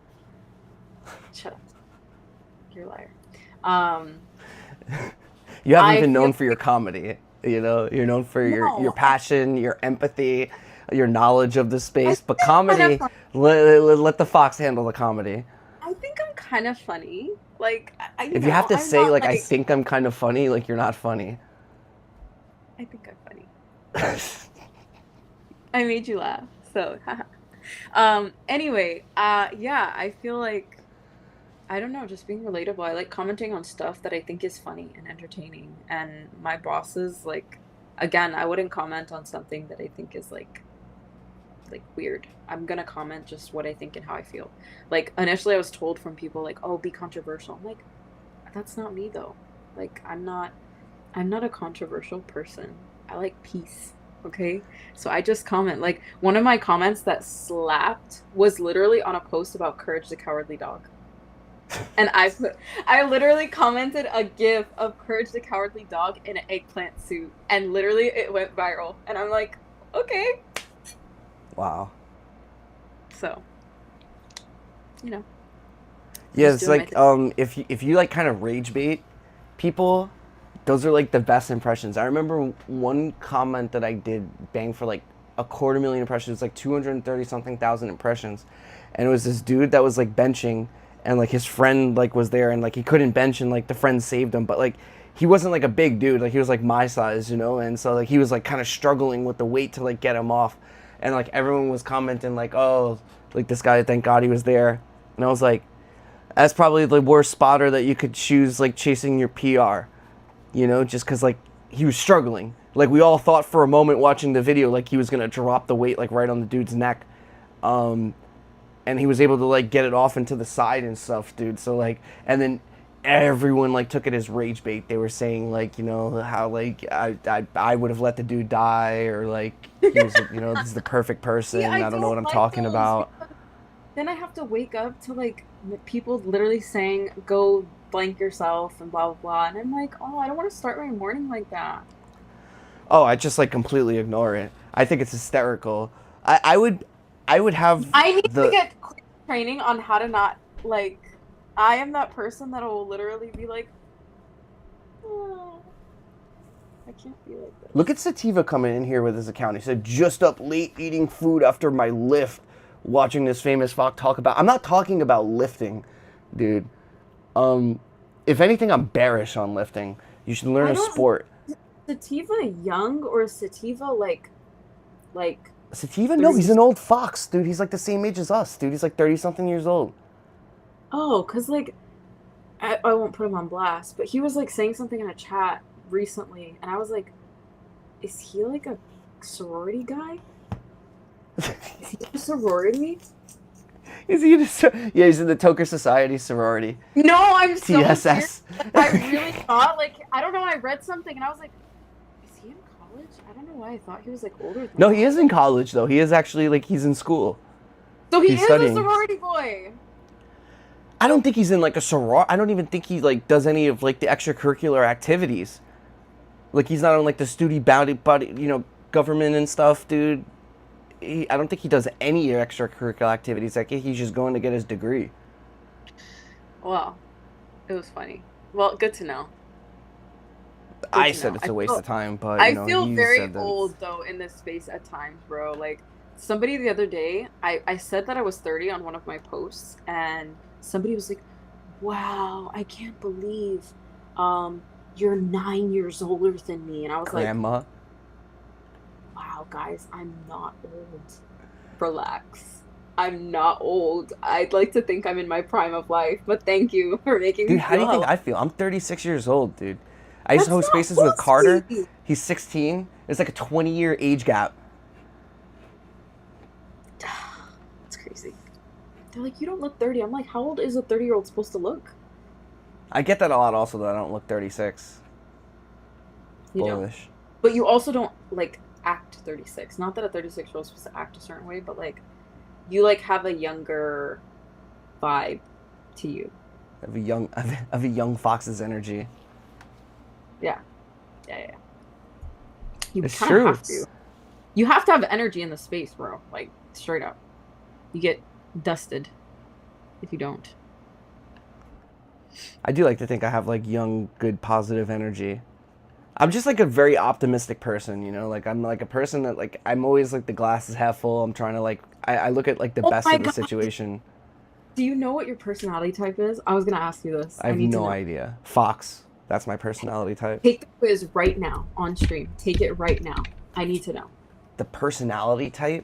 Shut up. You're a liar. Um, You haven't I been feel known for your comedy. You're known for your no, passion, your empathy, your knowledge of the I space. think But I'm kind of comedy, funny. let the fox handle the comedy. I think I'm kind of funny. Like If you have to I'm say not like I like think I'm kind of funny, like you're not funny. I think I'm funny. I made you laugh. So, haha. Anyway, yeah, I feel like I don't know, just being relatable. I like commenting on stuff that I think is funny and entertaining. And my bosses, like, again, I wouldn't comment on something that I think is like weird. I'm gonna comment just what I think and how I feel. Like initially I was told from people like, "Oh, be controversial." I'm like, that's not me though. Like I'm not a controversial person. I like peace. Okay? So I just comment. Like one of my comments that slapped was literally on a post about Courage the Cowardly Dog. And I literally commented a gif of Courage the Cowardly Dog in an eggplant suit, and literally it went viral. And I'm like, okay. Wow. So, you know, Yeah, just it's doing my like thing. if you like kind of rage bait people, those are like the best impressions. I remember one comment that I did bang for like a 250,000 impressions, like 230 something thousand impressions, and it was this dude that was like benching, and like his friend like was there, and like he couldn't bench, and like the friend saved him, but like he wasn't like a big dude, like he was like my size, and so like he was like kind of struggling with the weight to like get him off, and like everyone was commenting like, oh, like this guy, thank God he was there, and I was like, that's probably the worst spotter that you could choose, like chasing your PR, just because like he was struggling. Like we all thought for a moment watching the video, like he was gonna drop the weight like right on the dude's neck, and he was able to like get it off into the side and stuff, dude. So like, and then everyone like took it as rage bait. They were saying like, you know, how like I would have let the dude die, or like he was, you know, this is the perfect person. See, I I don't know what don't I'm like talking those about. because then I have to wake up to like people literally saying go blank yourself and blah blah blah, and I'm like, oh, I don't want to start my morning like that. Oh, I just like completely ignore it. I think it's hysterical. I would have I need to the get quick training on how to not like. I am that person that will literally be like, oh, I can't be like this. look at Sativa coming in here with his account. He said, just up late eating food after my lift, watching this famous Fox talk about. I'm not talking about lifting, dude. If anything, I'm bearish on lifting. You should learn I a don't. sport. Sativa young or sativa like Sativa? No, 30. he's an old fox, dude. He's like the same age as us, dude. He's like 30-something years old. Oh, cause like I won't put him on blast, but he was like saying something in a chat recently, and I was like, is he like a sorority guy? Is he a sorority? Is he in a, yeah, he's in the Toker Society sorority. No, I'm so TSS. serious. I really thought like I don't know. I read something and I was like, is he in college? I don't know why I thought he was like older. Than No, that. he is in college, though. He is actually, like, he's in school. So he he's is studying. a sorority boy. I don't think he's in, like, a soror. I don't even think he, like, does any of, like, the extracurricular activities. Like, he's not on, like, the student body, you know, government and stuff, dude. I don't think he does any extracurricular activities. Like, he's just going to get his degree. Well, it was funny. Well, good to know. I to said know. it's I a waste feel- of time, but, I you know, feel he very said that old though in this space at times, bro. Like somebody the other day, I said that I was 30 on one of my posts, and somebody was like, "Wow, I can't believe, you're 9 years older than me," and I was Grandma. like, "Wow, guys, I'm not old. Relax. I'm not old. I'd like to think I'm in my prime of life, but thank you for making Dude, me how do feel you think how- I feel? I'm 36 years old, dude. I used to That's host not spaces with Carter. pussy. He's 16. It's like a 20-year age gap. It's crazy. They're like, you don't look 30. I'm like, how old is a 30-year-old supposed to look? I get that a lot also, that I don't look 36. You don't. Bullish. But you also don't, like, act 36. Not that a 36-year-old is supposed to act a certain way, but, like, you, like, have a younger vibe to you. Of a young fox's energy. Yeah. You It's kind of true. have to. You have to have energy in the space, bro. Like, straight up. You get dusted if you don't. I do like to think I have like young, good, positive energy. I'm just like a very optimistic person, you know? Like I'm like a person that like I'm always like the glass is half full. I'm trying to like I look at like the Oh best my of the God. situation. Do you know what your personality type is? I was going to ask you this. I have need to no know. idea. Fox. That's my personality type. Take the quiz right now on stream. Take it right now. I need to know. The personality type?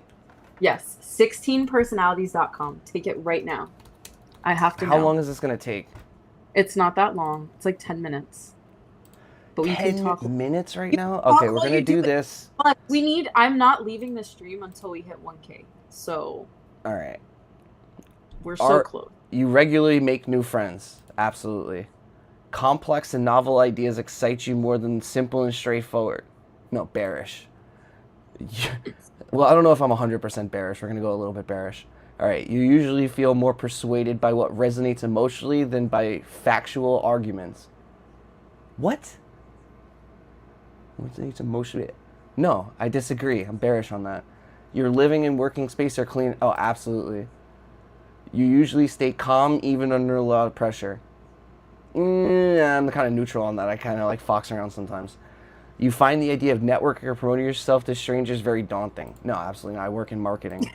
Yes, 16personalities.com. Take it right now. I have to know. How long is this gonna take? It's not that long. It's like 10 minutes. But we can 10 talk. minutes right You now? talk Okay, we're while gonna you do do it. this. But we need. I'm not leaving the stream until we hit 1K. So All right. we're so close. You regularly make new friends. Absolutely. Complex and novel ideas excite you more than simple and straightforward. No, bearish. Well, I don't know if I'm 100% bearish. We're going to go a little bit bearish. All right. You usually feel more persuaded by what resonates emotionally than by factual arguments. What? Resonates emotionally? No, I disagree. I'm bearish on that. Your living and working space are clean. Oh, absolutely. You usually stay calm even under a lot of pressure. I'm kind of neutral on that. I kind of like fox around sometimes. You find the idea of networking or promoting yourself to strangers very daunting. No, absolutely not. I work in marketing.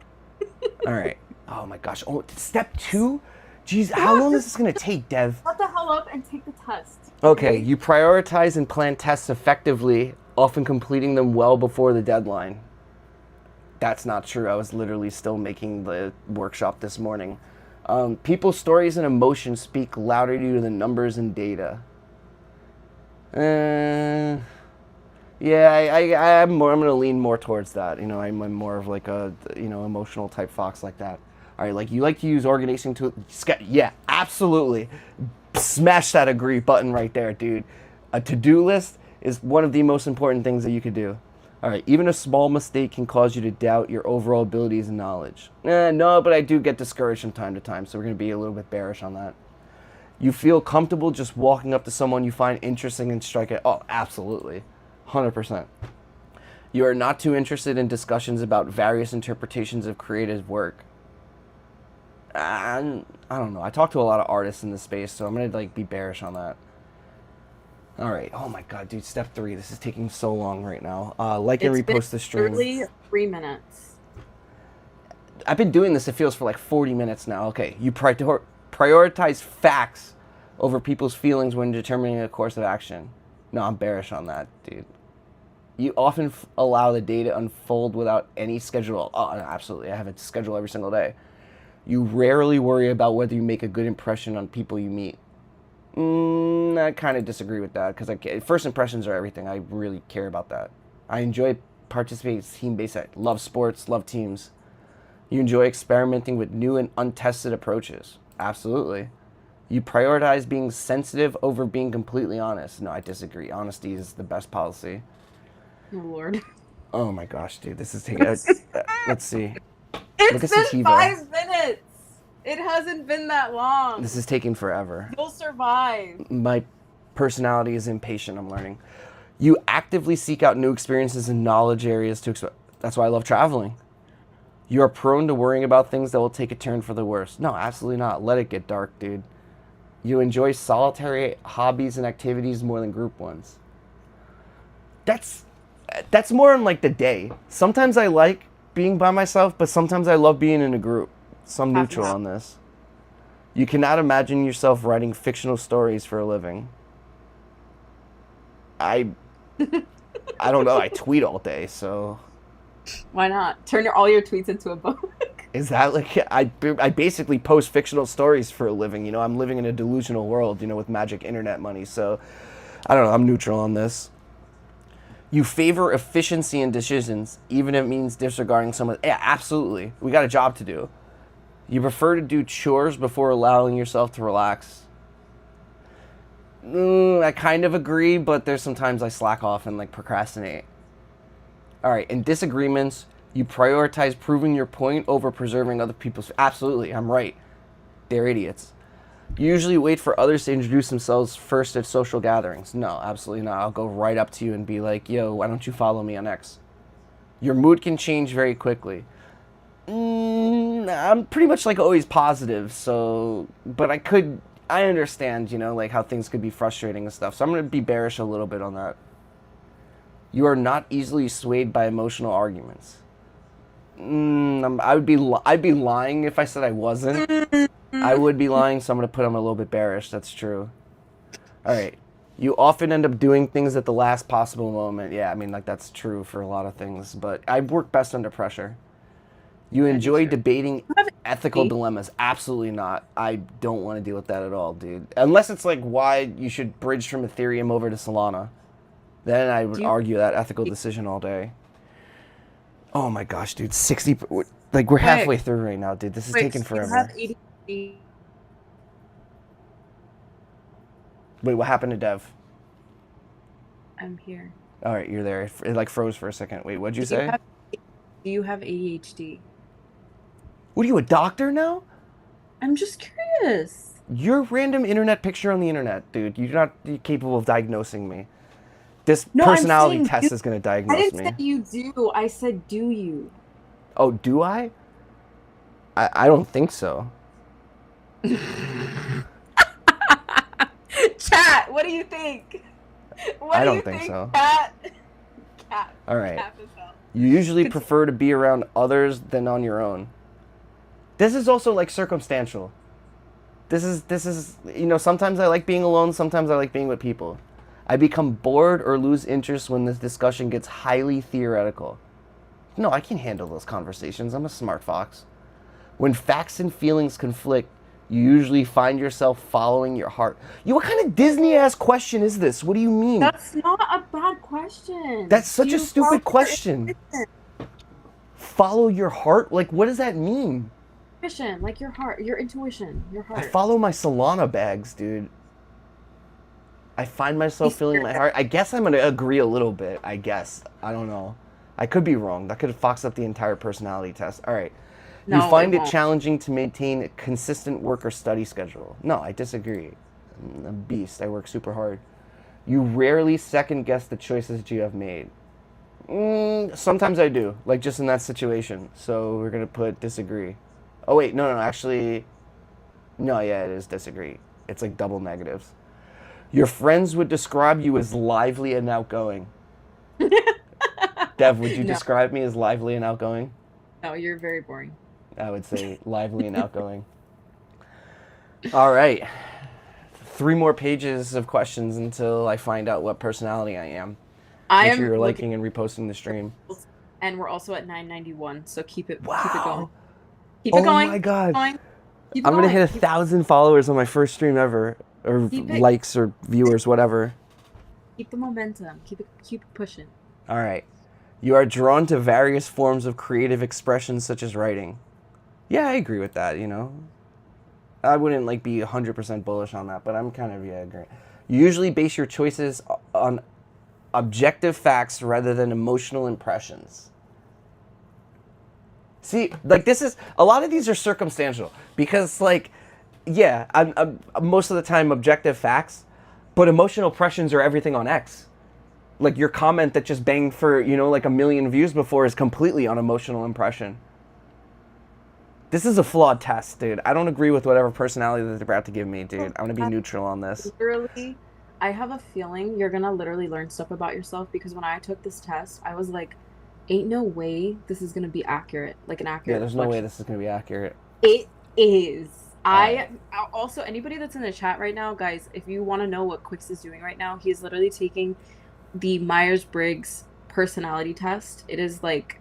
All right. Oh my gosh. Oh, step 2? Jeez, how long is this going to take, Dev? Shut the hell up and take the test. Okay, you prioritize and plan tests effectively, often completing them well before the deadline. That's not true. I was literally still making the workshop this morning. People's stories and emotions speak louder to you than numbers and data. Yeah, I'm going to lean more towards that. You know, I'm more of like a, you know, emotional type fox like that. All right, like you like to use organization tools. Yeah, absolutely. Smash that agree button right there, dude. A to-do list is one of the most important things that you could do. All right, even a small mistake can cause you to doubt your overall abilities and knowledge. No, but I do get discouraged from time to time, so we're going to be a little bit bearish on that. You feel comfortable just walking up to someone you find interesting and strike it. Oh, absolutely. 100%. You are not too interested in discussions about various interpretations of creative work. I don't know. I talk to a lot of artists in this space, so I'm going to be bearish on that. All right. Oh my God, dude. Step 3. This is taking so long right now. Like and repost the stream. Literally 3 minutes. I've been doing this, it feels, for like 40 minutes now. Okay. You prioritize facts over people's feelings when determining a course of action. No, I'm bearish on that, dude. You often allow the day to unfold without any schedule. Oh, no, absolutely. I have a schedule every single day. You rarely worry about whether you make a good impression on people you meet. I kind of disagree with that because first impressions are everything. I really care about that. I enjoy participating in team-based. I love sports, love teams. You enjoy experimenting with new and untested approaches. Absolutely. You prioritize being sensitive over being completely honest. No, I disagree. Honesty is the best policy. Oh, Lord. Oh my gosh, dude. This is taking... let's see. It's been 5 minutes. It hasn't been that long. This is taking forever. You'll survive. My personality is impatient, I'm learning. You actively seek out new experiences and knowledge areas to explore. That's why I love traveling. You are prone to worrying about things that will take a turn for the worse. No, absolutely not. Let it get dark, dude. You enjoy solitary hobbies and activities more than group ones. That's more in like the day. Sometimes I like being by myself, but sometimes I love being in a group. So I'm neutral on this. You cannot imagine yourself writing fictional stories for a living. I don't know. I tweet all day, so... Why not? Turn all your tweets into a book. Is that like... I basically post fictional stories for a living. You know, I'm living in a delusional world, you know, with magic internet money. So, I don't know. I'm neutral on this. You favor efficiency in decisions, even if it means disregarding someone... Yeah, absolutely. We got a job to do. You prefer to do chores before allowing yourself to relax. I kind of agree, but there's sometimes I slack off and procrastinate. All right, in disagreements, you prioritize proving your point over preserving other people's... Absolutely, I'm right. They're idiots. You usually wait for others to introduce themselves first at social gatherings. No, absolutely not. I'll go right up to you and be like, yo, why don't you follow me on X? Your mood can change very quickly. I'm pretty much always positive, so, but I understand, you know, how things could be frustrating and stuff, so I'm going to be bearish a little bit on that. You are not easily swayed by emotional arguments. I'd be lying if I said I wasn't. I would be lying, so I'm going to put them a little bit bearish, that's true. Alright, you often end up doing things at the last possible moment. Yeah, I mean, that's true for a lot of things, but I work best under pressure. You enjoy debating ethical dilemmas. Absolutely not. I don't want to deal with that at all, dude. Unless it's why you should bridge from Ethereum over to Solana. Then I would argue that ethical decision all day. Oh my gosh, dude. 60... we're halfway through right now, dude. This is taking forever. You have ADHD. Wait, what happened to Dev? I'm here. All right, you're there. It froze for a second. Wait, what'd you say? Do you have ADHD? What are you, a doctor now? I'm just curious. You're a random internet picture on the internet, dude. You're not capable of diagnosing me. This personality test is going to diagnose me. I didn't say you do. I said, do you? Oh, do I? I don't think so. Chat, what do you think? I don't think so. Cat. All right. You usually prefer to be around others than on your own. This is also circumstantial. This is, you know, sometimes I like being alone, sometimes I like being with people. I become bored or lose interest when this discussion gets highly theoretical. No, I can handle those conversations. I'm a smart fox. When facts and feelings conflict, you usually find yourself following your heart. What kind of Disney-ass question is this? What do you mean? That's not a bad question. That's such a stupid question. Follow your heart? What does that mean? Intuition, your heart, your intuition, your heart. I follow my Solana bags, dude. I find myself feeling my heart. I guess I'm gonna agree a little bit. I guess. I don't know. I could be wrong. That could have foxed up the entire personality test. All right. You No, it find it won't. challenging to maintain a consistent work or study schedule. No, I disagree. I'm a beast. I work super hard. You rarely second guess the choices that you have made. Sometimes I do, like just in that situation. So we're gonna put disagree. Oh wait, no, actually, no, yeah, it is disagree. It's like double negatives. Your friends would describe you as lively and outgoing. Dev, would you No, describe me as lively and outgoing? no, you're very boring. I would say lively and outgoing. All right. 3 more pages of questions until I find out what personality I am. I Make am sure you're looking, liking and reposting the stream. and we're also at 991. So keep it going. Wow. Keep Oh it going. my God. Keep it going. Keep it I'm gonna going. hit 1,000 followers on my first stream ever, or Keep it- likes or viewers, whatever. Keep the momentum. Keep it pushing. All right. You are drawn to various forms of creative expression, such as writing. Yeah, I agree with that. You know, I wouldn't like be 100% bullish on that, but I'm kind of agree. You usually base your choices on objective facts rather than emotional impressions. See, like this is a lot of these are circumstantial because, like, yeah, I'm most of the time objective facts, but emotional impressions are everything on X. Like your comment that just banged for like 1 million views before is completely on emotional impression. This is a flawed test, dude. I don't agree with whatever personality that they're about to give me, dude. I'm gonna be neutral on this. Literally, I have a feeling you're gonna literally learn stuff about yourself because when I took this test, I was like, ain't no way this is gonna be accurate, like an accurate Yeah, there's no way reflection. this is gonna be accurate. It is. Alright. Also, anybody that's in the chat right now, guys, if you want to know what Quix is doing right now, he's literally taking the Myers-Briggs personality test. It is like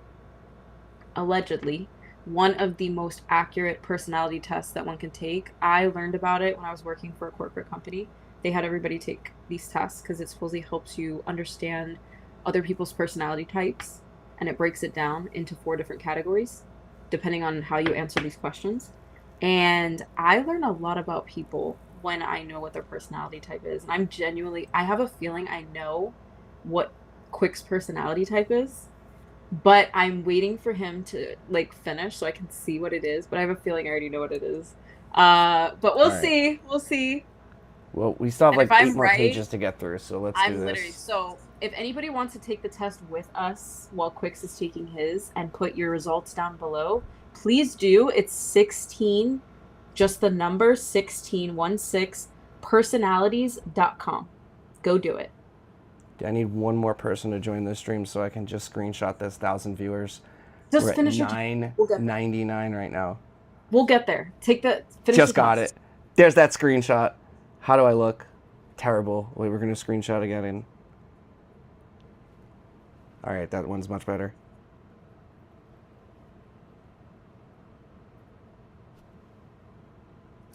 allegedly one of the most accurate personality tests that one can take. I learned about it when I was working for a corporate company. They had everybody take these tests because it supposedly helps you understand other people's personality types, and it breaks it down into 4 different categories depending on how you answer these questions. And I learn a lot about people when I know what their personality type is. And I have a feeling I know what Quick's personality type is, but I'm waiting for him to like finish so I can see what it is. But I have a feeling I already know what it is. But we'll Alright. see. We'll see. Well, we still have And like if 8 I'm more right, pages to get through, so let's do I'm literally this. so if anybody wants to take the test with us while Quix is taking his and put your results down below, please do. It's 16, just the number 1616 personalities.com. Go do it. I need one more person to join this stream so I can just screenshot this 1,000 viewers. Just We're at finish it. We'll get there. 999 right now. We'll get there. Finish Just the got test. it. There's that screenshot. How do I look? Terrible. Wait, we're gonna screenshot again. All right, that one's much better.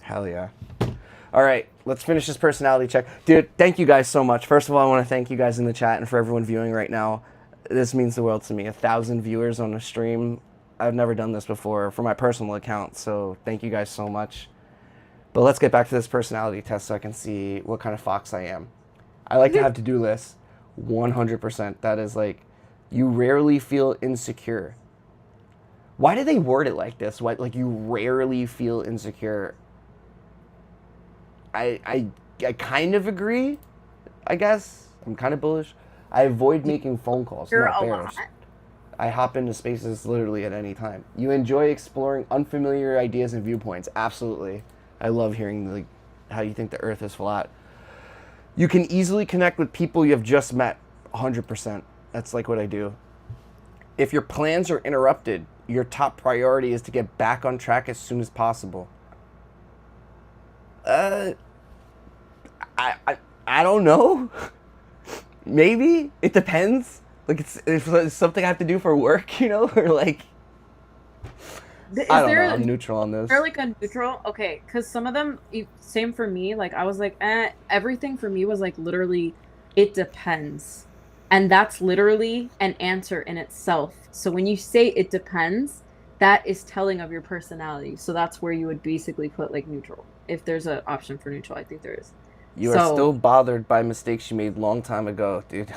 Hell yeah. All right, let's finish this personality check. Dude, thank you guys so much. First of all, I want to thank you guys in the chat and for everyone viewing right now. This means the world to me. 1,000 viewers on a stream. I've never done this before for my personal account, so thank you guys so much. But let's get back to this personality test so I can see what kind of fox I am. I like to have to-do lists. 100%. That is like, you rarely feel insecure. Why do they word it like this? Why, like, you rarely feel insecure? I kind of agree, I guess. I'm kind of bullish. I avoid making phone calls, You're not a bears. lot. I hop into spaces literally at any time. You enjoy exploring unfamiliar ideas and viewpoints. Absolutely. I love hearing like how you think the earth is flat. You can easily connect with people you have just met. 100%. That's like what I do. If your plans are interrupted, your top priority is to get back on track as soon as possible. I don't know. Maybe it depends. Like it's something I have to do for work, or like I don't know. I'm neutral on this. They're like a neutral, okay? Because some of them, same for me. Like I was like, everything for me was like literally, it depends, and that's literally an answer in itself. So when you say it depends, that is telling of your personality. So that's where you would basically put like neutral. If there's an option for neutral, I think there is. You are still bothered by mistakes you made long time ago, dude.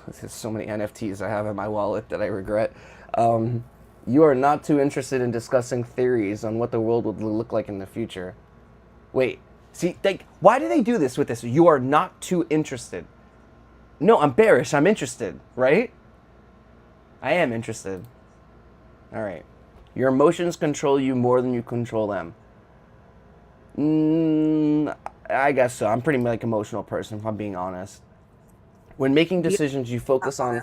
There's so many NFTs I have in my wallet that I regret. You are not too interested in discussing theories on what the world would look like in the future. Wait, see, like, why do they do this with this? You are not too interested. No, I'm bearish. I'm interested, right? I am interested. All right. Your emotions control you more than you control them. I guess so. I'm pretty like emotional person, if I'm being honest. When making decisions, you focus on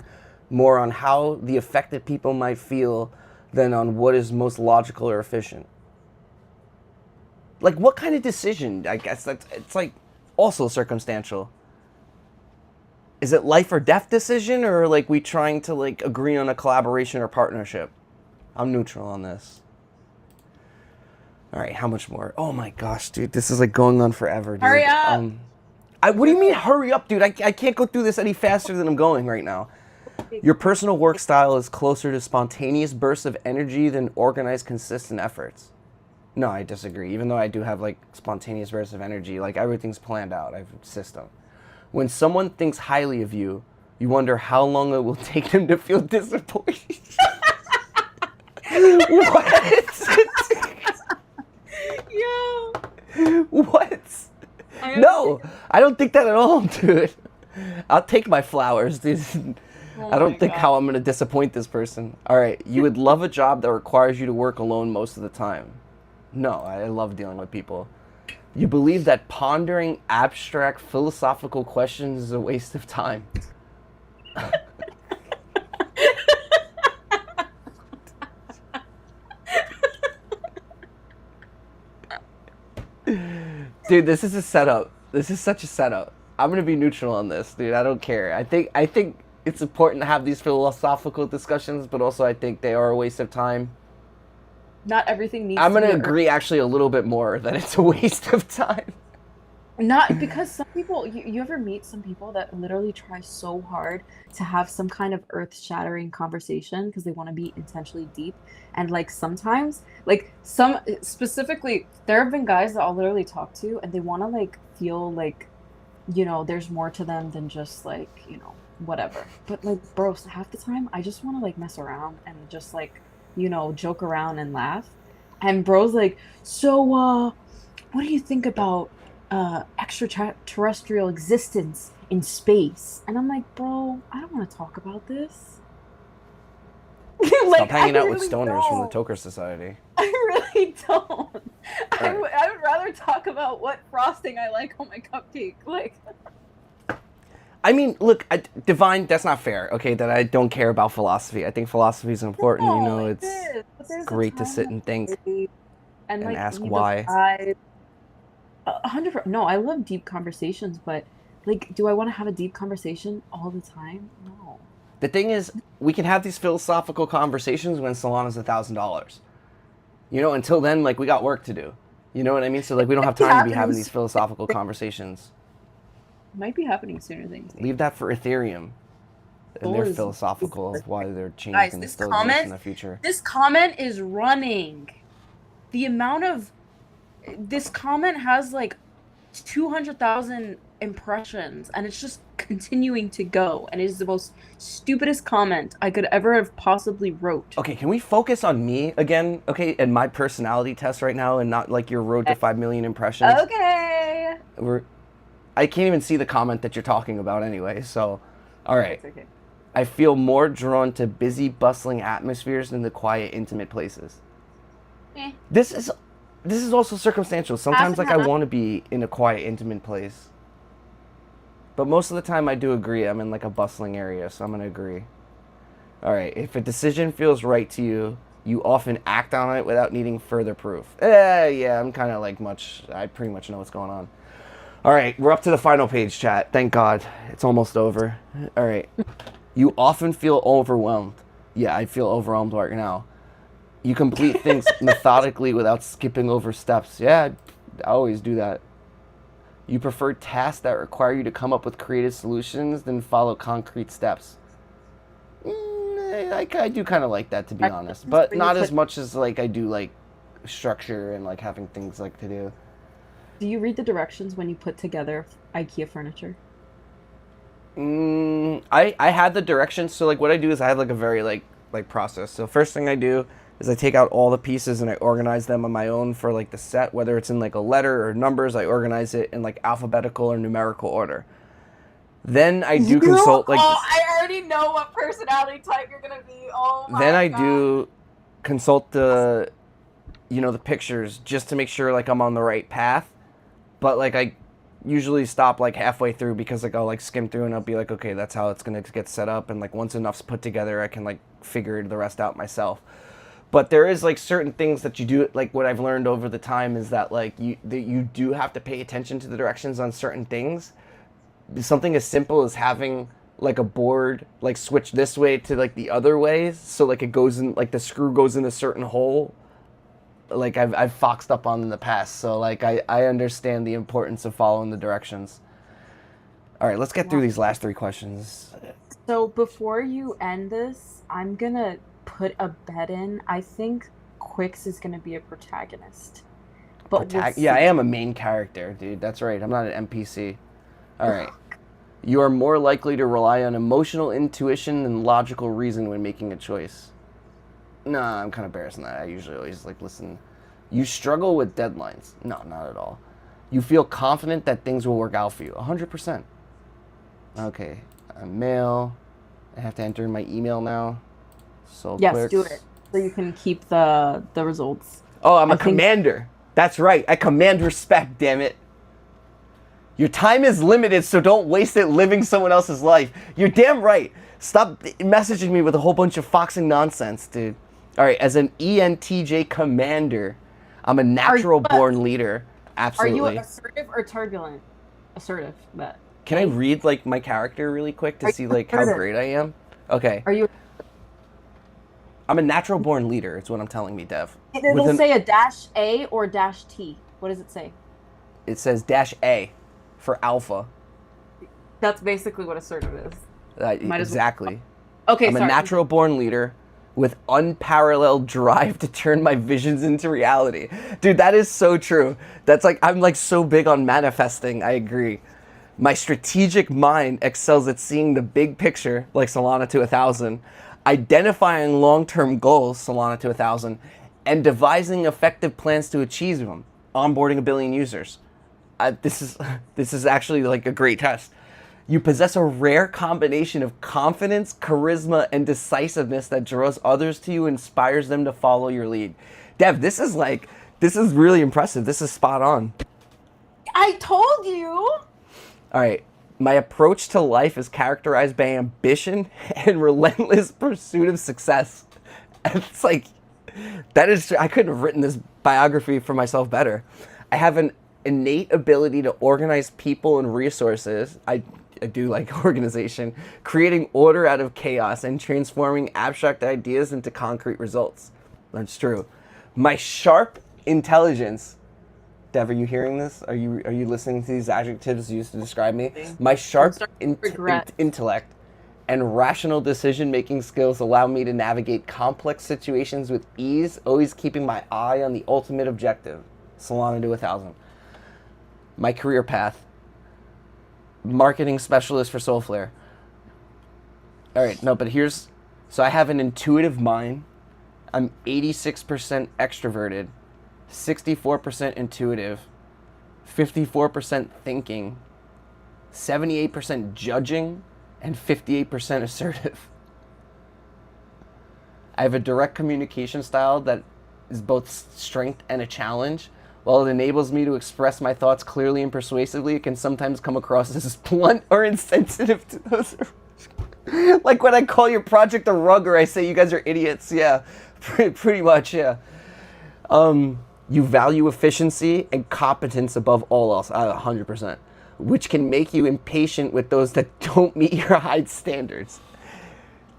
more on how the affected people might feel than on what is most logical or efficient. Like, what kind of decision? I guess it's like also circumstantial. Is it life or death decision, or like we trying to like agree on a collaboration or partnership? I'm neutral on this. All right, how much more? Oh my gosh, dude, this is like going on forever, dude. Hurry up! What do you mean hurry up, dude? I can't go through this any faster than I'm going right now. Your personal work style is closer to spontaneous bursts of energy than organized, consistent efforts. No, I disagree. Even though I do have like spontaneous bursts of energy, like everything's planned out. I have a system. When someone thinks highly of you, you wonder how long it will take them to feel disappointed. What? Yo. What? No, I don't think that at all, dude. I'll take my flowers, dude. I don't think how I'm going to disappoint this person. All right, you would love a job that requires you to work alone most of the time. No, I love dealing with people. You believe that pondering abstract philosophical questions is a waste of time. Dude, this is a setup. This is such a setup. I'm going to be neutral on this, dude. I don't care. I think it's important to have these philosophical discussions, but also I think they are a waste of time. Not everything needs I'm to going be to agree actually a little bit more that it's a waste of time. Not because some people, you ever meet some people that literally try so hard to have some kind of earth-shattering conversation because they want to be intentionally deep. And like sometimes, like some specifically, there have been guys that I'll literally talk to and they want to like feel like, you know, there's more to them than just like, you know, whatever. But like, bro, half the time I just want to like mess around and just like, you know, joke around and laugh. And bro's like, so, what do you think about extraterrestrial existence in space? And I'm like, bro, I don't want to talk about this. Like, stop hanging out with stoners from the Toker Society. I really don't. I would rather talk about what frosting I like on my cupcake. Like, I mean, look, Divine, that's not fair, okay, that I don't care about philosophy. I think philosophy is important, you know, it's great to sit and think and like, ask why. 100%. No, I love deep conversations, but like, do I want to have a deep conversation all the time? No. The thing is, we can have these philosophical conversations when Solana's $1,000. You know, until then, like, we got work to do. You know what I mean? So, like, we don't have time to be having these philosophical conversations. Might be happening sooner than you think. Leave that for Ethereum. And they're philosophical of why they're changing and they still exist in the future. This comment is running. The amount of... This comment has, like, 200,000 impressions, and it's just continuing to go, and it is the most stupidest comment I could ever have possibly wrote. Okay, can we focus on me again, okay, and my personality test right now, and not, like, your road to 5 million impressions? Okay! I can't even see the comment that you're talking about anyway, so... Alright. Okay. I feel more drawn to busy, bustling atmospheres than the quiet, intimate places. This is also circumstantial. Sometimes, like, I want to be in a quiet, intimate place. But most of the time, I do agree. I'm in, like, a bustling area, so I'm going to agree. Alright, if a decision feels right to you, you often act on it without needing further proof. Yeah, I'm kind of, like, I pretty much know what's going on. Alright, we're up to the final page, chat. Thank God. It's almost over. Alright. You often feel overwhelmed. Yeah, I feel overwhelmed right now. You complete things methodically without skipping over steps. Yeah, I always do that. You prefer tasks that require you to come up with creative solutions than follow concrete steps. I do kind of like that, to be honest. But not as much as, like, I do, like, structure and, like, having things, like, to do. Do you read the directions when you put together IKEA furniture? I had the directions. So like what I do is I have like a very like process. So first thing I do is I take out all the pieces and I organize them on my own for like the set, whether it's in like a letter or numbers. I organize it in like alphabetical or numerical order. Then I do consult like. I already know what personality type you're gonna be. Oh Then my I god. do consult the, the pictures just to make sure like I'm on the right path. But like I usually stop like halfway through because like I'll like skim through and I'll be like, okay, that's how it's gonna get set up, and like once enough's put together, I can like figure the rest out myself. But there is like certain things that you do, like what I've learned over the time is that like you do have to pay attention to the directions on certain things. Something as simple as having like a board like switch this way to like the other ways, so like it goes in, like the screw goes in a certain hole, like I've foxed up on in the past. So like I understand the importance of following the directions. All right, let's get through these last three questions. So before you end this, I'm gonna put a bet in. I think Quix is gonna be a protagonist. But Yeah, I am a main character, dude. That's right. I'm not an NPC. All right. You are more likely to rely on emotional intuition than logical reason when making a choice. No, I'm kind of embarrassed in that. I usually always like listen. You struggle with deadlines. No, not at all. You feel confident that things will work out for you. 100%. Okay. I'm male. I have to enter in my email now. So Yes, clicks. do it so you can keep the results. Oh, I'm a commander. That's right. I command respect, damn it. Your time is limited, so don't waste it living someone else's life. You're damn right. Stop messaging me with a whole bunch of foxing nonsense, dude. All right, as an ENTJ commander, I'm a natural-born leader. Absolutely. Are you assertive or turbulent? Assertive, but Can I read like my character really quick to see like how great I am? Okay. Are you? I'm a natural-born leader. It's what I'm telling me, Dev. It'll say a -A or -T. What does it say? It says -A for alpha. That's basically what assertive is. Exactly. Okay, I'm a natural-born leader with unparalleled drive to turn my visions into reality. Dude, that is so true. That's like, I'm like so big on manifesting. I agree. My strategic mind excels at seeing the big picture, like Solana to 1,000, identifying long-term goals, Solana to 1,000, and devising effective plans to achieve them, onboarding 1 billion users. This is actually like a great test. You possess a rare combination of confidence, charisma, and decisiveness that draws others to you and inspires them to follow your lead. Dev, this is really impressive. This is spot on. I told you. All right. My approach to life is characterized by ambition and relentless pursuit of success. It's like, I couldn't have written this biography for myself better. I have an innate ability to organize people and resources. I do like organization, creating order out of chaos and transforming abstract ideas into concrete results. That's true. My sharp intelligence. Dev, are you hearing this? Are you listening to these adjectives used to describe me? My sharp intellect and rational decision-making skills allow me to navigate complex situations with ease, always keeping my eye on the ultimate objective. Solana to 1,000. My career path. Marketing specialist for Soulflare. All right, no, but so I have an intuitive mind. I'm 86% extroverted, 64% intuitive, 54% thinking, 78% judging, and 58% assertive. I have a direct communication style that is both strength and a challenge. While it enables me to express my thoughts clearly and persuasively, it can sometimes come across as blunt or insensitive to those. Like when I call your project a rug or I say you guys are idiots. Yeah, pretty much, yeah. You value efficiency and competence above all else, 100%, which can make you impatient with those that don't meet your high standards.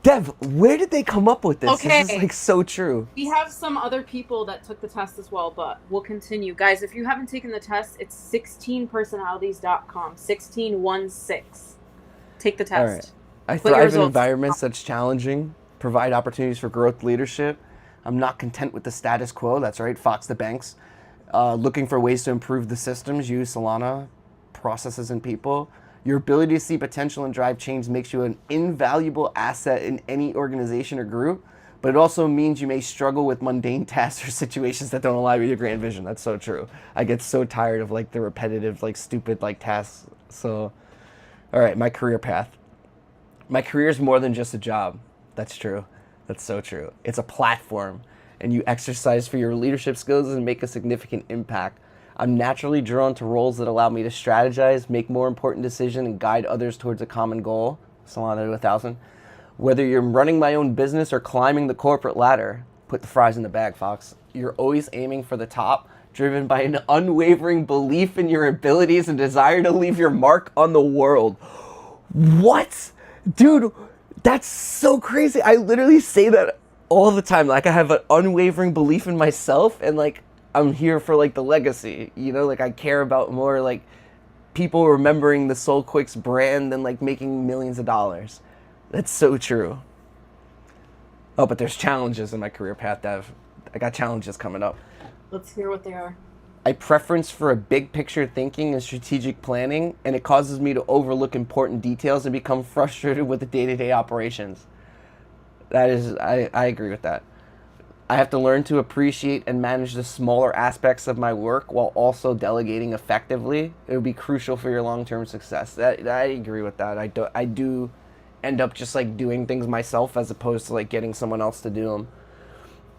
Dev, where did they come up with this? Okay. This is like so true. We have some other people that took the test as well, but we'll continue. Guys, if you haven't taken the test, it's 16personalities.com, 1616. Take the test. All right. I thrive in environments that's challenging, provide opportunities for growth leadership. I'm not content with the status quo. That's right, Fox the Banks. looking for ways to improve the systems, use Solana, processes, and people. Your ability to see potential and drive change makes you an invaluable asset in any organization or group, but it also means you may struggle with mundane tasks or situations that don't align with your grand vision. That's so true. I get so tired of like the repetitive, like stupid like tasks. So, all right, my career path. My career is more than just a job. That's true. That's so true. It's a platform, and you exercise for your leadership skills and make a significant impact. I'm naturally drawn to roles that allow me to strategize, make more important decisions, and guide others towards a common goal. Solana to 1,000. Whether you're running my own business or climbing the corporate ladder, put the fries in the bag, Fox. You're always aiming for the top, driven by an unwavering belief in your abilities and desire to leave your mark on the world. What? Dude, that's so crazy. I literally say that all the time. Like, I have an unwavering belief in myself, and like, I'm here for like the legacy, you know, like I care about more like people remembering the SoulQuicks brand than like making millions of dollars. That's so true. Oh, but there's challenges in my career path, Dev. I got challenges coming up. Let's hear what they are. I preference for a big picture thinking and strategic planning, and it causes me to overlook important details and become frustrated with the day-to-day operations. That is, I agree with that. I have to learn to appreciate and manage the smaller aspects of my work while also delegating effectively. It would be crucial for your long-term success. I agree with that. I do end up just like doing things myself as opposed to like getting someone else to do them.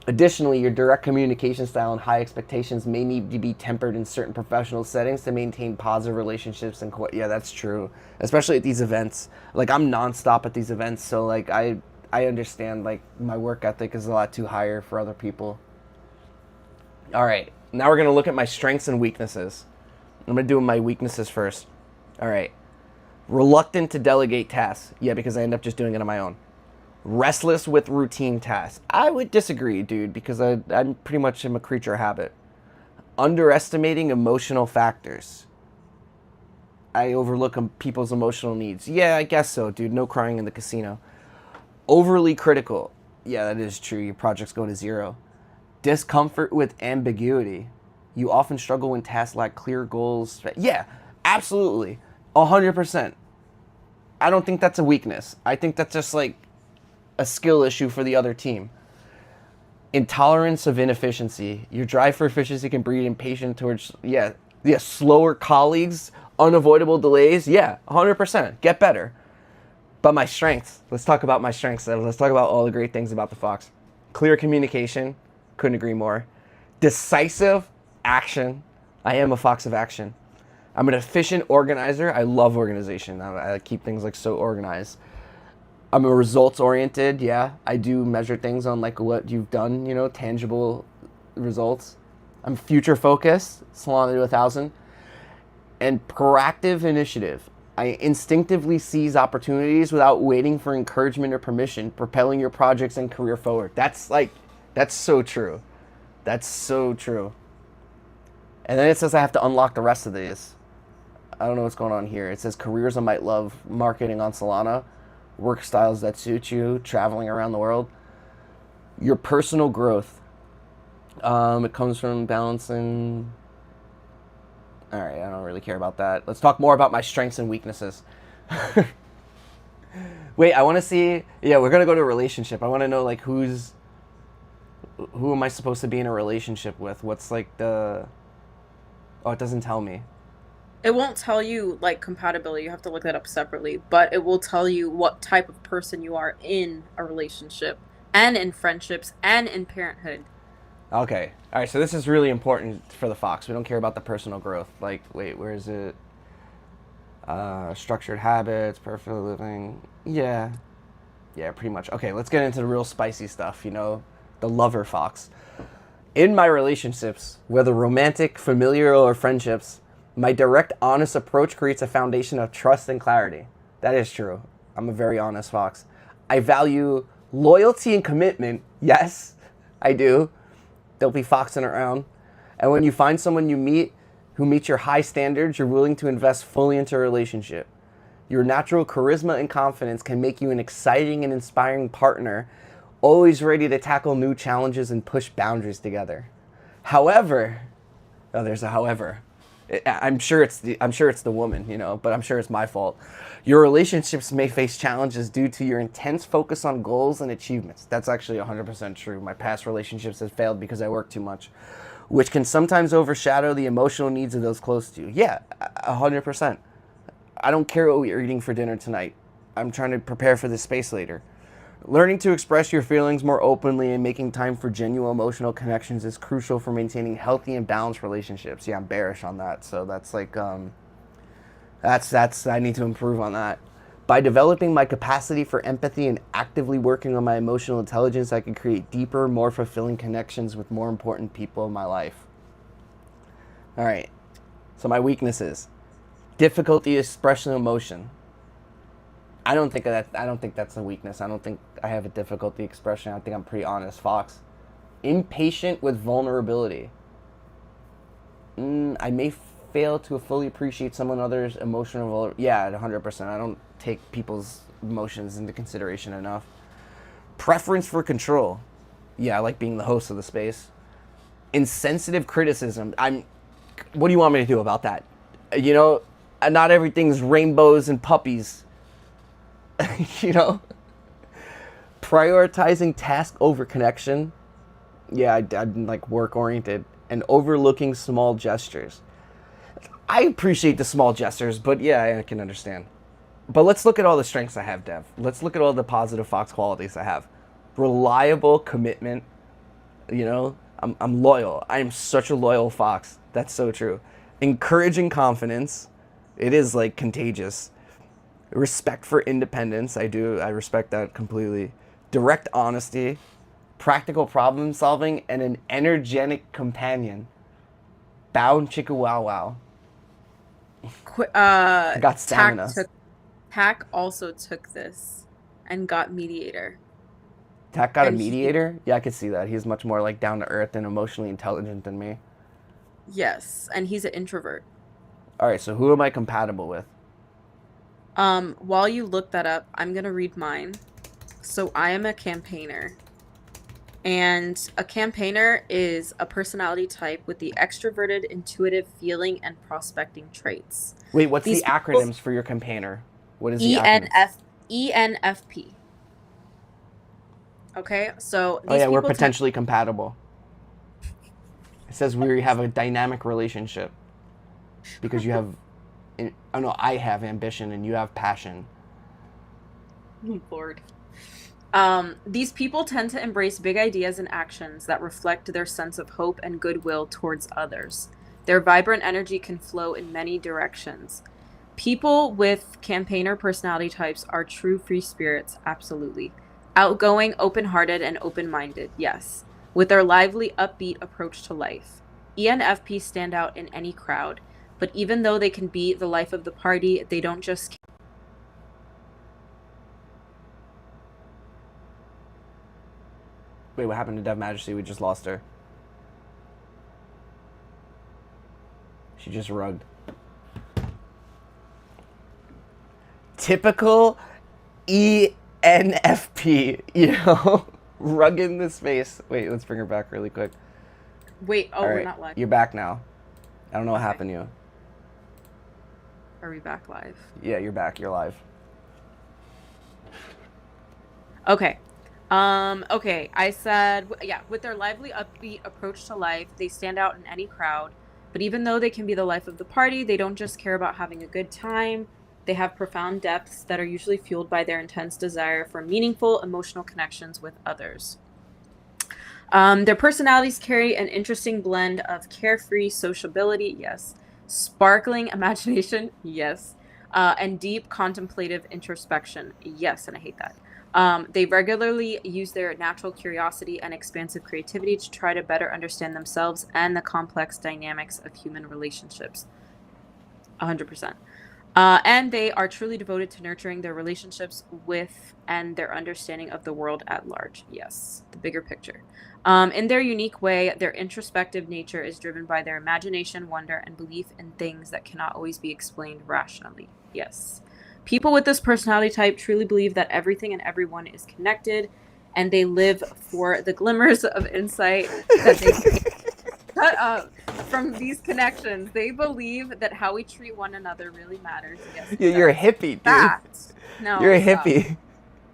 Additionally, your direct communication style and high expectations may need to be tempered in certain professional settings to maintain positive relationships and yeah, that's true. Especially at these events. Like, I'm nonstop at these events, so like I understand like my work ethic is a lot too higher for other people. All right, now we're gonna look at my strengths and weaknesses. I'm gonna do my weaknesses first. All right, reluctant to delegate tasks. Yeah, because I end up just doing it on my own. Restless with routine tasks. I would disagree, dude, because I'm pretty much am a creature of habit. Underestimating emotional factors. I overlook people's emotional needs. Yeah, I guess so, dude. No crying in the casino. Overly critical. Yeah, that is true. Your projects go to zero. Discomfort with ambiguity. You often struggle when tasks lack clear goals. Yeah, absolutely. 100%. I don't think that's a weakness. I think that's just like a skill issue for the other team. Intolerance of inefficiency. Your drive for efficiency can breed impatience towards, slower colleagues, unavoidable delays. Yeah, 100%. Get better. But my strengths, let's talk about my strengths. Let's talk about all the great things about the Fox. Clear communication, couldn't agree more. Decisive action. I am a Fox of action. I'm an efficient organizer. I love organization. I keep things like so organized. I'm a results oriented. Yeah, I do measure things on like what you've done, you know, tangible results. I'm future focused, Solana to 1,000. And proactive initiative. I instinctively seize opportunities without waiting for encouragement or permission, propelling your projects and career forward. That's so true. That's so true. And then it says I have to unlock the rest of these. I don't know what's going on here. It says careers I might love, marketing on Solana, work styles that suit you, traveling around the world. Your personal growth. It comes from balancing. All right, I don't really care about that. Let's talk more about my strengths and weaknesses. Wait, I want to see. Yeah, we're gonna go to a relationship. I want to know like who am I supposed to be in a relationship with? What's like the? Oh, it doesn't tell me. It won't tell you like compatibility. You have to look that up separately, but it will tell you what type of person you are in a relationship and in friendships and in parenthood. Okay. All right, so this is really important for the Fox. We don't care about the personal growth. Like, wait, where is it? Structured habits, perfect living. Yeah, pretty much. Okay, let's get into the real spicy stuff, you know, the lover Fox. In my relationships, whether romantic, familial, or friendships, my direct, honest approach creates a foundation of trust and clarity. That is true. I'm a very honest Fox. I value loyalty and commitment. Yes, I do. Don't be foxing around. And when you find someone you meet who meets your high standards, you're willing to invest fully into a relationship. Your natural charisma and confidence can make you an exciting and inspiring partner, always ready to tackle new challenges and push boundaries together. However, Oh, there's a however. I'm sure it's the woman, you know, but I'm sure it's my fault. Your relationships may face challenges due to your intense focus on goals and achievements. That's actually 100% true. My past relationships have failed because I work too much, which can sometimes overshadow the emotional needs of those close to you. Yeah, 100%. I don't care what we're eating for dinner tonight. I'm trying to prepare for this space later. Learning to express your feelings more openly and making time for genuine emotional connections is crucial for maintaining healthy and balanced relationships. Yeah, I'm bearish on that. So that's like that's I need to improve on that. By developing my capacity for empathy and actively working on my emotional intelligence, I can create deeper, more fulfilling connections with more important people in my life. All right. So my weaknesses: difficulty expressing emotion. I don't think that's a weakness. I don't think I have a difficulty expression. I think I'm pretty honest, Fox. Impatient with vulnerability. I may fail to fully appreciate someone other's emotional yeah, 100%. I don't take people's emotions into consideration enough. Preference for control. Yeah, I like being the host of the space. Insensitive criticism. What do you want me to do about that? You know, not everything's rainbows and puppies. You know, prioritizing task over connection. Yeah, I'm like work oriented, and overlooking small gestures. I appreciate the small gestures, but yeah, I can understand. But let's look at all the strengths I have, Dev. Let's look at all the positive Fox qualities I have. Reliable commitment. You know, I'm loyal. I am such a loyal Fox. That's so true. Encouraging confidence. It is like contagious. Respect for independence. I respect that completely. Direct honesty, practical problem solving, and an energetic companion. Bow chicka wow wow. Got stamina. Tack also took this and got mediator. Tack got a mediator? Yeah, I could see that. He's much more like down to earth and emotionally intelligent than me. Yes, and he's an introvert. All right, so who am I compatible with? While you look that up, I'm gonna read mine. So I am a campaigner. And a campaigner is a personality type with the extroverted, intuitive feeling and prospecting traits. Wait, what's the acronyms for your campaigner? What is the acronym? ENFP. Okay, so oh yeah, we're potentially compatible. It says we have a dynamic relationship because you have, I have ambition and you have passion. Lord. These people tend to embrace big ideas and actions that reflect their sense of hope and goodwill towards others. Their vibrant energy can flow in many directions. People with campaigner personality types are true free spirits, absolutely. Outgoing, open-hearted, and open-minded, yes. With their lively, upbeat approach to life. ENFP stand out in any crowd, but even though they can be the life of the party, they don't just... Wait, what happened to Dev Majesty? We just lost her. She just rugged. Typical ENFP, you know? Rug in this face. Wait, let's bring her back really quick. Wait, oh, we're not live. You're back now. I don't know what happened to you. Are we back live? Yeah, you're back. You're live. Okay. Okay, I said, yeah, with their lively, upbeat approach to life, they stand out in any crowd. But even though they can be the life of the party, they don't just care about having a good time. They have profound depths that are usually fueled by their intense desire for meaningful emotional connections with others. Their personalities carry an interesting blend of carefree sociability, yes, sparkling imagination, yes, and deep contemplative introspection, yes, and I hate that. They regularly use their natural curiosity and expansive creativity to try to better understand themselves and the complex dynamics of human relationships. 100%. And they are truly devoted to nurturing their relationships with and their understanding of the world at large. Yes, the bigger picture. In their unique way, their introspective nature is driven by their imagination, wonder, and belief in things that cannot always be explained rationally. Yes. People with this personality type truly believe that everything and everyone is connected, and they live for the glimmers of insight that they Shut up. From these connections, they believe that how we treat one another really matters. Yes, it You're a does. hippie, dude. Fact. No, You're a stop. hippie.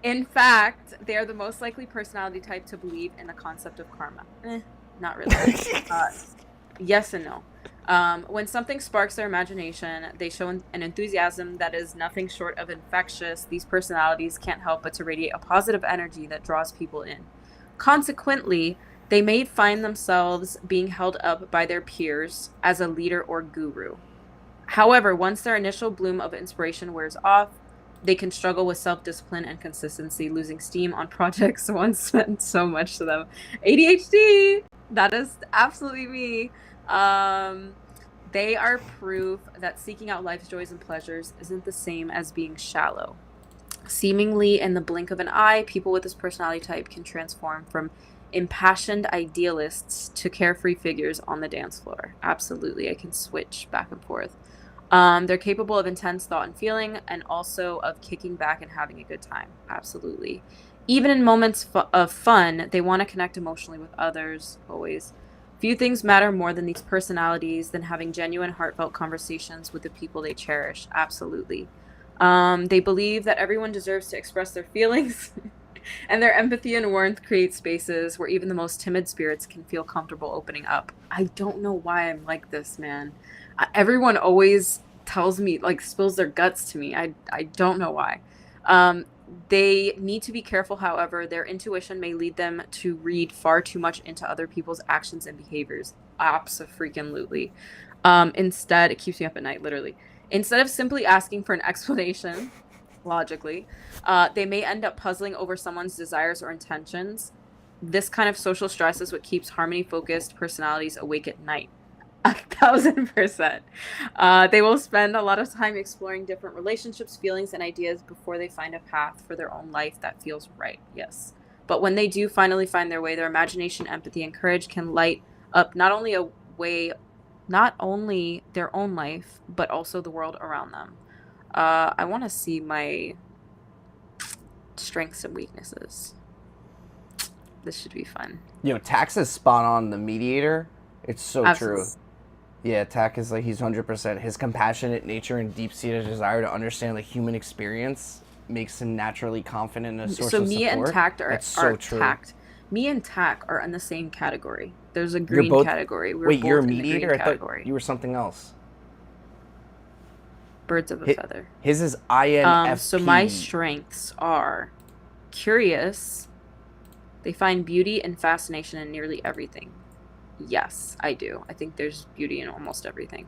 In fact, they are the most likely personality type to believe in the concept of karma. Not really. Yes and no. When something sparks their imagination, they show an enthusiasm that is nothing short of infectious. These personalities can't help but to radiate a positive energy that draws people in. Consequently, they may find themselves being held up by their peers as a leader or guru. However, once their initial bloom of inspiration wears off, they can struggle with self-discipline and consistency, losing steam on projects once meant so much to them. ADHD! That is absolutely me. They are proof that seeking out life's joys and pleasures isn't the same as being shallow. Seemingly in the blink of an eye, people with this personality type can transform from impassioned idealists to carefree figures on the dance floor. Absolutely, I can switch back and forth. They're capable of intense thought and feeling, and also of kicking back and having a good time. Absolutely. Even in moments of fun, they want to connect emotionally with others, always. Few things matter more than these personalities than having genuine, heartfelt conversations with the people they cherish. Absolutely. They believe that everyone deserves to express their feelings, and their empathy and warmth create spaces where even the most timid spirits can feel comfortable opening up. I don't know why I'm like this, man. Everyone always tells me, like, spills their guts to me. I don't know why. They need to be careful, however. Their intuition may lead them to read far too much into other people's actions and behaviors. Abso-freaking-lutely. Instead, it keeps me up at night, literally. Instead of simply asking for an explanation, logically, they may end up puzzling over someone's desires or intentions. This kind of social stress is what keeps harmony-focused personalities awake at night. 1,000%. They will spend a lot of time exploring different relationships, feelings, and ideas before they find a path for their own life that feels right. Yes. But when they do finally find their way, their imagination, empathy, and courage can light up not only their own life, but also the world around them. I want to see my strengths and weaknesses. This should be fun. Tax is spot on the mediator. It's so Absolutely. true. Yeah, Tack is like, he's 100%. His compassionate nature and deep-seated desire to understand the human experience makes him naturally confident in a source of support. So me and Tact Me and Tack are in the same category. There's a green category. Wait, you're a mediator? I thought you were something else. Birds of a feather. His is INFP. So my strengths are curious. They find beauty and fascination in nearly everything. Yes, I do. I think there's beauty in almost everything.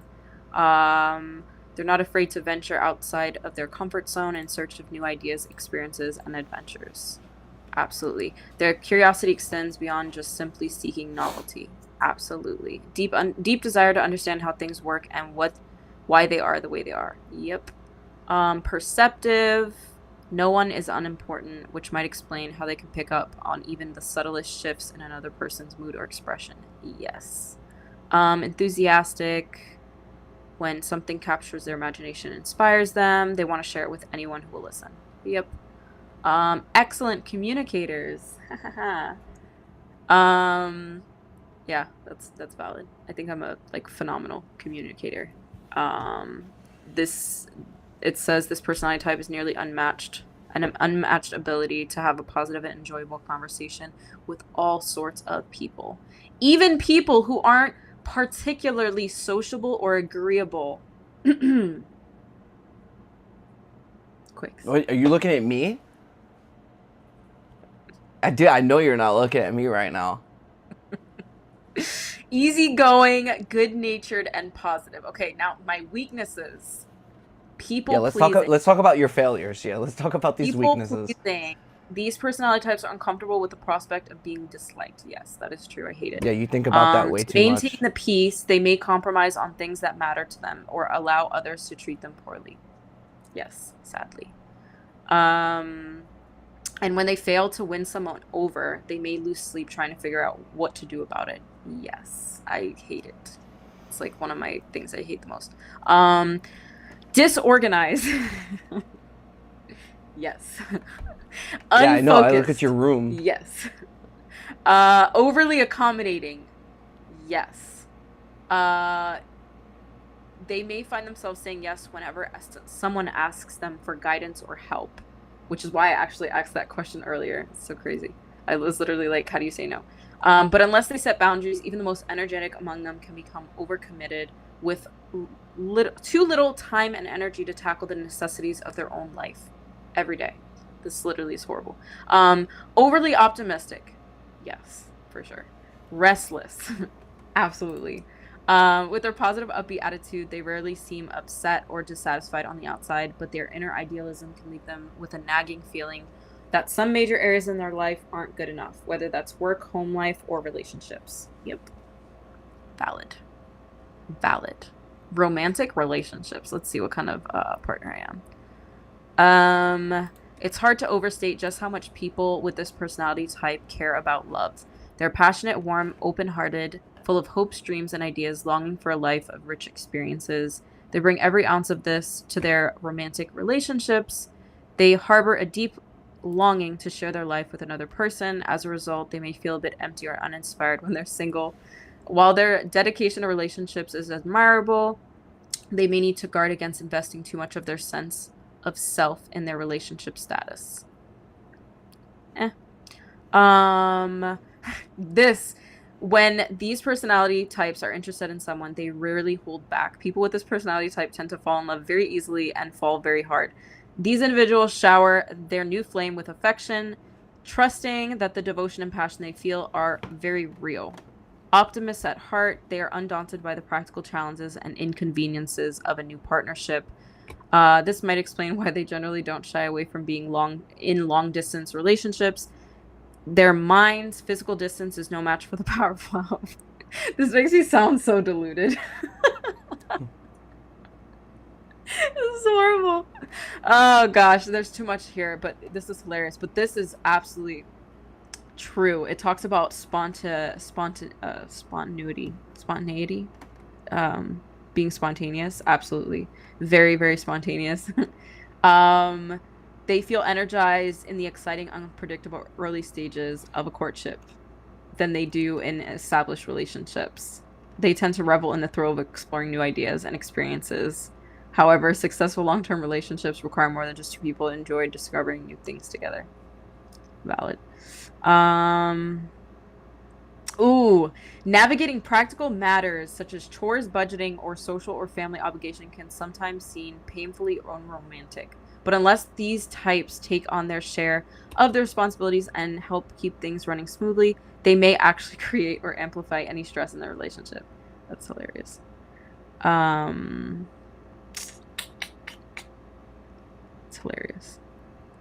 They're not afraid to venture outside of their comfort zone in search of new ideas, experiences, and adventures. Absolutely. Their curiosity extends beyond just simply seeking novelty. Absolutely. Deep desire to understand how things work and why they are the way they are. Yep. Perceptive. No one is unimportant, which might explain how they can pick up on even the subtlest shifts in another person's mood or expression. Yes. Enthusiastic. When something captures their imagination and inspires them, they want to share it with anyone who will listen. Yep. Excellent communicators. Yeah, that's valid. I think I'm a phenomenal communicator. It says this personality type is nearly unmatched, an unmatched ability to have a positive and enjoyable conversation with all sorts of people, even people who aren't particularly sociable or agreeable. Quick. Are you looking at me? I know you're not looking at me right now. Easygoing, good-natured, and positive. Okay, now my weaknesses. Let's talk about your failures. Yeah, let's talk about these weaknesses. Pleasing. These personality types are uncomfortable with the prospect of being disliked. Yes, that is true. I hate it. Yeah, you think about that way too much. Maintain the peace. They may compromise on things that matter to them or allow others to treat them poorly. Yes, sadly. And when they fail to win someone over, they may lose sleep trying to figure out what to do about it. Yes, I hate it. It's like one of my things I hate the most. Disorganized. Yes. Yeah, I know. I look at your room. Yes. Overly accommodating. Yes. They may find themselves saying yes whenever someone asks them for guidance or help, which is why I actually asked that question earlier. It's so crazy. I was literally like, how do you say no? But unless they set boundaries, even the most energetic among them can become overcommitted with too little time and energy to tackle the necessities of their own life every day. This literally is horrible. Overly optimistic. Yes, for sure. Restless. Absolutely. With their positive, upbeat attitude, they rarely seem upset or dissatisfied on the outside, but their inner idealism can leave them with a nagging feeling that some major areas in their life aren't good enough, whether that's work, home life, or relationships. Yep. Valid. Romantic relationships. Let's see what kind of partner I am. It's hard to overstate just how much people with this personality type care about love. They're passionate, warm, open-hearted, full of hopes, dreams, and ideas, longing for a life of rich experiences. They bring every ounce of this to their romantic relationships. They harbor a deep longing to share their life with another person. As a result, they may feel a bit empty or uninspired when they're single. While their dedication to relationships is admirable, they may need to guard against investing too much of their sense of self in their relationship status. When these personality types are interested in someone, they rarely hold back. People with this personality type tend to fall in love very easily and fall very hard. These individuals shower their new flame with affection, trusting that the devotion and passion they feel are very real. Optimists at heart, they are undaunted by the practical challenges and inconveniences of a new partnership. This might explain why they generally don't shy away from being long-distance relationships. Their minds, physical distance is no match for the power of love. This makes me sound so deluded. This is horrible. Oh gosh, there's too much here, but this is hilarious. But this is absolutely true. It talks about spontaneity, being spontaneous. Absolutely, very, very spontaneous. They feel energized in the exciting, unpredictable early stages of a courtship than they do in established relationships. They tend to revel in the thrill of exploring new ideas and experiences. However, successful long-term relationships require more than just two people to enjoy discovering new things together. Valid. Navigating practical matters such as chores, budgeting, or social or family obligation can sometimes seem painfully unromantic. But unless these types take on their share of the responsibilities and help keep things running smoothly, they may actually create or amplify any stress in their relationship. That's hilarious. It's hilarious.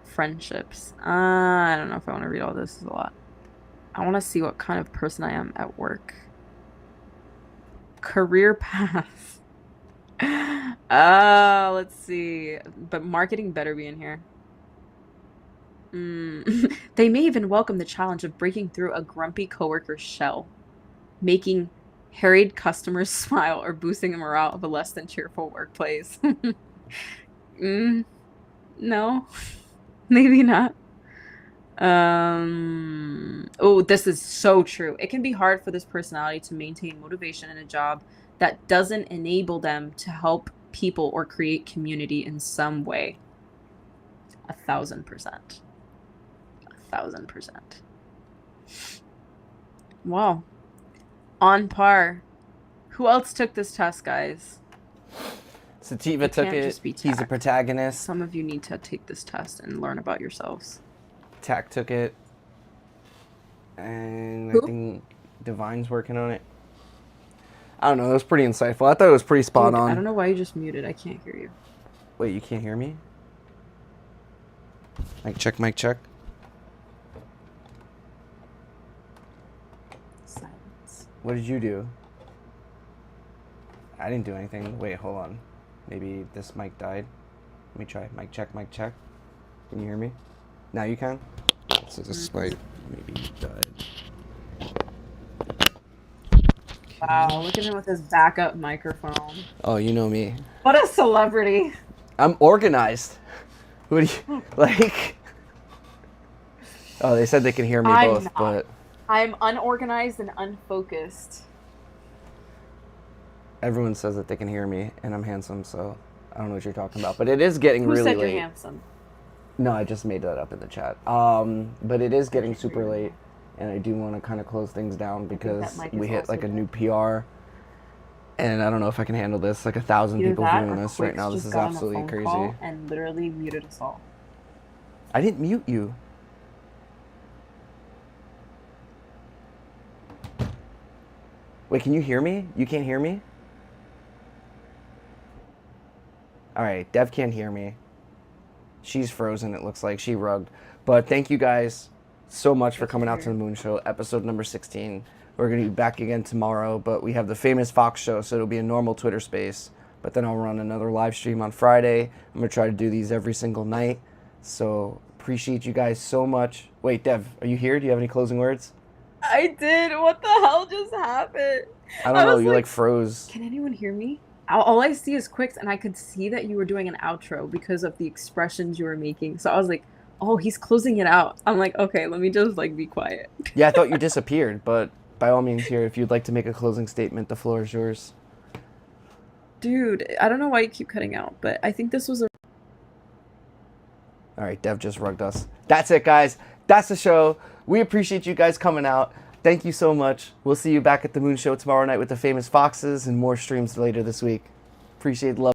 Friendships. I don't know if I want to read all this. This is a lot. I want to see what kind of person I am at work. Career path. Let's see. But marketing better be in here. They may even welcome the challenge of breaking through a grumpy coworker's shell, making harried customers smile, or boosting the morale of a less than cheerful workplace. No, maybe not. This is so true. It can be hard for this personality to maintain motivation in a job that doesn't enable them to help people or create community in some way. 1,000%. 1,000%. Wow. On par. Who else took this test, guys? Sativa took it. He's a protagonist. Some of you need to take this test and learn about yourselves. Tack took it. And Who? I think Divine's working on it. I don't know. It was pretty insightful. I thought it was pretty spot on. I don't know why you just muted. I can't hear you. Wait, you can't hear me? Mic check, mic check. Silence. What did you do? I didn't do anything. Wait, hold on. Maybe this mic died. Let me try. Mic check, mic check. Can you hear me? Now you can? So this mic maybe died. Wow, look at him with his backup microphone. Oh, you know me. What a celebrity. I'm organized. What do you like? Oh, they said they can hear me both, not. but I'm unorganized and unfocused. Everyone says that they can hear me, and I'm handsome, so I don't know what you're talking about. But it is getting Who really said late. you're handsome? No, I just made that up in the chat. But it is getting super late, and I do want to kind of close things down because mic is we hit also like a dead. new PR, and I don't know if I can handle this. Like 1,000 Either people that viewing or this right Quicks now. This just is got on a absolutely phone crazy. call and literally muted us all. I didn't mute you. Wait, can you hear me? You can't hear me? Alright, Dev can't hear me. She's frozen, it looks like. She rugged. But thank you guys so much for coming out to the Moon Show, episode number 16. We're going to be back again tomorrow, but we have the famous Fox show, so it'll be a normal Twitter space. But then I'll run another live stream on Friday. I'm going to try to do these every single night. So appreciate you guys so much. Wait, Dev, are you here? Do you have any closing words? I did. What the hell just happened? I don't know. was You like froze. Can anyone hear me? All I see is Quicks, and I could see that you were doing an outro because of the expressions you were making. So I was like, oh, he's closing it out. I'm like, okay, let me just like be quiet. Yeah, I thought you disappeared, but by all means here, if you'd like to make a closing statement, the floor is yours. Dude, I don't know why you keep cutting out, but I think this was a All right, Dev just rugged us. That's it, guys. That's the show. We appreciate you guys coming out. Thank you so much. We'll see you back at the Moon Show tomorrow night with the famous Foxes and more streams later this week. Appreciate the love.